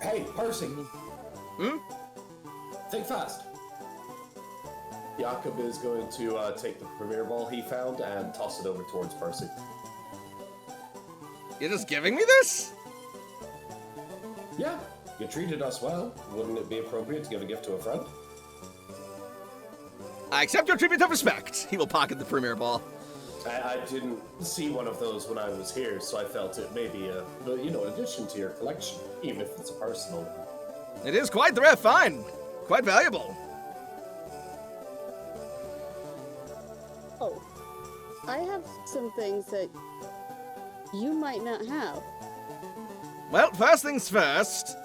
Hey, Percy. Hmm? Think fast. Jakob is going to take the premier ball he found and toss it over towards Percy. You're just giving me this? Yeah, you treated us well. Wouldn't it be appropriate to give a gift to a friend? I accept your tribute of respect. He will pocket the premier ball. I didn't see one of those when I was here, so I felt it may be an addition to your collection, even if it's a personal. It is quite the rare find. Quite valuable. Oh. I have some things that you might not have. Well, first things first.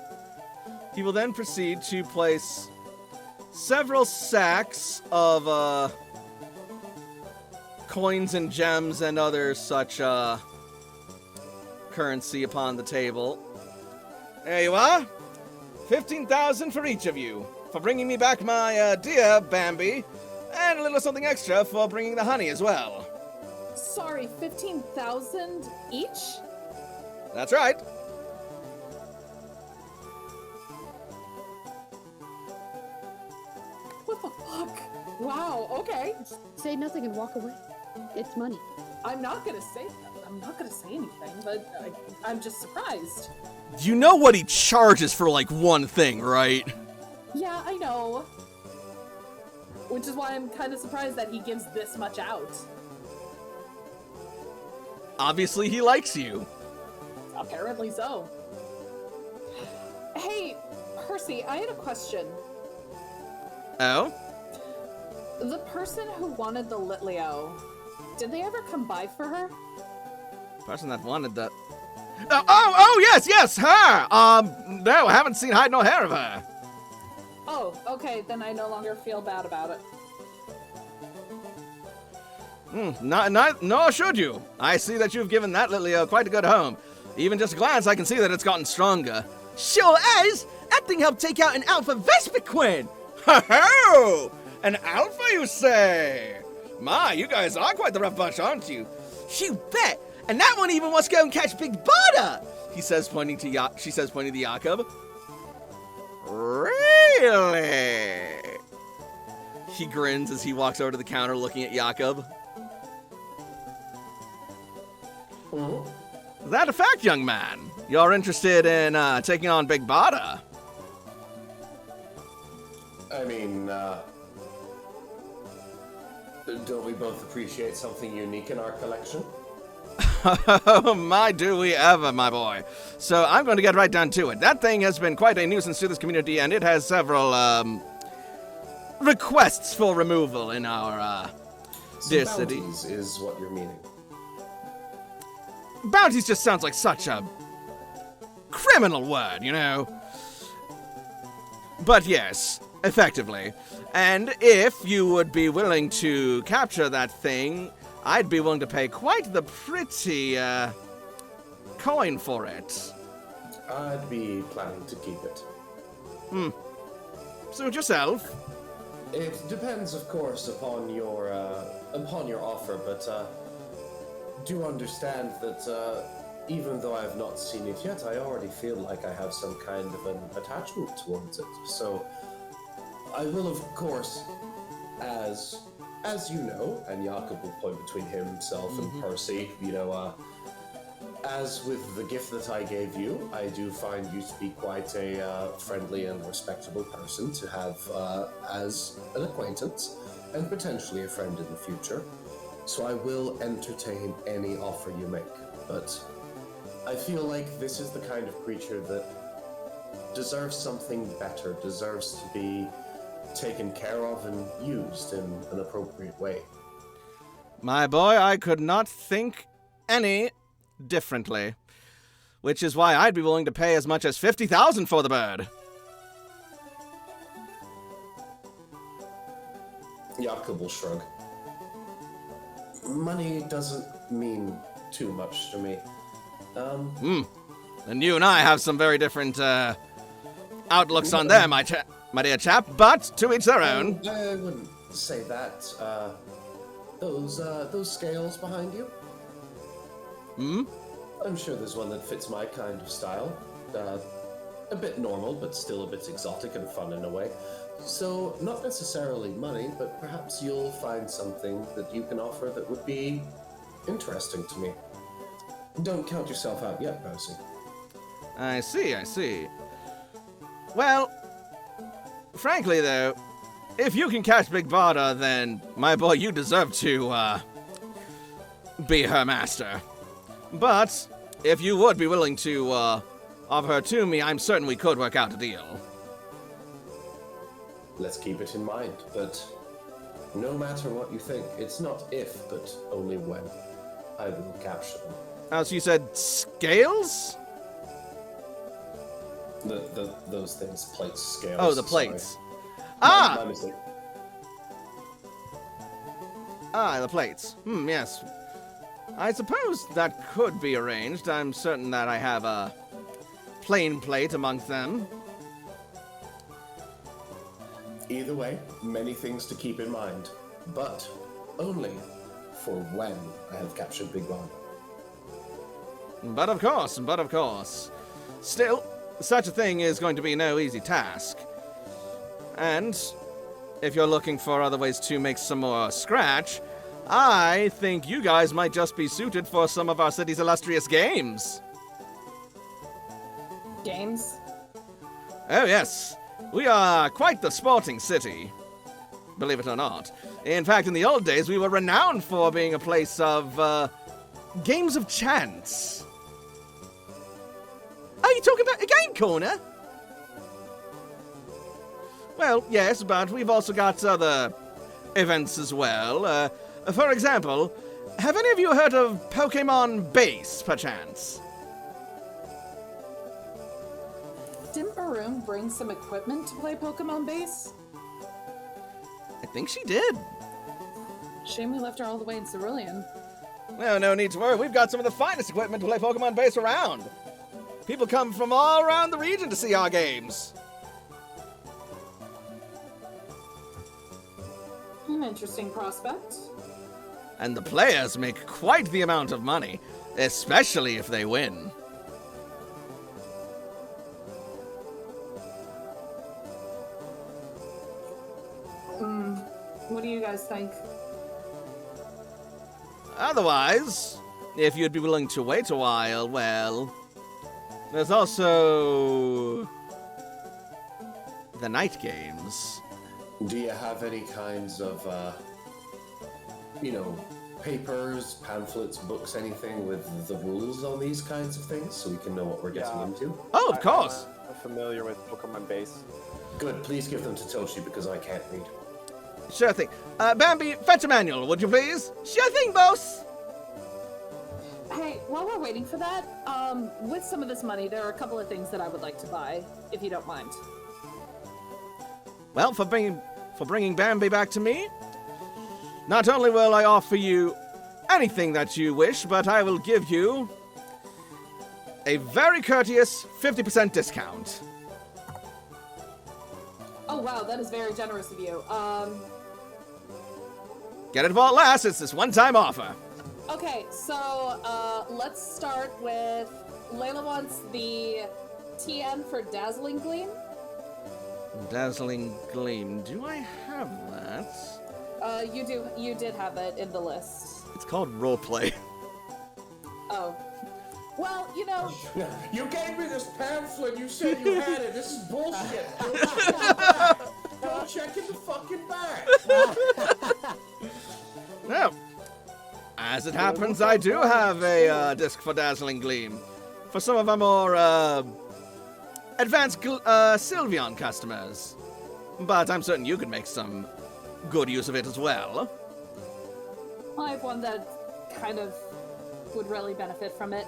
He will then proceed to place several sacks of, coins and gems and other such, currency upon the table. There you are. 15,000 for each of you. For bringing me back my, dear Bambi. And a little something extra for bringing the honey as well. Sorry, 15,000 each? That's right. What the fuck? Wow, okay. Say nothing and walk away. It's money. I'm not gonna say anything, but I'm just surprised. You know what he charges for, like, one thing, right? Yeah, I know. Which is why I'm kind of surprised that he gives this much out. Obviously, he likes you. Apparently so. Hey, Percy, I had a question. Oh? The person who wanted the Litleo, did they ever come by for her? Person that wanted that. Yes, her! No, I haven't seen hide nor hair of her. Oh, okay, then I no longer feel bad about it. Nor should you. I see that you've given that Litleo quite a good home. Even just a glance, I can see that it's gotten stronger. Sure as! That thing helped take out an alpha Vespiquen! Ho-ho! An alpha, you say? My, you guys are quite the rough bunch, aren't you? You bet! And that one even wants to go and catch Big Butter! She says, pointing to Jakob. Really? Really? He grins as he walks over to the counter looking at Jakob. Mm-hmm. That a fact, young man? You're interested in taking on Big Bada? I mean, don't we both appreciate something unique in our collection? Oh, my, do we ever, my boy. So I'm going to get right down to it. That thing has been quite a nuisance to this community, and it has several requests for removal in our dear city. Bounties is what you're meaning. Bounties just sounds like such a criminal word, you know? But yes, effectively. And if you would be willing to capture that thing, I'd be willing to pay quite the pretty coin for it. I'd be planning to keep it. Suit yourself. It depends, of course, upon your offer, but do understand that even though I have not seen it yet, I already feel like I have some kind of an attachment towards it. So I will, of course, as you know, and Jakob will point between himself and Percy, you know, as with the gift that I gave you, I do find you to be quite a friendly and respectable person to have as an acquaintance, and potentially a friend in the future. So I will entertain any offer you make, but I feel like this is the kind of creature that deserves something better, deserves to be taken care of and used in an appropriate way. My boy, I could not think any differently. Which is why I'd be willing to pay as much as 50,000 for the bird. Jakob will shrug. Money doesn't mean too much to me. And you and I have some very different outlooks on there, my dear chap, but to each their own. I wouldn't say that. Those scales behind you? I'm sure there's one that fits my kind of style. A bit normal, but still a bit exotic and fun in a way. So, not necessarily money, but perhaps you'll find something that you can offer that would be interesting to me. Don't count yourself out yet, Percy. I see. Well, frankly though, if you can catch Big Bada, then, my boy, you deserve to, be her master. But, if you would be willing to, offer her to me, I'm certain we could work out a deal. Let's keep it in mind, but no matter what you think, it's not if, but only when I will capture them. So you said scales? Those things, plates, scales. Oh, the plates. Sorry. My mistake. The plates. Yes. I suppose that could be arranged. I'm certain that I have a plain plate amongst them. Either way, many things to keep in mind, but only for when I have captured Big Bada. But of course. Still, such a thing is going to be no easy task. And if you're looking for other ways to make some more scratch, I think you guys might just be suited for some of our city's illustrious games. Games? Oh, yes. We are quite the sporting city, believe it or not. In fact, in the old days, we were renowned for being a place of, games of chance. Are you talking about a game corner? Well, yes, but we've also got other events as well. For example, have any of you heard of Pokemon Base, perchance? Didn't Maroon bring some equipment to play Pokemon Base? I think she did. Shame we left her all the way in Cerulean. Well, no need to worry. We've got some of the finest equipment to play Pokemon Base around. People come from all around the region to see our games. Interesting prospect. And the players make quite the amount of money, especially if they win. guys think? Otherwise, if you'd be willing to wait a while, well, there's also the night games. Do you have any kinds of, papers, pamphlets, books, anything with the rules on these kinds of things so we can know what we're getting into? Oh, of course. I'm familiar with Pokemon base. Good, please give them to Toshi because I can't read. Sure thing. Bambi, fetch a manual, would you please? Sure thing, boss. Hey, while we're waiting for that, with some of this money, there are a couple of things that I would like to buy, if you don't mind. Well, for bringing Bambi back to me, not only will I offer you anything that you wish, but I will give you a very courteous 50% discount. Oh wow, that is very generous of you. Get it while it lasts. It's this one-time offer. Okay, so let's start with Layla wants the TN for Dazzling Gleam. Dazzling Gleam. Do I have that? You did have it in the list. It's called roleplay. Oh. Well, you know. You gave me this pamphlet, you said you had it. This is bullshit. Go check in the fucking back. Now, as it happens, I do have a disc for Dazzling Gleam. For some of our more advanced Sylveon customers. But I'm certain you could make some good use of it as well. I have one that kind of would really benefit from it.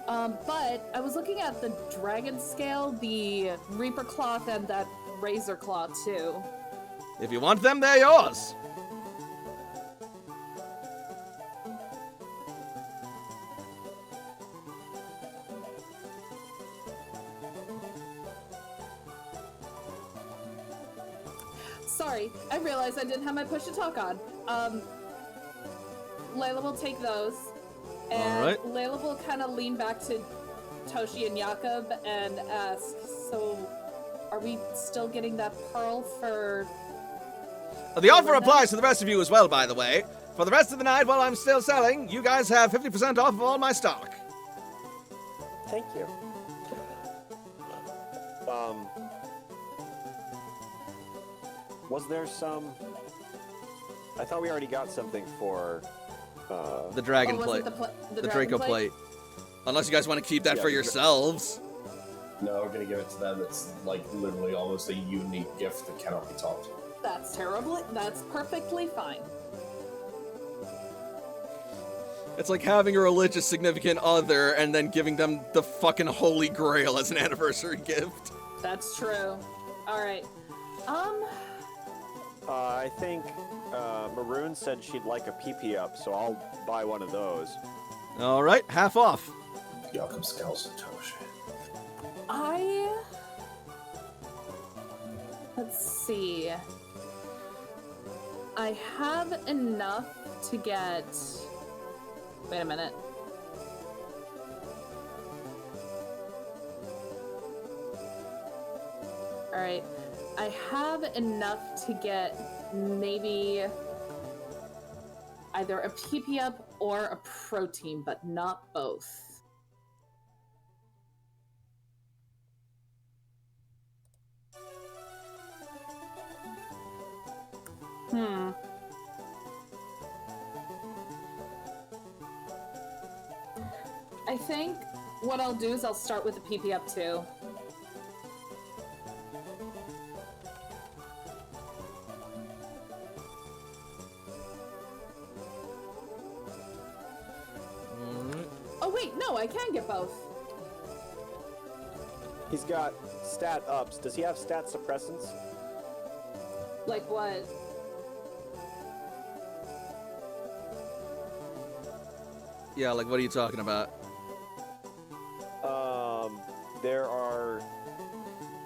But I was looking at the Dragon Scale, the Reaper Cloth, and that Razor Claw too. If you want them, they're yours. Sorry, I realized I didn't have my push to talk on. Layla will take those. And All right. Layla will kind of lean back to Toshi and Jakob and ask, so are we still getting that pearl for... The offer applies to the rest of you as well, by the way. For the rest of the night, while I'm still selling, you guys have 50% off of all my stock. Thank you. Was there some... I thought we already got something for... The Dragon was Plate. it the The Dragon Draco Plate. Unless you guys want to keep that Yeah, for the- yourselves. No, we're gonna give it to them. It's like literally almost a unique gift that cannot be topped. That's perfectly fine. It's like having a religious significant other and then giving them the fucking Holy Grail as an anniversary gift. That's true. Alright. I think Maroon said she'd like a PP up, so I'll buy one of those. All right, half off. Jakob scowls at Toshi. Let's see. I have enough to get... Wait a minute. Alright. I have enough to get maybe either a PP up or a protein, but not both. I think what I'll do is I'll start with the PP up too. Oh wait, no, I can get both. He's got stat ups. Does he have stat suppressants? Like what? Yeah, like what are you talking about? There are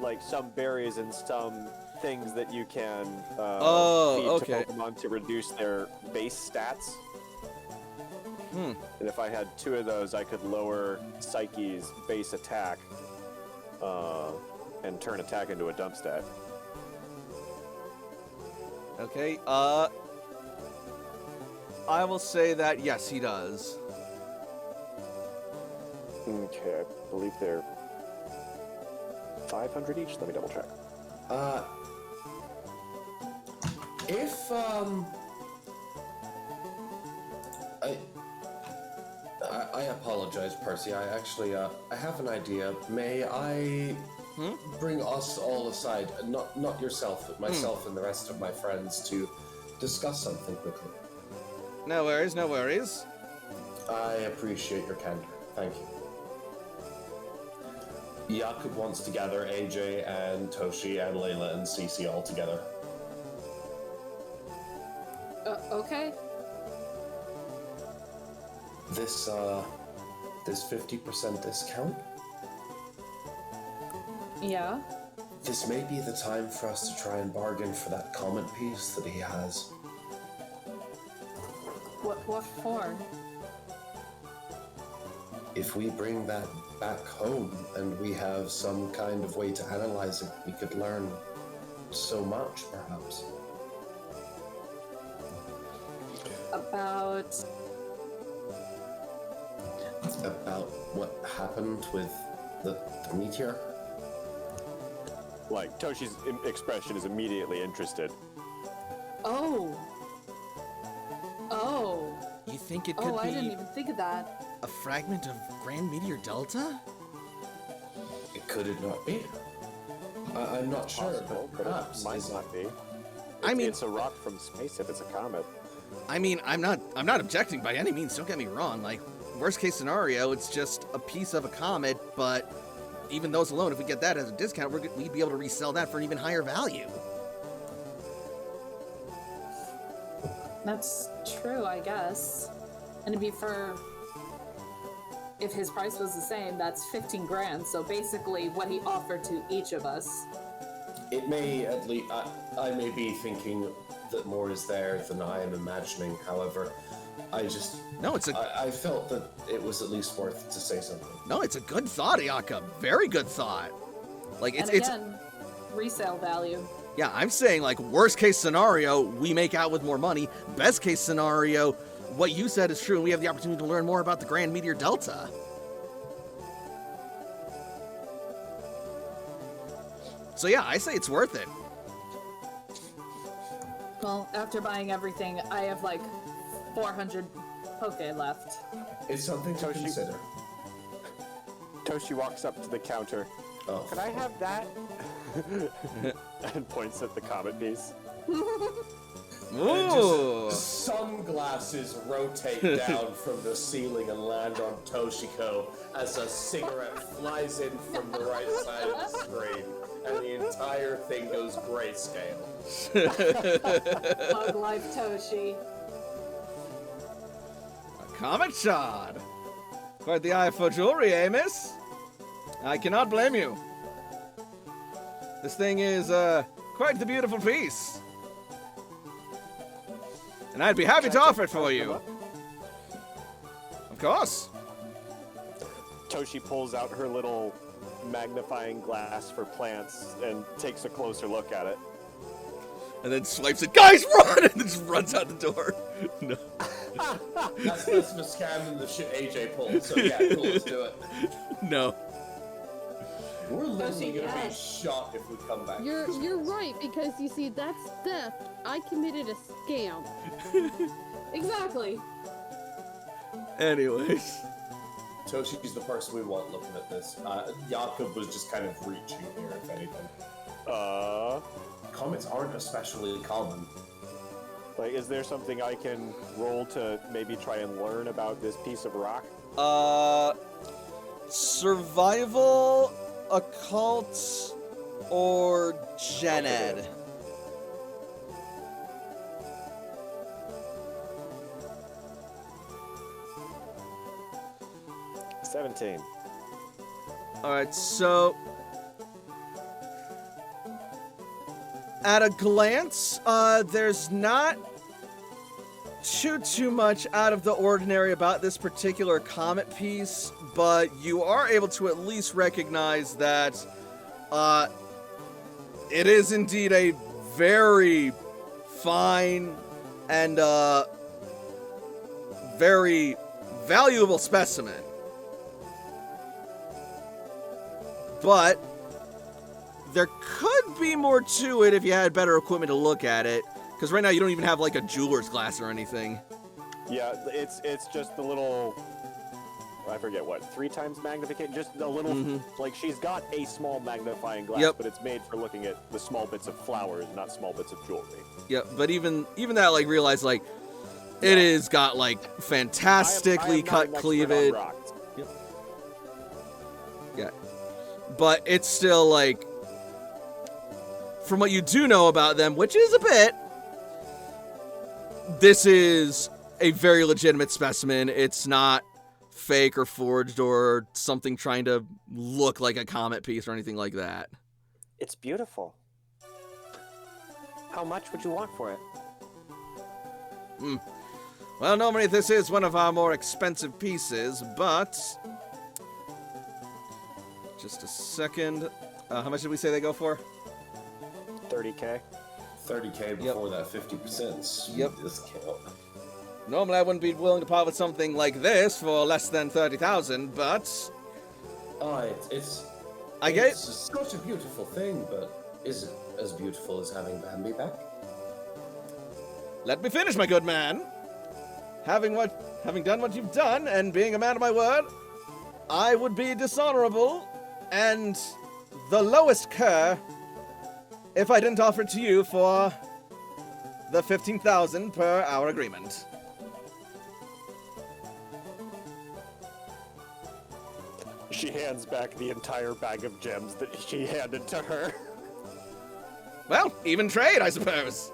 like some berries and some things that you can feed okay. to Pokemon to reduce their base stats. And if I had 2 of those, I could lower Psyche's base attack and turn attack into a dump stat. Okay, I will say that, yes, he does. Okay, I believe they're 500 each. Let me double check. If I apologize, Percy. I actually I have an idea. May I bring us all aside, not yourself, but myself and the rest of my friends to discuss something quickly? No worries, no worries. I appreciate your candor. Thank you. Jakub wants to gather AJ and Toshi and Layla and Cece all together. Okay. This 50% discount? Yeah. This may be the time for us to try and bargain for that comet piece that he has. What for? If we bring that back home and we have some kind of way to analyze it, we could learn so much, perhaps. About what happened with the meteor? Like, Toshi's expression is immediately interested. Oh. You think it could Oh, be I didn't even think of that. a fragment of Grand Meteor Delta? Could it not be? I'm not sure, Possible, but perhaps. it might not be. I mean- it's a rock from space if it's a comet. I mean, I'm not objecting by any means, don't get me wrong. Like, worst case scenario, it's just a piece of a comet, but even those alone, if we get that as a discount, we'd be able to resell that for an even higher value. That's true, I guess. And it'd be for... If his price was the same, that's 15 grand, so basically what he offered to each of us. It may at least. I may be thinking that more is there than I am imagining. However, No, it's I felt that it was at least worth to say something. No, it's a good thought, Jakob. Very good thought. Like, And again, resale value. Yeah, I'm saying, like, worst case scenario, we make out with more money. Best case scenario, what you said is true, and we have the opportunity to learn more about the Grand Meteor Delta. So yeah, I say it's worth it. Well, after buying everything, I have like 400 poke left. It's something to consider. Toshi walks up to the counter. Oh, Can I have that? And points at the comet piece. Ooh. Just sunglasses rotate down from the ceiling and land on Toshiko as a cigarette flies in from the right side of the screen, and the entire thing goes grayscale. Bug life Toshi. A comet shard. Quite the eye for jewelry, eh, miss? I cannot blame you. This thing is, quite the beautiful piece. And I'd be happy to offer it for you. Of course. Toshi pulls out her little magnifying glass for plants and takes a closer look at it. And then swipes it. Guys, run! And then just runs out the door. No. That's the scam and the shit AJ pulled, so yeah, cool, let's do it. No. We're literally Toshi, gonna be yes. shot if we come back. You're right, because you see, that's theft. I committed a scam. Exactly. Anyways. Toshi's the person we want looking at this. Jakub was just kind of reaching here, if anything. Comets aren't especially common. Like, is there something I can roll to maybe try and learn about this piece of rock? Survival, occult, or gen ed? 17. Alright, so at a glance, there's not too much out of the ordinary about this particular comet piece, but you are able to at least recognize that it is indeed a very fine and very valuable specimen. But there could be more to it if you had better equipment to look at it. Because right now you don't even have like a jeweler's glass or anything. Yeah, it's just the little, I forget what, 3 times magnification? Just a little, like she's got a small magnifying glass, but it's made for looking at the small bits of flowers, not small bits of jewelry. Yeah, but even that, like, realize, like, it is got, like, fantastically cut cleavage. Yep. Yeah. But it's still, like, from what you do know about them, which is a bit, this is a very legitimate specimen. It's not fake or forged or something trying to look like a comet piece or anything like that. It's beautiful. How much would you want for it? Well, normally this is one of our more expensive pieces, but... Just a second. How much did we say they go for? 30K. 30K before that 50% discount. Normally I wouldn't be willing to part with something like this for less than 30,000, but... It's such a beautiful thing, but is it as beautiful as having Bambi back? Let me finish, my good man. Having done what you've done, and being a man of my word, I would be dishonorable, and the lowest cur, if I didn't offer it to you for the 15,000 per our agreement. She hands back the entire bag of gems that she handed to her. Well, even trade, I suppose.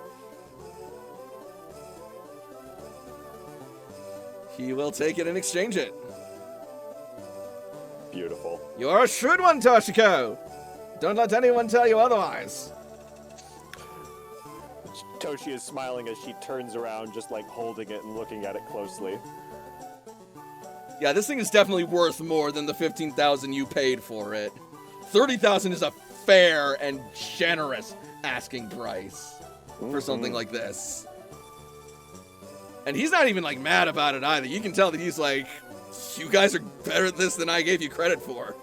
He will take it and exchange it. Beautiful. You're a shrewd one, Toshiko. Don't let anyone tell you otherwise. Toshi is smiling as she turns around, just like holding it and looking at it closely. Yeah, this thing is definitely worth more than the 15,000 you paid for it. 30,000 is a fair and generous asking price for something like this. And he's not even, like, mad about it either. You can tell that he's like, you guys are better at this than I gave you credit for.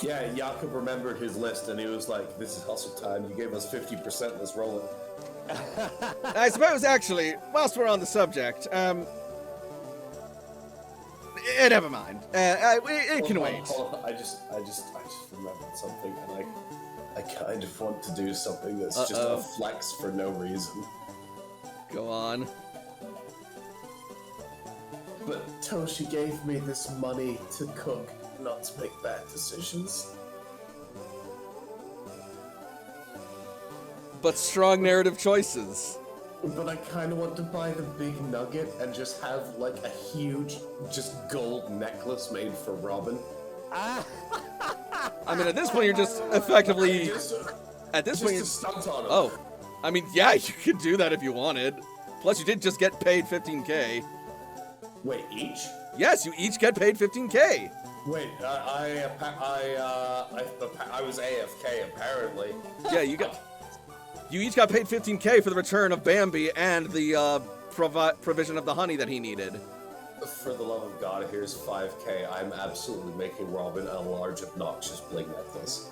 Yeah, Jakob remembered his list, and he was like, this is hustle time. You gave us 50%, let's roll it. I suppose, actually, whilst we're on the subject, never mind. It can wait. Hold on. I just remembered something, and I kind of want to do something that's just a flex for no reason. Go on. But Toshi gave me this money to cook, not to make bad decisions. But strong narrative choices. But I kind of want to buy the big nugget and just have, like, a huge, just gold necklace made for Robin. I mean, at this point, you're just effectively... At this point, to stunt on him. Oh. I mean, yeah, you could do that if you wanted. Plus, you did just get paid 15K. Wait, each? Yes, you each get paid 15K. Wait, I was AFK, apparently. Yeah, you each got paid 15K for the return of Bambi and the provision of the honey that he needed. For the love of God, here's 5K. I'm absolutely making Robin a large, obnoxious bling necklace.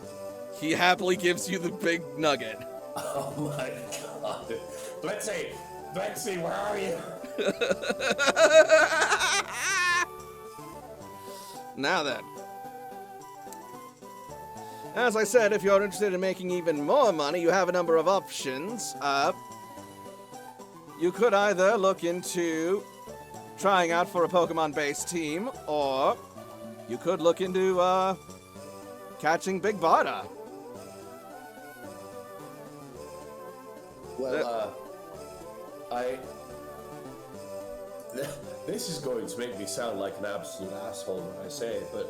He happily gives you the big nugget. Oh my God. Betsy, where are you? Now then. As I said, if you're interested in making even more money, you have a number of options. You could either look into trying out for a Pokemon-based team, or you could look into catching Big Barda. Well, this is going to make me sound like an absolute asshole when I say it, but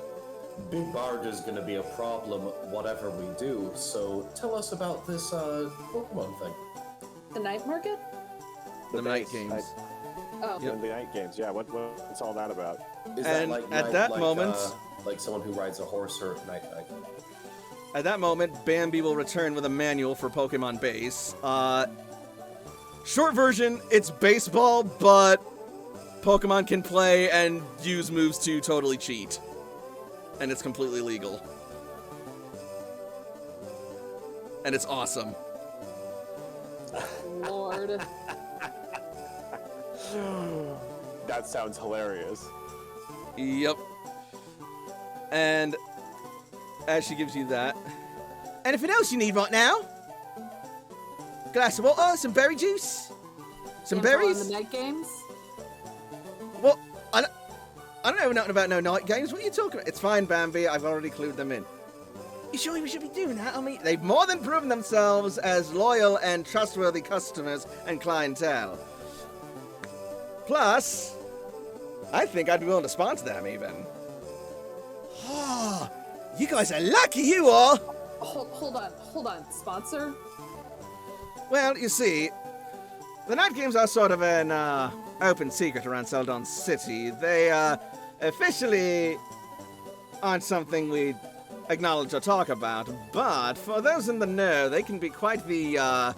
Big Barda is going to be a problem whatever we do, so tell us about this Pokemon thing. The night market? The night games. Oh. Yep. The night games, yeah. What's all that about? Is And that like at that moment... like someone who rides a horse or night? At that moment, Bambi will return with a manual for Pokemon Base. Short version, it's baseball, but Pokemon can play and use moves to totally cheat. And it's completely legal. And it's awesome. Lord. That sounds hilarious. Yep. And as she gives you that. Anything else you need right now? Glass of water, some berry juice, some Info berries. on the night games? Well, I don't know nothing about no night games. What are you talking about? It's fine, Bambi. I've already clued them in. You sure we should be doing that? I mean, they've more than proven themselves as loyal and trustworthy customers and clientele. Plus, I think I'd be willing to sponsor them, even. Oh, you guys are lucky, you all! Hold on. Sponsor? Well, you see, the night games are sort of an open secret around Celadon City. They officially aren't something we acknowledge or talk about, but for those in the know, they can be quite the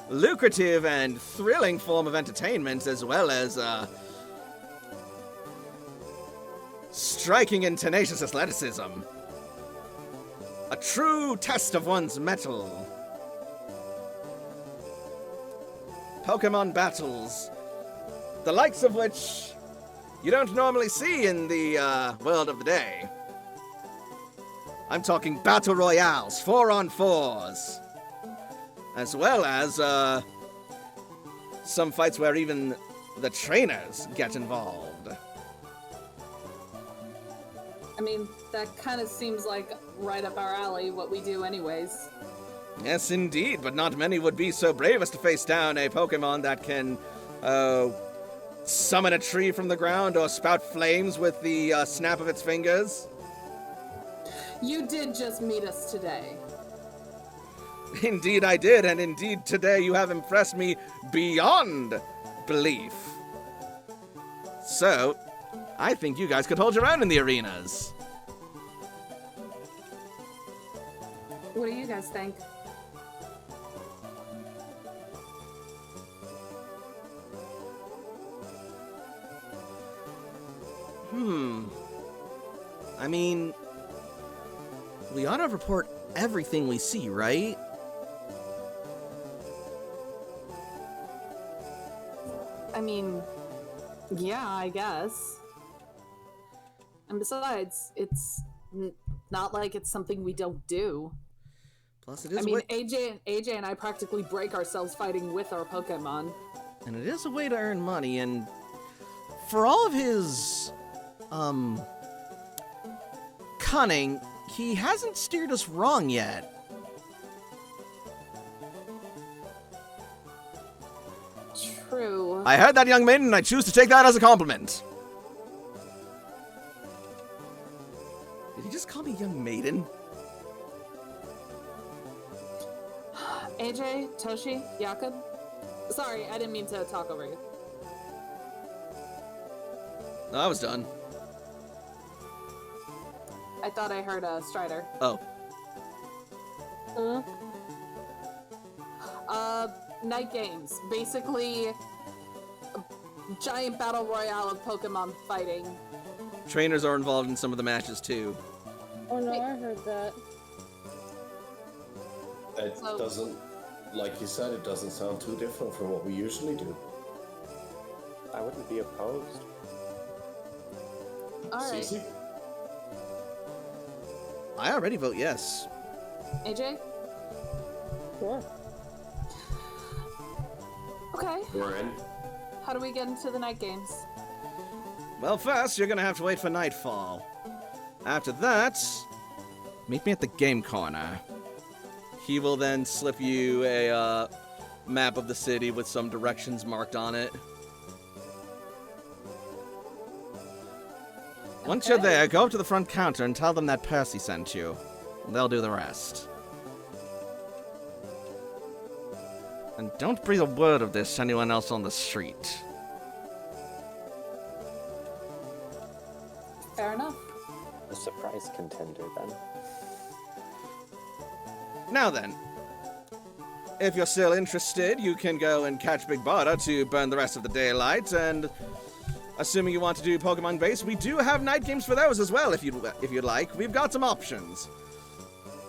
lucrative and thrilling form of entertainment, as well as striking and tenacious athleticism. A true test of one's mettle. Pokemon battles, the likes of which you don't normally see in the world of the day. I'm talking battle royales, 4-on-4s, as well as some fights where even the trainers get involved. I mean, that kind of seems like right up our alley, what we do anyways. Yes, indeed, but not many would be so brave as to face down a Pokemon that can summon a tree from the ground or spout flames with the snap of its fingers. You did just meet us today. Indeed I did, and indeed today you have impressed me beyond belief. So, I think you guys could hold your own in the arenas. What do you guys think? I mean, we ought to report everything we see, right? I mean, yeah, I guess. And besides, it's not like it's something we don't do. Plus, it is I mean, AJ and I practically break ourselves fighting with our Pokemon. and it is a way to earn money, and for all of his, cunning, he hasn't steered us wrong yet. True. I heard that, young maiden, and I choose to take that as a compliment. Did he just call me young maiden? AJ, Toshi, Jakub? Sorry, I didn't mean to talk over you. No, I was done. I thought I heard Strider. Oh. Night games. Basically, a giant battle royale of Pokemon fighting. Trainers are involved in some of the matches, too. Oh no, I heard that. It doesn't, like you said, it doesn't sound too different from what we usually do. I wouldn't be opposed. Alright. Cece? I already vote yes. AJ? Sure. Okay. We're in. How do we get into the night games? Well, first, you're gonna have to wait for nightfall. After that, meet me at the game corner. He will then slip you a map of the city with some directions marked on it. Once you're there, go up to the front counter and tell them that Percy sent you. They'll do the rest. And don't breathe a word of this to anyone else on the street. Fair enough. A surprise contender, then. Now then, if you're still interested, you can go and catch Big Barda to burn the rest of the daylight, and assuming you want to do Pokemon based, we do have night games for those as well if you'd like. We've got some options.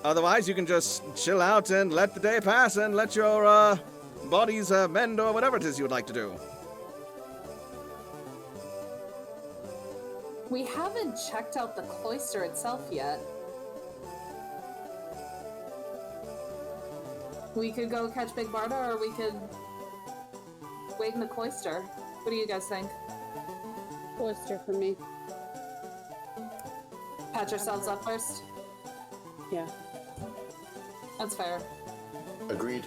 Otherwise, you can just chill out and let the day pass and let your bodies mend or whatever it is you would like to do. We haven't checked out the cloister itself yet. We could go catch Big Barda, or we could wait in the cloister. What do you guys think? Cloister for me. Patch ourselves up first? Yeah. That's fair. Agreed.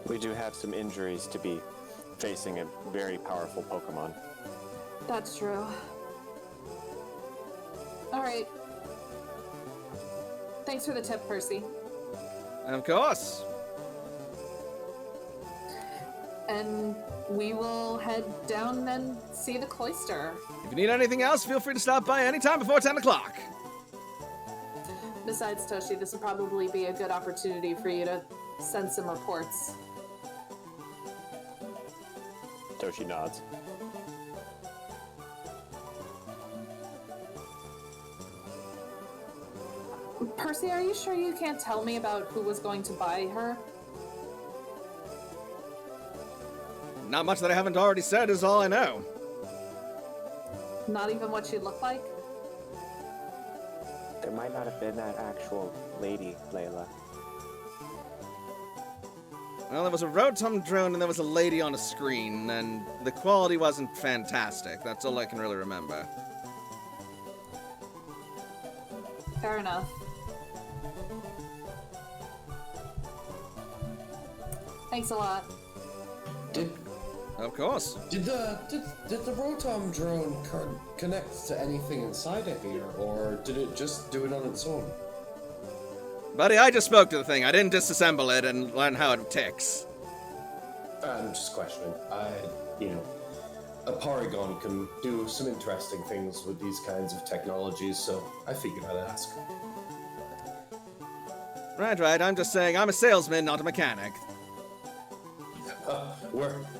We do have some injuries to be facing a very powerful Pokemon. That's true. Alright. Thanks for the tip, Percy. Of course. And we will head down and see the cloister. If you need anything else, feel free to stop by anytime before 10 o'clock. Besides, Toshi, this would probably be a good opportunity for you to send some reports. Toshi nods. Percy, are you sure you can't tell me about who was going to buy her? Not much that I haven't already said is all I know. Not even what she looked like? There might not have been that actual lady, Layla. Well, there was a Rotom drone and there was a lady on a screen, and the quality wasn't fantastic. That's all I can really remember. Fair enough. Thanks a lot. Of course. Did the Rotom drone connect to anything inside of here, or did it just do it on its own? Buddy, I just spoke to the thing. I didn't disassemble it and learn how it ticks. I'm just questioning. A Porygon can do some interesting things with these kinds of technologies, so I figured I'd ask. Right. I'm just saying I'm a salesman, not a mechanic.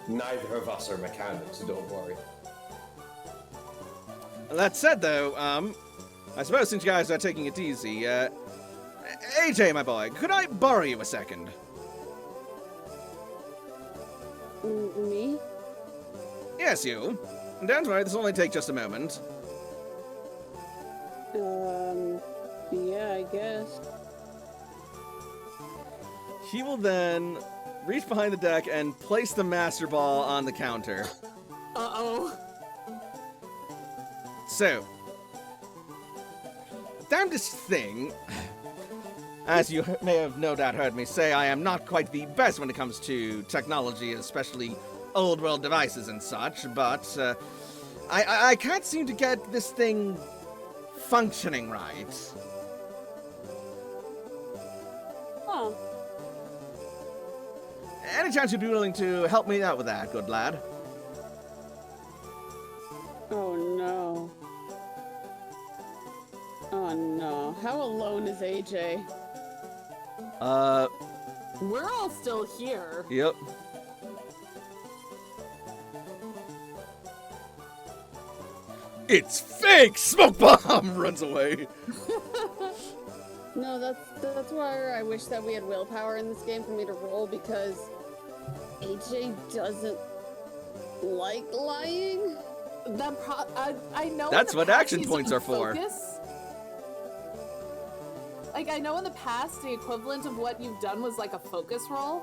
Neither of us are mechanics, so don't worry. That said, though, I suppose since you guys are taking it easy, AJ, my boy, could I borrow you a second? Me? Yes, you. Don't worry, this will only take just a moment. Yeah, I guess. He will then reach behind the deck and place the Master Ball on the counter. Uh-oh. So, damnedest thing, as you may have no doubt heard me say, I am not quite the best when it comes to technology, especially old world devices and such, but I can't seem to get this thing functioning right. Huh. Any chance you'd be willing to help me out with that, good lad? Oh no. Oh no. How alone is AJ? We're all still here. Yep. It's fake! Smoke bomb! Runs away. No, that's why I wish that we had willpower in this game for me to roll, because AJ doesn't like lying. I know. That's in the what past action he's points on are for. focus. Like, I know in the past the equivalent of what you've done was like a focus roll.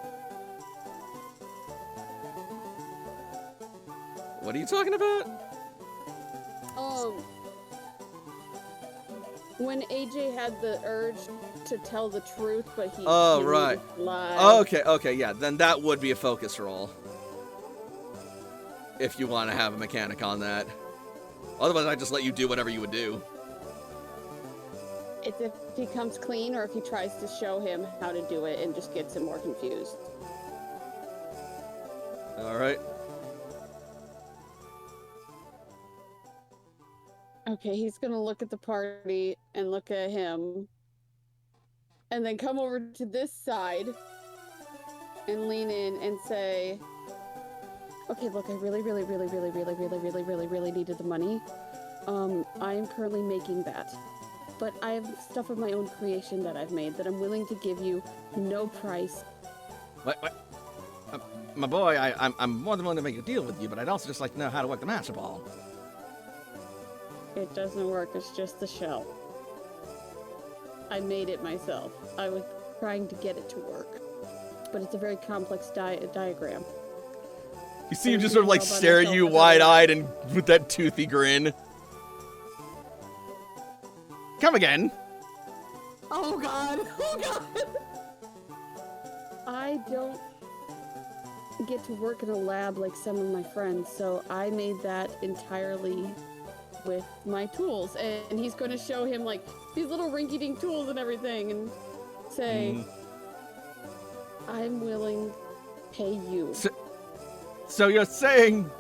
What are you talking about? When AJ had the urge to tell the truth, but he Oh, he right. needed to lie. Okay, yeah, then that would be a focus roll. If you want to have a mechanic on that. Otherwise, I'd just let you do whatever you would do. It's if he comes clean or if he tries to show him how to do it and just gets him more confused. Alright. Okay, he's gonna look at the party and look at him. And then come over to this side and lean in and say, Okay, look, I really needed the money. I am currently making that. But I have stuff of my own creation that I've made that I'm willing to give you no price. What? My boy, I'm more than willing to make a deal with you, but I'd also just like to know how to work the Master Ball. It doesn't work, it's just the shell. I made it myself. I was trying to get it to work. But it's a very complex diagram. You see him just sort of like stare at you wide-eyed and with that toothy grin. Come again. Oh god! Oh god! I don't get to work in a lab like some of my friends, so I made that entirely with my tools. And he's going to show him like these little rinky-dink tools and everything and say, I'm willing to pay you. So you're saying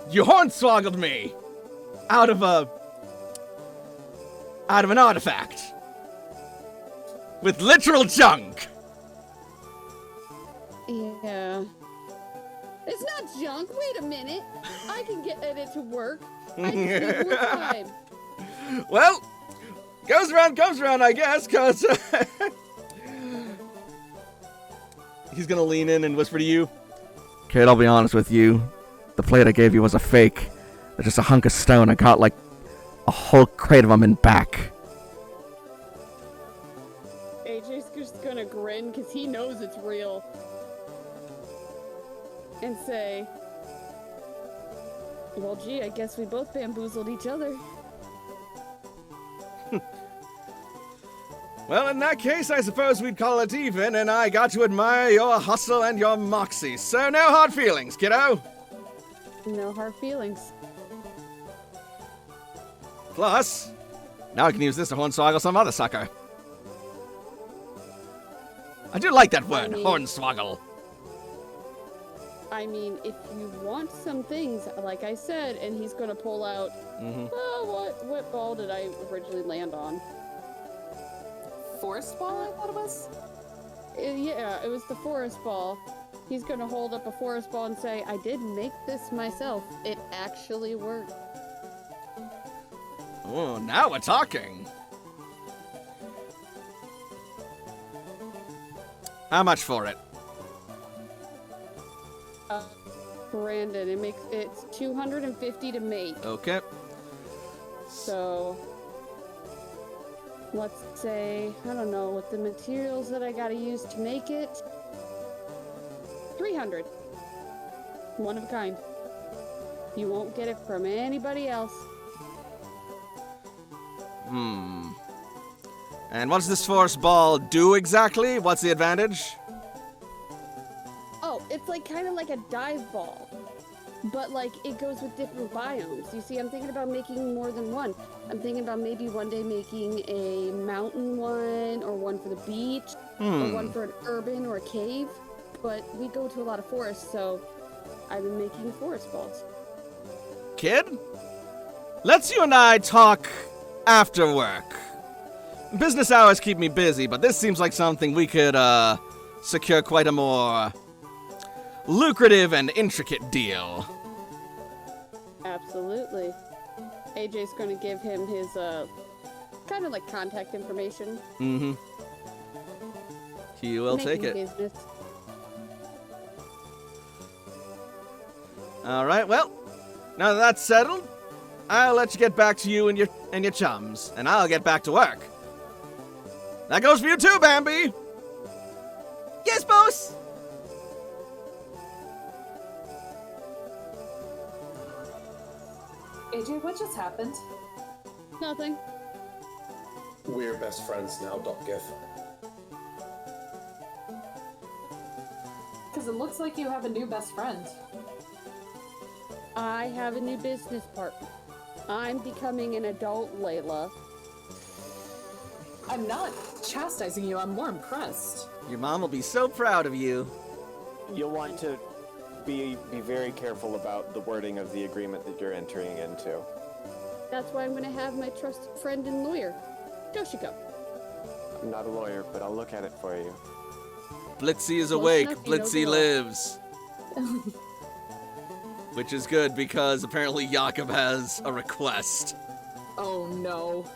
you hornswoggled me out of an artifact with literal junk. Yeah. It's not junk. Wait a minute. I can get it to work. I just need more time. Well, goes around, comes around, I guess, because he's going to lean in and whisper to you. Kid, I'll be honest with you. The plate I gave you was a fake. It's just a hunk of stone. I got like a whole crate of them in back. AJ's just gonna grin because he knows it's real. And say, well, gee, I guess we both bamboozled each other. Well, in that case, I suppose we'd call it even, and I got to admire your hustle and your moxie. So no hard feelings, kiddo. No hard feelings. Plus, now I can use this to hornswoggle some other sucker. I do like that word, hornswoggle. I mean, if you want some things, like I said, and he's gonna pull out, what ball did I originally land on? Forest ball, I thought it was? Yeah, it was the forest ball. He's gonna hold up a forest ball and say, I did make this myself. It actually worked. Oh, now we're talking. How much for it? Brandon, it's 250 to make. Okay. So let's say, I don't know, with the materials that I gotta use to make it, 300. One of a kind. You won't get it from anybody else. And what's this forest ball do exactly? What's the advantage? Oh, it's like kind of like a dive ball, but like it goes with different biomes. You see, I'm thinking about making more than one. I'm thinking about maybe one day making a mountain one, or one for the beach, or one for an urban or a cave. But we go to a lot of forests, so I've been making forest balls. Kid? Let's you and I talk after work. Business hours keep me busy, but this seems like something we could, secure quite a more lucrative and intricate deal. Absolutely. AJ's going to give him his, kind of like contact information. Mm-hmm. He will take it. Business. All right, well, now that that's settled, I'll let you get back to you and your chums, and I'll get back to work. That goes for you too, Bambi! Yes, boss! AJ, what just happened? Nothing. We're best friends now, Gif. Because it looks like you have a new best friend. I have a new business partner. I'm becoming an adult, Layla. I'm not chastising you, I'm more impressed. Your mom will be so proud of you. You'll want to be very careful about the wording of the agreement that you're entering into. That's why I'm going to have my trusted friend and lawyer, Yoshiko. I'm not a lawyer, but I'll look at it for you. Blitzy is Close awake. enough, you know Blitzy the law. lives. Which is good because apparently Jakob has a request. Oh no.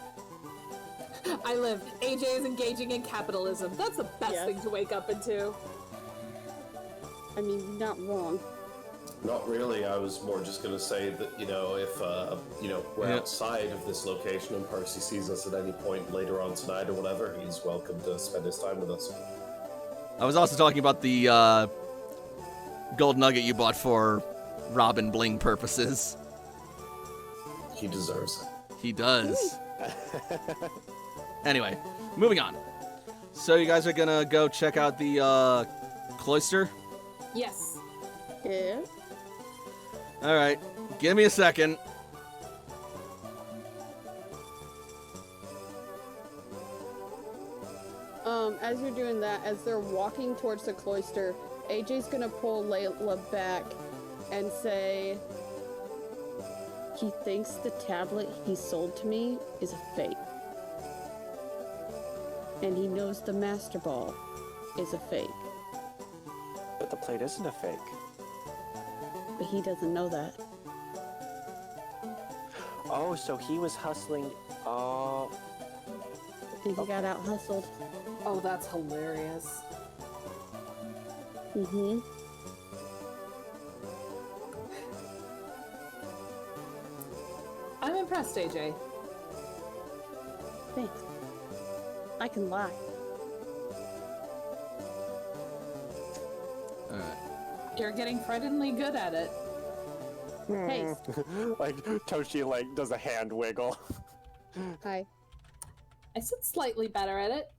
I live. AJ is engaging in capitalism. That's the best Yes. thing to wake up into. I mean, not wrong. Not really. I was more just going to say that, if, we're Yeah. outside of this location and Percy sees us at any point later on tonight or whatever, he's welcome to spend his time with us. I was also talking about the gold nugget you bought for Robin Bling purposes. He deserves it. He does. Anyway, moving on. So you guys are gonna go check out the cloister? Yes. Yeah. Alright, give me a second. As you're doing that, as they're walking towards the cloister, AJ's gonna pull Layla back and say, he thinks the tablet he sold to me is a fake. And he knows the Master Ball is a fake. But the plate isn't a fake. But he doesn't know that. Oh, so he was hustling. Oh, And he got out hustled. Oh, that's hilarious. Mm-hmm. I'm impressed, AJ. Thanks. I can lie. Alright. You're getting frighteningly good at it. Hey. like Toshi does a hand wiggle. Hi. I said slightly better at it.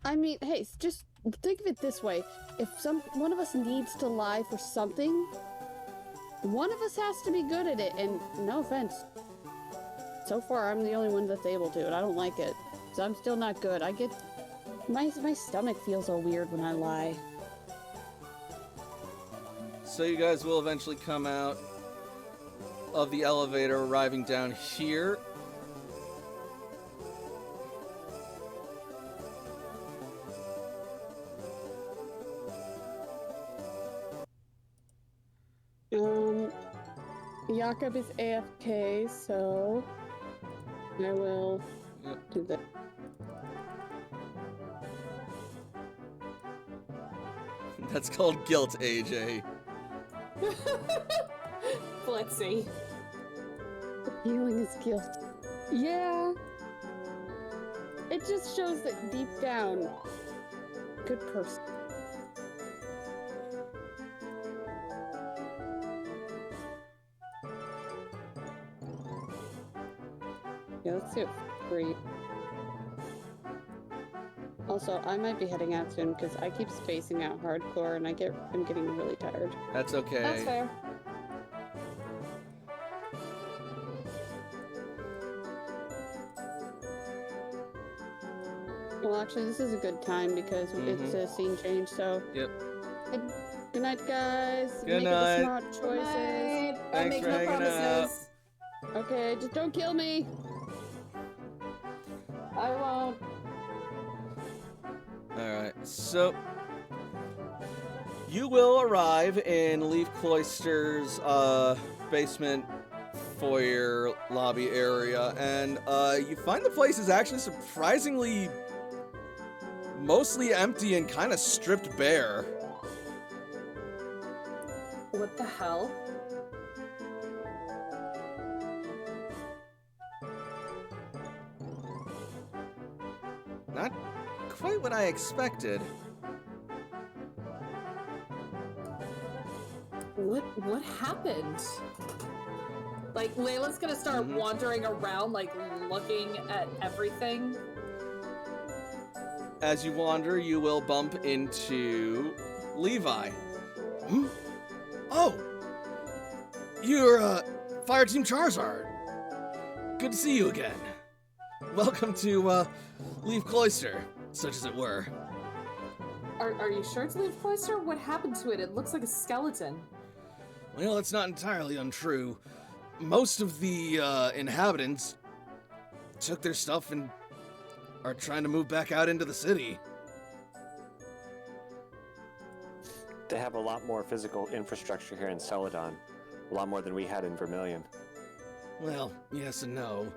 I mean, hey, just think of it this way. If one of us needs to lie for something, one of us has to be good at it, and no offense. So far, I'm the only one that's able to, and I don't like it. So I'm still not good. I get... My stomach feels all weird when I lie. So you guys will eventually come out of the elevator, arriving down here. Jakob is AFK, so I will do that. That's called guilt, AJ. Blitzy. Feeling is guilt. Yeah. It just shows that deep down, good person. Yeah, let's do it free. Also, I might be heading out soon because I keep spacing out hardcore and I'm getting really tired. That's okay. That's fair. Well, actually, this is a good time because it's a scene change, so... Yep. Good night, guys. Good Make night. the smart choices. I Thanks make for no hanging out. promises. Okay, just don't kill me. I won't. Alright, so you will arrive in Leaf Cloister's basement foyer lobby area, and you find the place is actually surprisingly mostly empty and kind of stripped bare. What the hell? Not quite what I expected. What happened? Like, Layla's gonna start wandering around, like, looking at everything. As you wander, you will bump into Levi. Hmm? Oh! You're, Fire Team Charizard. Good to see you again. Welcome to, Leaf Cloister, such as it were. Are you sure it's Leaf Cloister? What happened to it? It looks like a skeleton. Well, it's not entirely untrue. Most of the, inhabitants took their stuff and are trying to move back out into the city. They have a lot more physical infrastructure here in Celadon. A lot more than we had in Vermilion. Well, yes and no.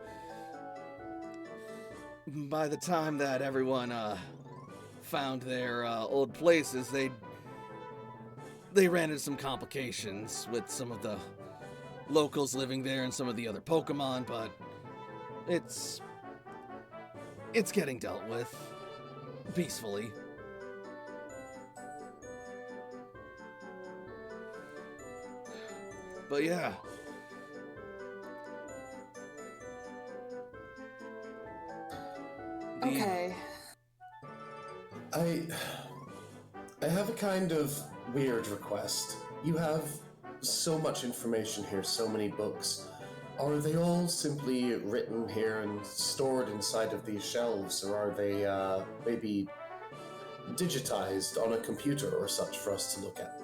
By the time that everyone found their old places, they ran into some complications with some of the locals living there and some of the other Pokemon, but it's getting dealt with peacefully. But yeah. Okay. I have a kind of weird request. You have so much information here, so many books. Are they all simply written here and stored inside of these shelves, or are they maybe digitized on a computer or such for us to look at?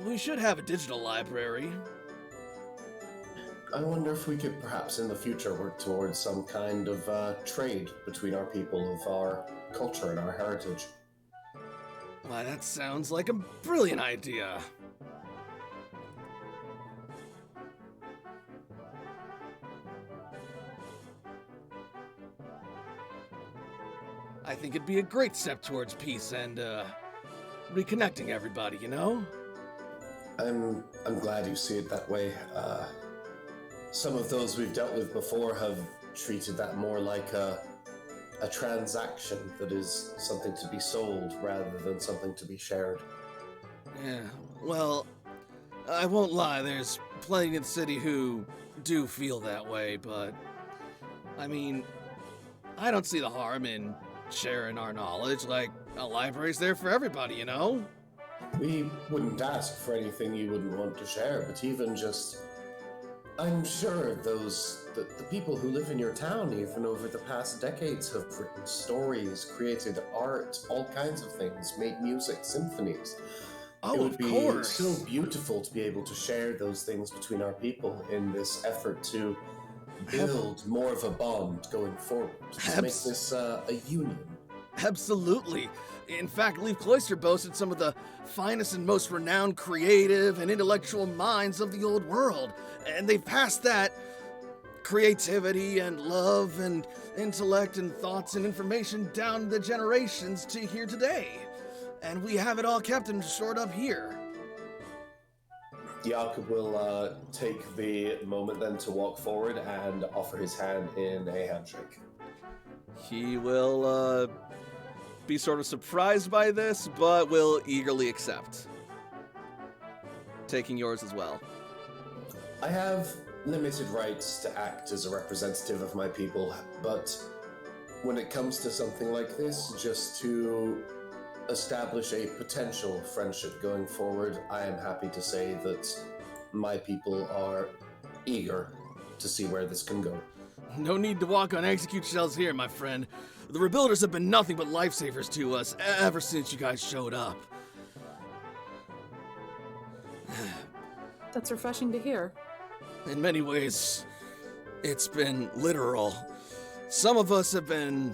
We should have a digital library. I wonder if we could perhaps in the future work towards some kind of trade between our people of our culture and our heritage. Why, that sounds like a brilliant idea. I think it'd be a great step towards peace and reconnecting everybody, you know? I'm glad you see it that way. Some of those we've dealt with before have treated that more like a transaction that is something to be sold rather than something to be shared. Yeah, well, I won't lie, there's plenty in the city who do feel that way, but I mean, I don't see the harm in sharing our knowledge. Like, a library's there for everybody, you know? We wouldn't ask for anything you wouldn't want to share, but even just... I'm sure the people who live in your town, even over the past decades, have written stories, created art, all kinds of things, made music, symphonies. Oh, it would of be course. so beautiful to be able to share those things between our people in this effort to build more of a bond going forward. To make this a union. Absolutely. In fact, Leaf Cloister boasted some of the finest and most renowned creative and intellectual minds of the old world. And they've passed that creativity and love and intellect and thoughts and information down the generations to here today. And we have it all kept and stored up here. Jakob will take the moment then to walk forward and offer his hand in a handshake. He will be sort of surprised by this, but will eagerly accept. Taking yours as well. I have limited rights to act as a representative of my people, but when it comes to something like this, just to establish a potential friendship going forward, I am happy to say that my people are eager to see where this can go. No need to walk on execute shells here, my friend. The rebuilders have been nothing but lifesavers to us ever since you guys showed up. That's refreshing to hear. In many ways, it's been literal. Some of us have been,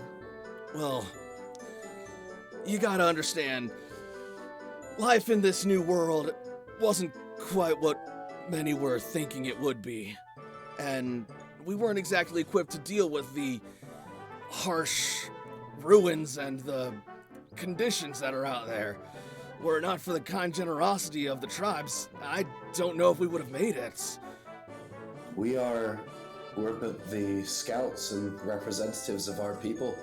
well, you gotta understand, life in this new world wasn't quite what many were thinking it would be. And we weren't exactly equipped to deal with the harsh ruins and the conditions that are out there. Were it not for the kind generosity of the tribes, I don't know if we would have made it. We're but the scouts and representatives of our people.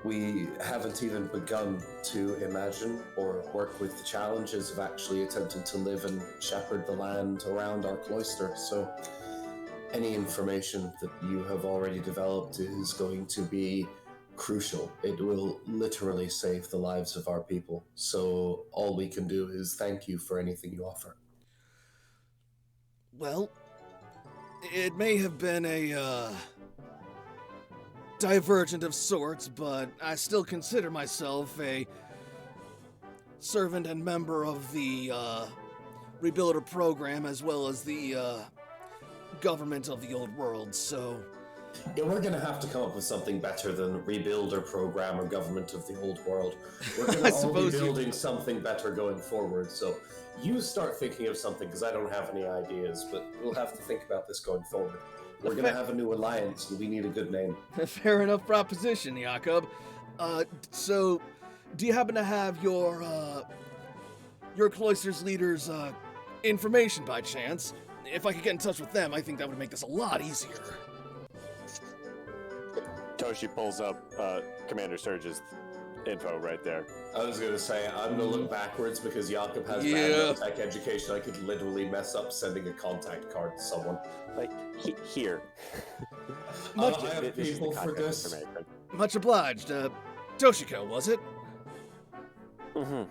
We haven't even begun to imagine or work with the challenges of actually attempting to live and shepherd the land around our cloister. So any information that you have already developed is going to be crucial. It will literally save the lives of our people. So all we can do is thank you for anything you offer. Well, it may have been a divergent of sorts, but I still consider myself a servant and member of the Rebuilder program as well as the government of the old world, so Yeah, we're gonna have to come up with something better than rebuilder program or government of the old world. We're I gonna all be suppose you- building something better going forward. So you start thinking of something because I don't have any ideas, but we'll have to think about this going forward. We're gonna have a new alliance, and we need a good name. Fair enough proposition, Jakob. So, do you happen to have your cloister's leader's information by chance? If I could get in touch with them, I think that would make this a lot easier. Toshi pulls up Commander Surge's info right there. I was gonna say I'm gonna look backwards because Jakob has Yeah. bad enough tech education. I could literally mess up sending a contact card to someone. Like, here. Much, I have This is the people for contact this. information. much obliged. Toshiko, was it? Mm-hmm.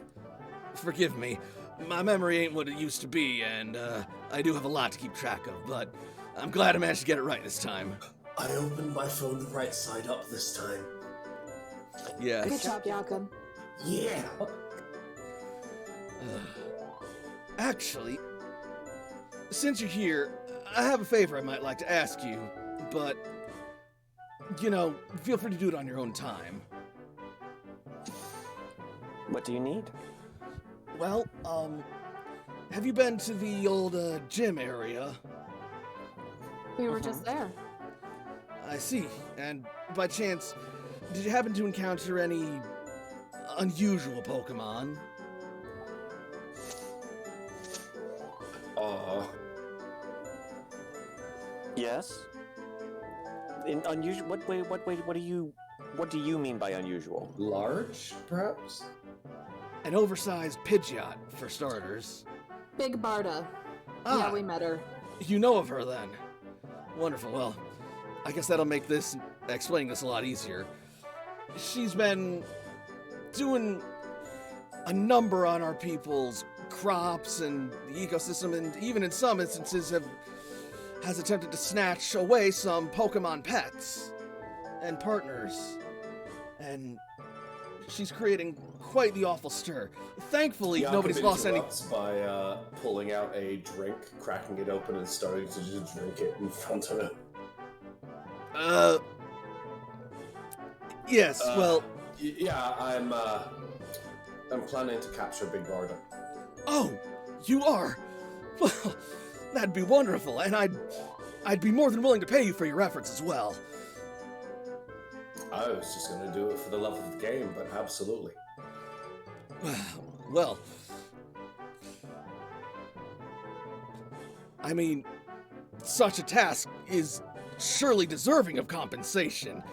Forgive me. My memory ain't what it used to be, and I do have a lot to keep track of, but I'm glad I managed to get it right this time. I opened my phone right side up this time. Yeah. Good job, Jakob. Yeah. Actually, since you're here, I have a favor I might like to ask you, but, feel free to do it on your own time. What do you need? Well, have you been to the old gym area? We were just there. I see. And by chance, did you happen to encounter any unusual Pokemon? Yes. In unusual. What do you mean by unusual? Large, perhaps? An oversized Pidgeot, for starters. Big Barda. Ah. Yeah, we met her. You know of her, then. Wonderful. Well, I guess that'll make explaining this a lot easier. She's been doing a number on our people's crops and the ecosystem, and even in some instances has attempted to snatch away some Pokemon pets and partners. And she's creating quite the awful stir. Thankfully, Jakob nobody's lost any... interrupts by pulling out a drink, cracking it open, and starting to just drink it in front of him. Yes, well... Yeah, I'm planning to capture Big Barda. Oh, you are? Well, that'd be wonderful, and I'd be more than willing to pay you for your efforts as well. I was just gonna do it for the love of the game, but absolutely. Well, I mean, such a task is surely deserving of compensation.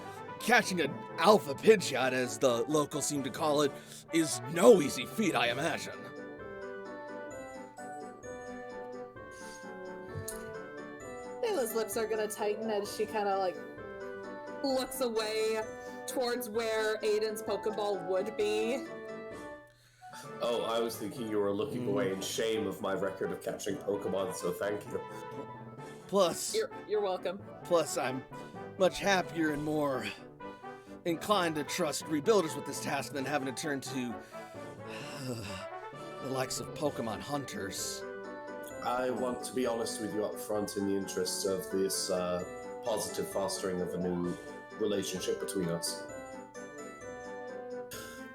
Catching an alpha Pidgeot, as the locals seem to call it, is no easy feat, I imagine. Layla's lips are gonna tighten as she kind of looks away towards where Aiden's Pokeball would be. Oh, I was thinking you were looking away in shame of my record of catching Pokemon, so thank you. Plus, You're welcome. I'm much happier and more inclined to trust rebuilders with this task than having to turn to the likes of Pokemon hunters. I want to be honest with you up front in the interests of this positive fostering of a new relationship between us.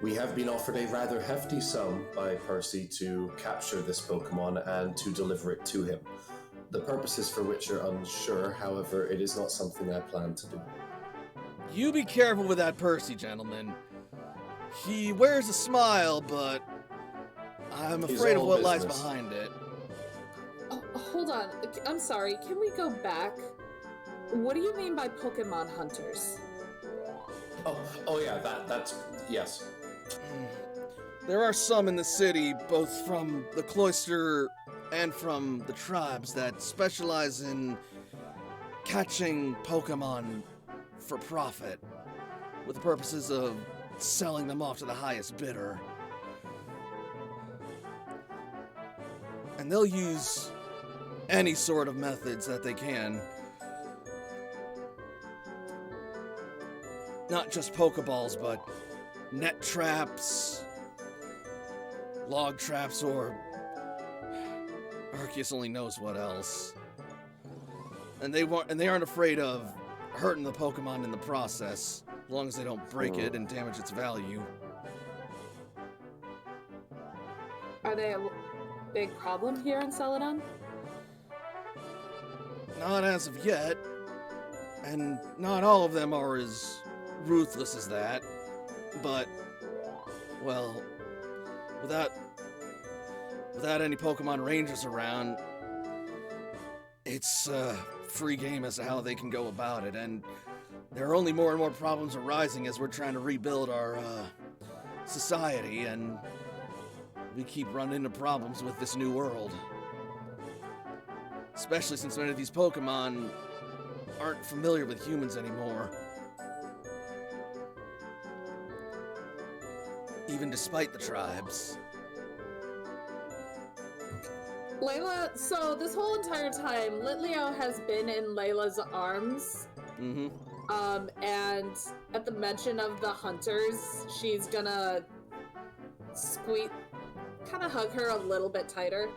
We have been offered a rather hefty sum by Percy to capture this Pokemon and to deliver it to him. The purposes for which are unsure, however, it is not something I plan to do. You be careful with that Percy, gentleman. He wears a smile, but I'm He's afraid of all what lies business. behind it. Oh, hold on. I'm sorry. Can we go back? What do you mean by Pokemon hunters? Oh yeah, that's yes. There are some in the city, both from the cloister and from the tribes, that specialize in catching Pokemon for profit, with the purposes of selling them off to the highest bidder. And they'll use any sort of methods that they can. Not just Pokeballs, but net traps, log traps, or Arceus only knows what else. And they aren't afraid of hurting the Pokemon in the process, as long as they don't break it and damage its value. Are they a big problem here in Celadon? Not as of yet, and not all of them are as ruthless as that, but, well, without any Pokemon Rangers around, it's free game as to how they can go about it, and there are only more and more problems arising as we're trying to rebuild our society, and we keep running into problems with this new world. Especially since many of these Pokemon aren't familiar with humans anymore. Even despite the tribes. Layla, so this whole entire time, Litleo has been in Layla's arms. Mm-hmm. And at the mention of the hunters, she's gonna kind of hug her a little bit tighter.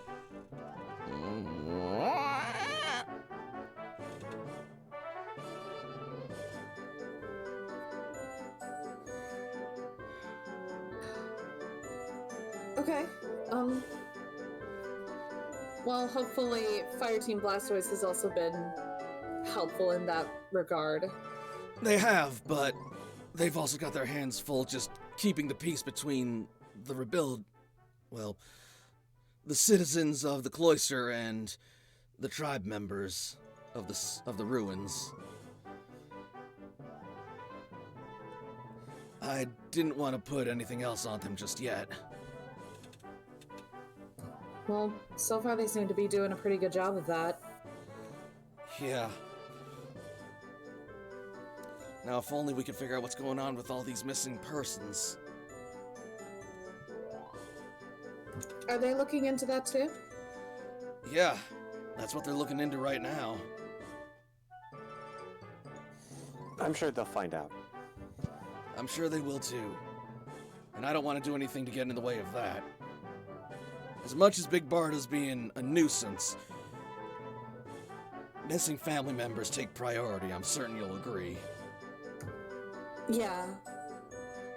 Okay, well, hopefully Fireteam Blastoise has also been helpful in that regard. They have, but they've also got their hands full just keeping the peace between the the citizens of the cloister and the tribe members of the ruins. I didn't want to put anything else on them just yet. Well, so far they seem to be doing a pretty good job of that. Yeah. Now, if only we could figure out what's going on with all these missing persons. Are they looking into that too? Yeah, that's what they're looking into right now. I'm sure they'll find out. I'm sure they will too. And I don't want to do anything to get in the way of that. As much as Big Barda's being a nuisance, missing family members take priority. I'm certain you'll agree. Yeah.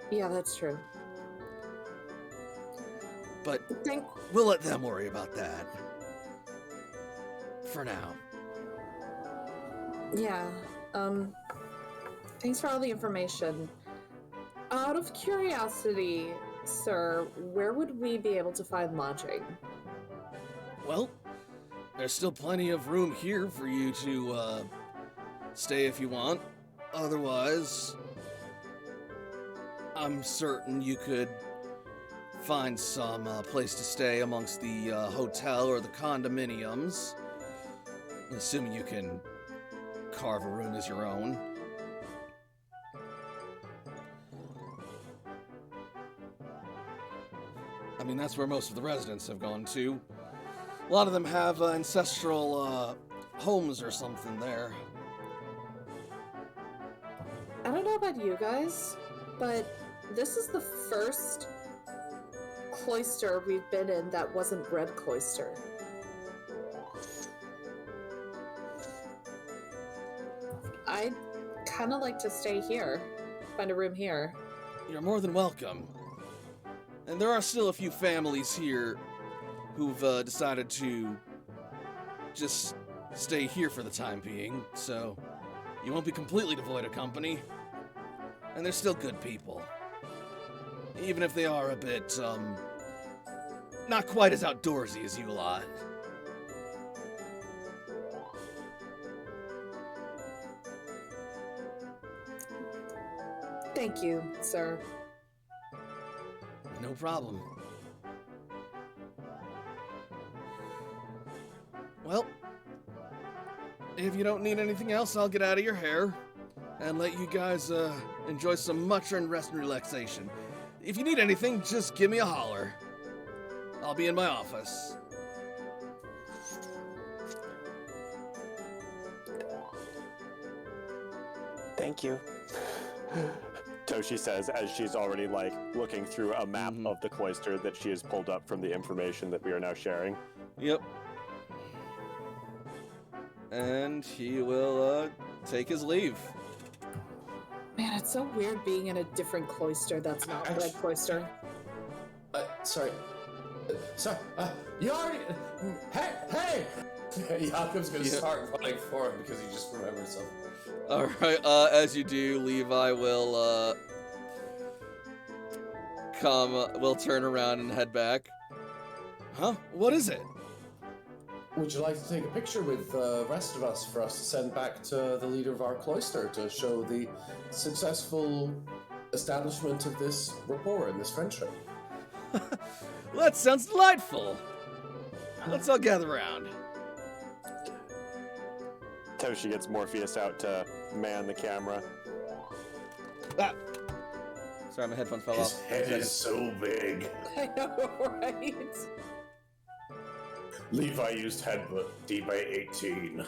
Yeah, that's true. But we'll let them worry about that. For now. Yeah, thanks for all the information. Out of curiosity, sir, where would we be able to find lodging? Well, there's still plenty of room here for you to, stay if you want. Otherwise, I'm certain you could find some place to stay amongst the hotel or the condominiums. Assuming you can carve a room as your own. I mean, that's where most of the residents have gone to. A lot of them have ancestral homes or something there. I don't know about you guys, but this is the first cloister we've been in that wasn't Red Cloister. I'd kind of like to stay here, find a room here. You're more than welcome. And there are still a few families here who've decided to just stay here for the time being, so you won't be completely devoid of company. And they're still good people. Even if they are a bit, not quite as outdoorsy as you lot. Thank you, sir. No problem. Well, if you don't need anything else, I'll get out of your hair and let you guys enjoy some much-earned rest and relaxation. If you need anything, just give me a holler. I'll be in my office. Thank you. Toshi says as she's already like looking through a map of the cloister that she has pulled up from the information that we are now sharing. Yep. And he will take his leave. Man, it's so weird being in a different cloister that's not Red Cloister. Sorry. You already. Hey! Jakob's gonna start running for him because he just remembered something. Alright, as you do, Levi will, will turn around and head back. Huh? What is it? Would you like to take a picture with the rest of us for us to send back to the leader of our cloister to show the successful establishment of this rapport and this friendship? Well, that sounds delightful. Let's all gather around. Toshi gets Morpheus out to man the camera. Ah! Sorry, my headphones fell off. His head is so big. I know, right? Levi used headbutt, D by 18.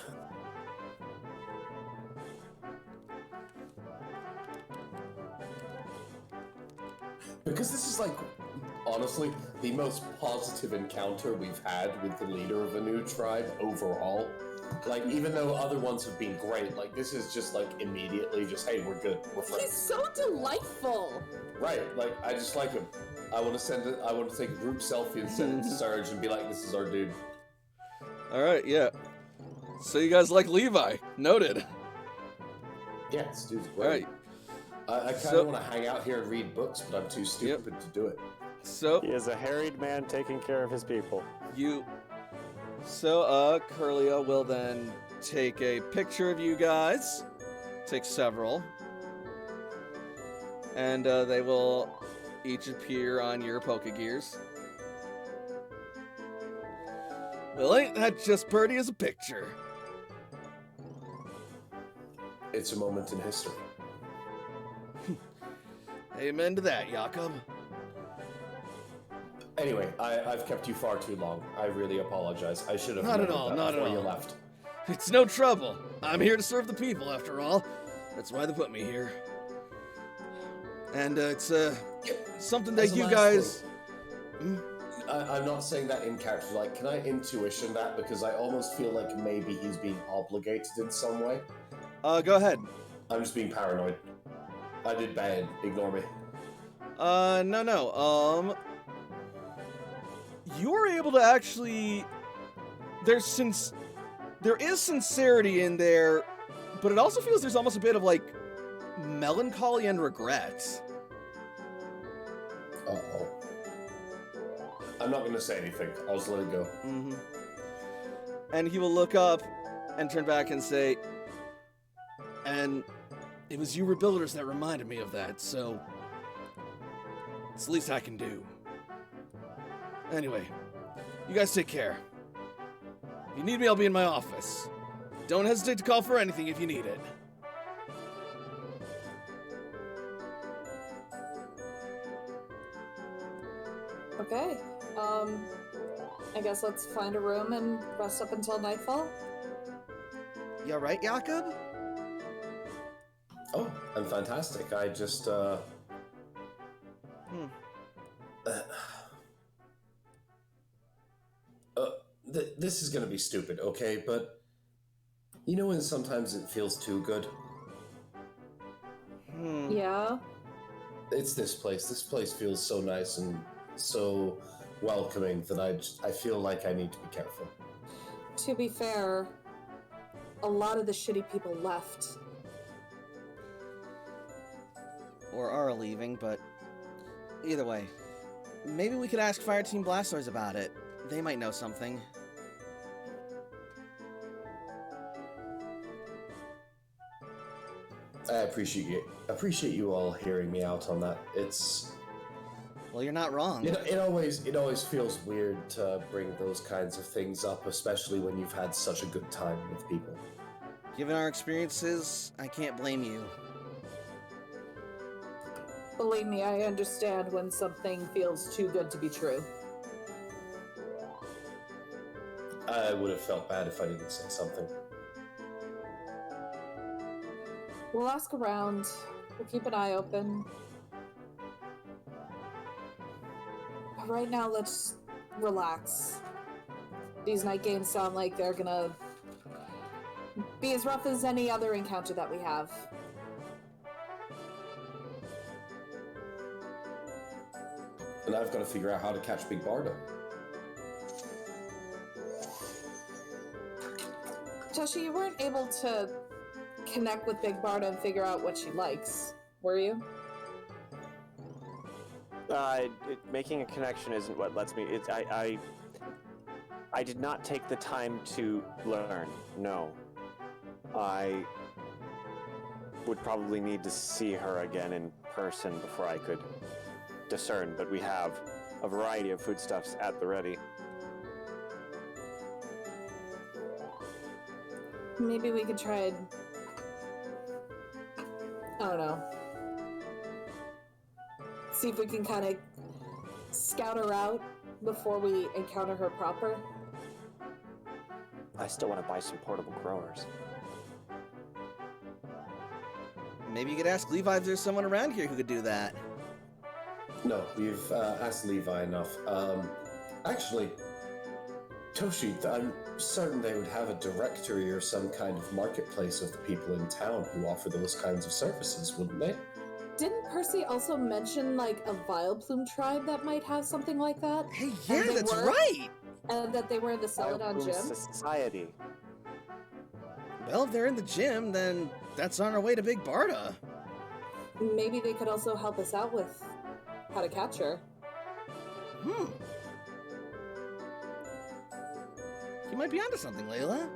Because this is like, honestly, the most positive encounter we've had with the leader of a new tribe overall. Like, even though other ones have been great, like, this is just like immediately just, hey, we're good, we're friends. He's so delightful. Right, like, I just like him. I want to take a group selfie and send it to Sarge and be like, this is our dude. Alright, yeah. So you guys like Levi. Noted. Yeah, this dude's great. Alright. I kind of want to hang out here and read books, but I'm too stupid to do it. So He is a harried man taking care of his people. Curlia will then take a picture of you guys. Take several. And they will each appear on your Pokegears. Well, ain't that just pretty as a picture? It's a moment in history. Amen to that, Jakob. Anyway, I've kept you far too long. I really apologize. I should have Not at remembered all, that not at before you all. left. It's no trouble. I'm here to serve the people, after all. That's why they put me here. And it's something that As a you last guys... thing, I'm not saying that in character. Like, can I intuition that? Because I almost feel like maybe he's being obligated in some way. Go ahead. I'm just being paranoid. I did bad. Ignore me. No. You're able to actually... There is sincerity in there, but it also feels there's almost a bit of, like, melancholy and regret. Uh-oh. I'm not gonna say anything. I'll just let it go. Mm-hmm. And he will look up and turn back and say, and it was you rebuilders that reminded me of that, so it's the least I can do. Anyway, you guys take care. If you need me, I'll be in my office. Don't hesitate to call for anything if you need it. Okay. I guess let's find a room and rest up until nightfall. You alright, Jakob? Oh, I'm fantastic. I just, this is gonna be stupid, okay? But you know when sometimes it feels too good? Yeah. It's this place. This place feels so nice and so welcoming that I feel like I need to be careful. To be fair, a lot of the shitty people left. Or are leaving, but either way. Maybe we could ask Fireteam Blastoise about it. They might know something. I appreciate you all hearing me out on that. It's Well, you're not wrong. it always feels weird to bring those kinds of things up, especially when you've had such a good time with people. Given our experiences, I can't blame you. Believe me, I understand when something feels too good to be true. I would have felt bad if I didn't say something. We'll ask around. We'll keep an eye open. But right now, let's relax. These night games sound like they're gonna be as rough as any other encounter that we have. And I've got to figure out how to catch Big Bardo. Joshi, you weren't able to connect with Big Barda and figure out what she likes, were you? Making a connection isn't what lets me. I did not take the time to learn. No, I would probably need to see her again in person before I could discern. But we have a variety of foodstuffs at the ready. Maybe we could try and... I don't know. See if we can kind of scout her out before we encounter her proper. I still want to buy some portable growers. Maybe you could ask Levi if there's someone around here who could do that. No, we've asked Levi enough. Actually, Toshi, I'm certain they would have a directory or some kind of marketplace of the people in town who offer those kinds of services, wouldn't they? Didn't Percy also mention, like, a Vileplume tribe that might have something like that? Hey, And yeah, they that's were? right! And that they were in the Celadon Vileplume gym? Society. Well, if they're in the gym, then that's on our way to Big Barda. Maybe they could also help us out with how to catch her. You might be onto something, Layla.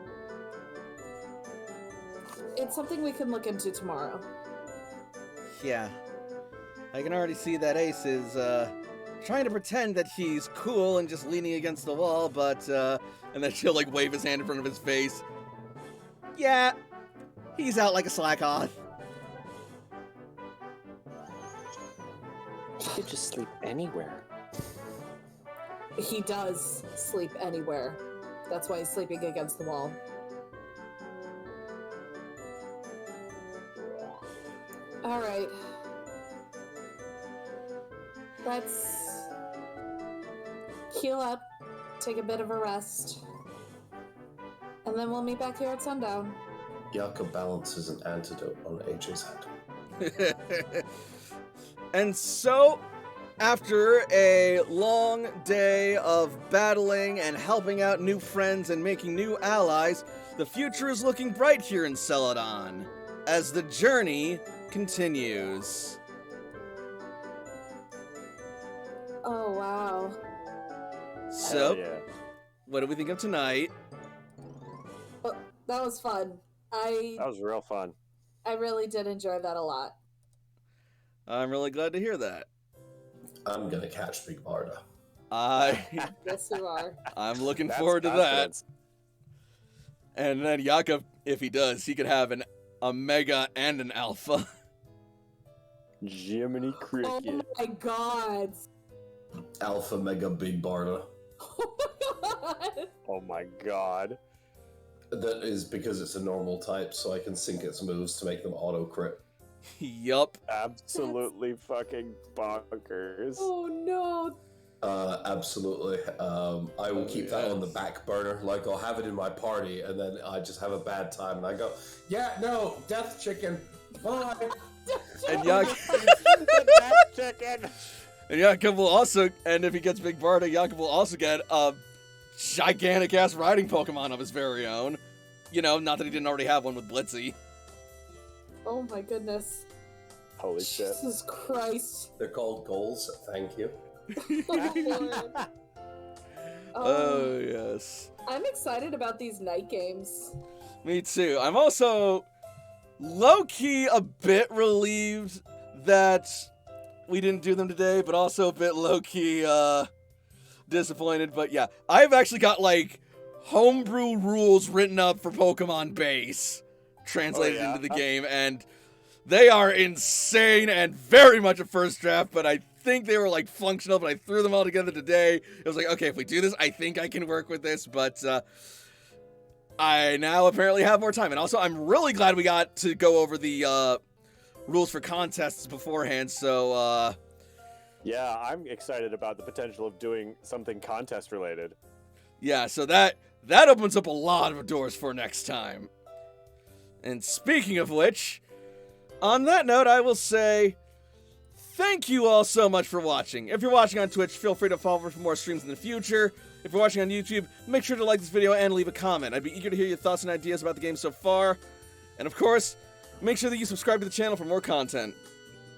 It's something we can look into tomorrow. Yeah. I can already see that Ace is, trying to pretend that he's cool and just leaning against the wall, but, and then she'll, like, wave his hand in front of his face. Yeah, he's out like a slack off. He could just sleep anywhere. He does sleep anywhere. That's why he's sleeping against the wall. Alright. Let's heal up, take a bit of a rest, and then we'll meet back here at sundown. Yaka Balance is an antidote on AJ's head. And so, after a long day of battling and helping out new friends and making new allies, the future is looking bright here in Celadon as the journey continues. Oh, wow. So, Hell yeah. what do we think of tonight? Oh, that was fun. That was real fun. I really did enjoy that a lot. I'm really glad to hear that. I'm gonna catch Big Barda. Yes, you are. I'm looking That's forward to that. confidence. And then Jakob, if he does, he could have an Omega and an Alpha. Jiminy Cricket. Oh my god. Alpha Mega Big Barda. Oh my god. Oh my god. That is because it's a normal type, so I can sync its moves to make them auto crit. Yup. Absolutely fucking bonkers. Oh no. Absolutely. I will keep that on the back burner. Like, I'll have it in my party, and then I just have a bad time, and I go, yeah, no, death chicken, bye. And Jakob, Chicken. and Jakob will also, and if he gets Big Barda, Jakob will also get a gigantic ass riding Pokemon of his very own. You know, not that he didn't already have one with Blitzy. Oh my goodness. Holy shit. Jesus Christ. They're called goals, thank you. Oh, Lord. Oh, yes. I'm excited about these night games. Me too. I'm also low-key a bit relieved that we didn't do them today, but also a bit low-key disappointed. But yeah, I've actually got, like, homebrew rules written up for Pokemon Base translated into the game, and they are insane and very much a first draft, but I think they were, like, functional, but I threw them all together today. It was like, okay, if we do this, I think I can work with this, but I now apparently have more time. And also, I'm really glad we got to go over the rules for contests beforehand, so Yeah, I'm excited about the potential of doing something contest related. yeah, so that opens up a lot of doors for next time. And speaking of which, on that note, I will say thank you all so much for watching. If you're watching on Twitch, feel free to follow for more streams in the future. If you're watching on YouTube, make sure to like this video and leave a comment. I'd be eager to hear your thoughts and ideas about the game so far. And of course, make sure that you subscribe to the channel for more content.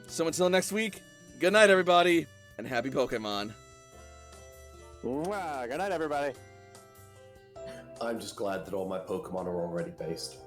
So until next week, good night everybody, and happy Pokemon. Mwah. Good night, everybody. I'm just glad that all my Pokemon are already based.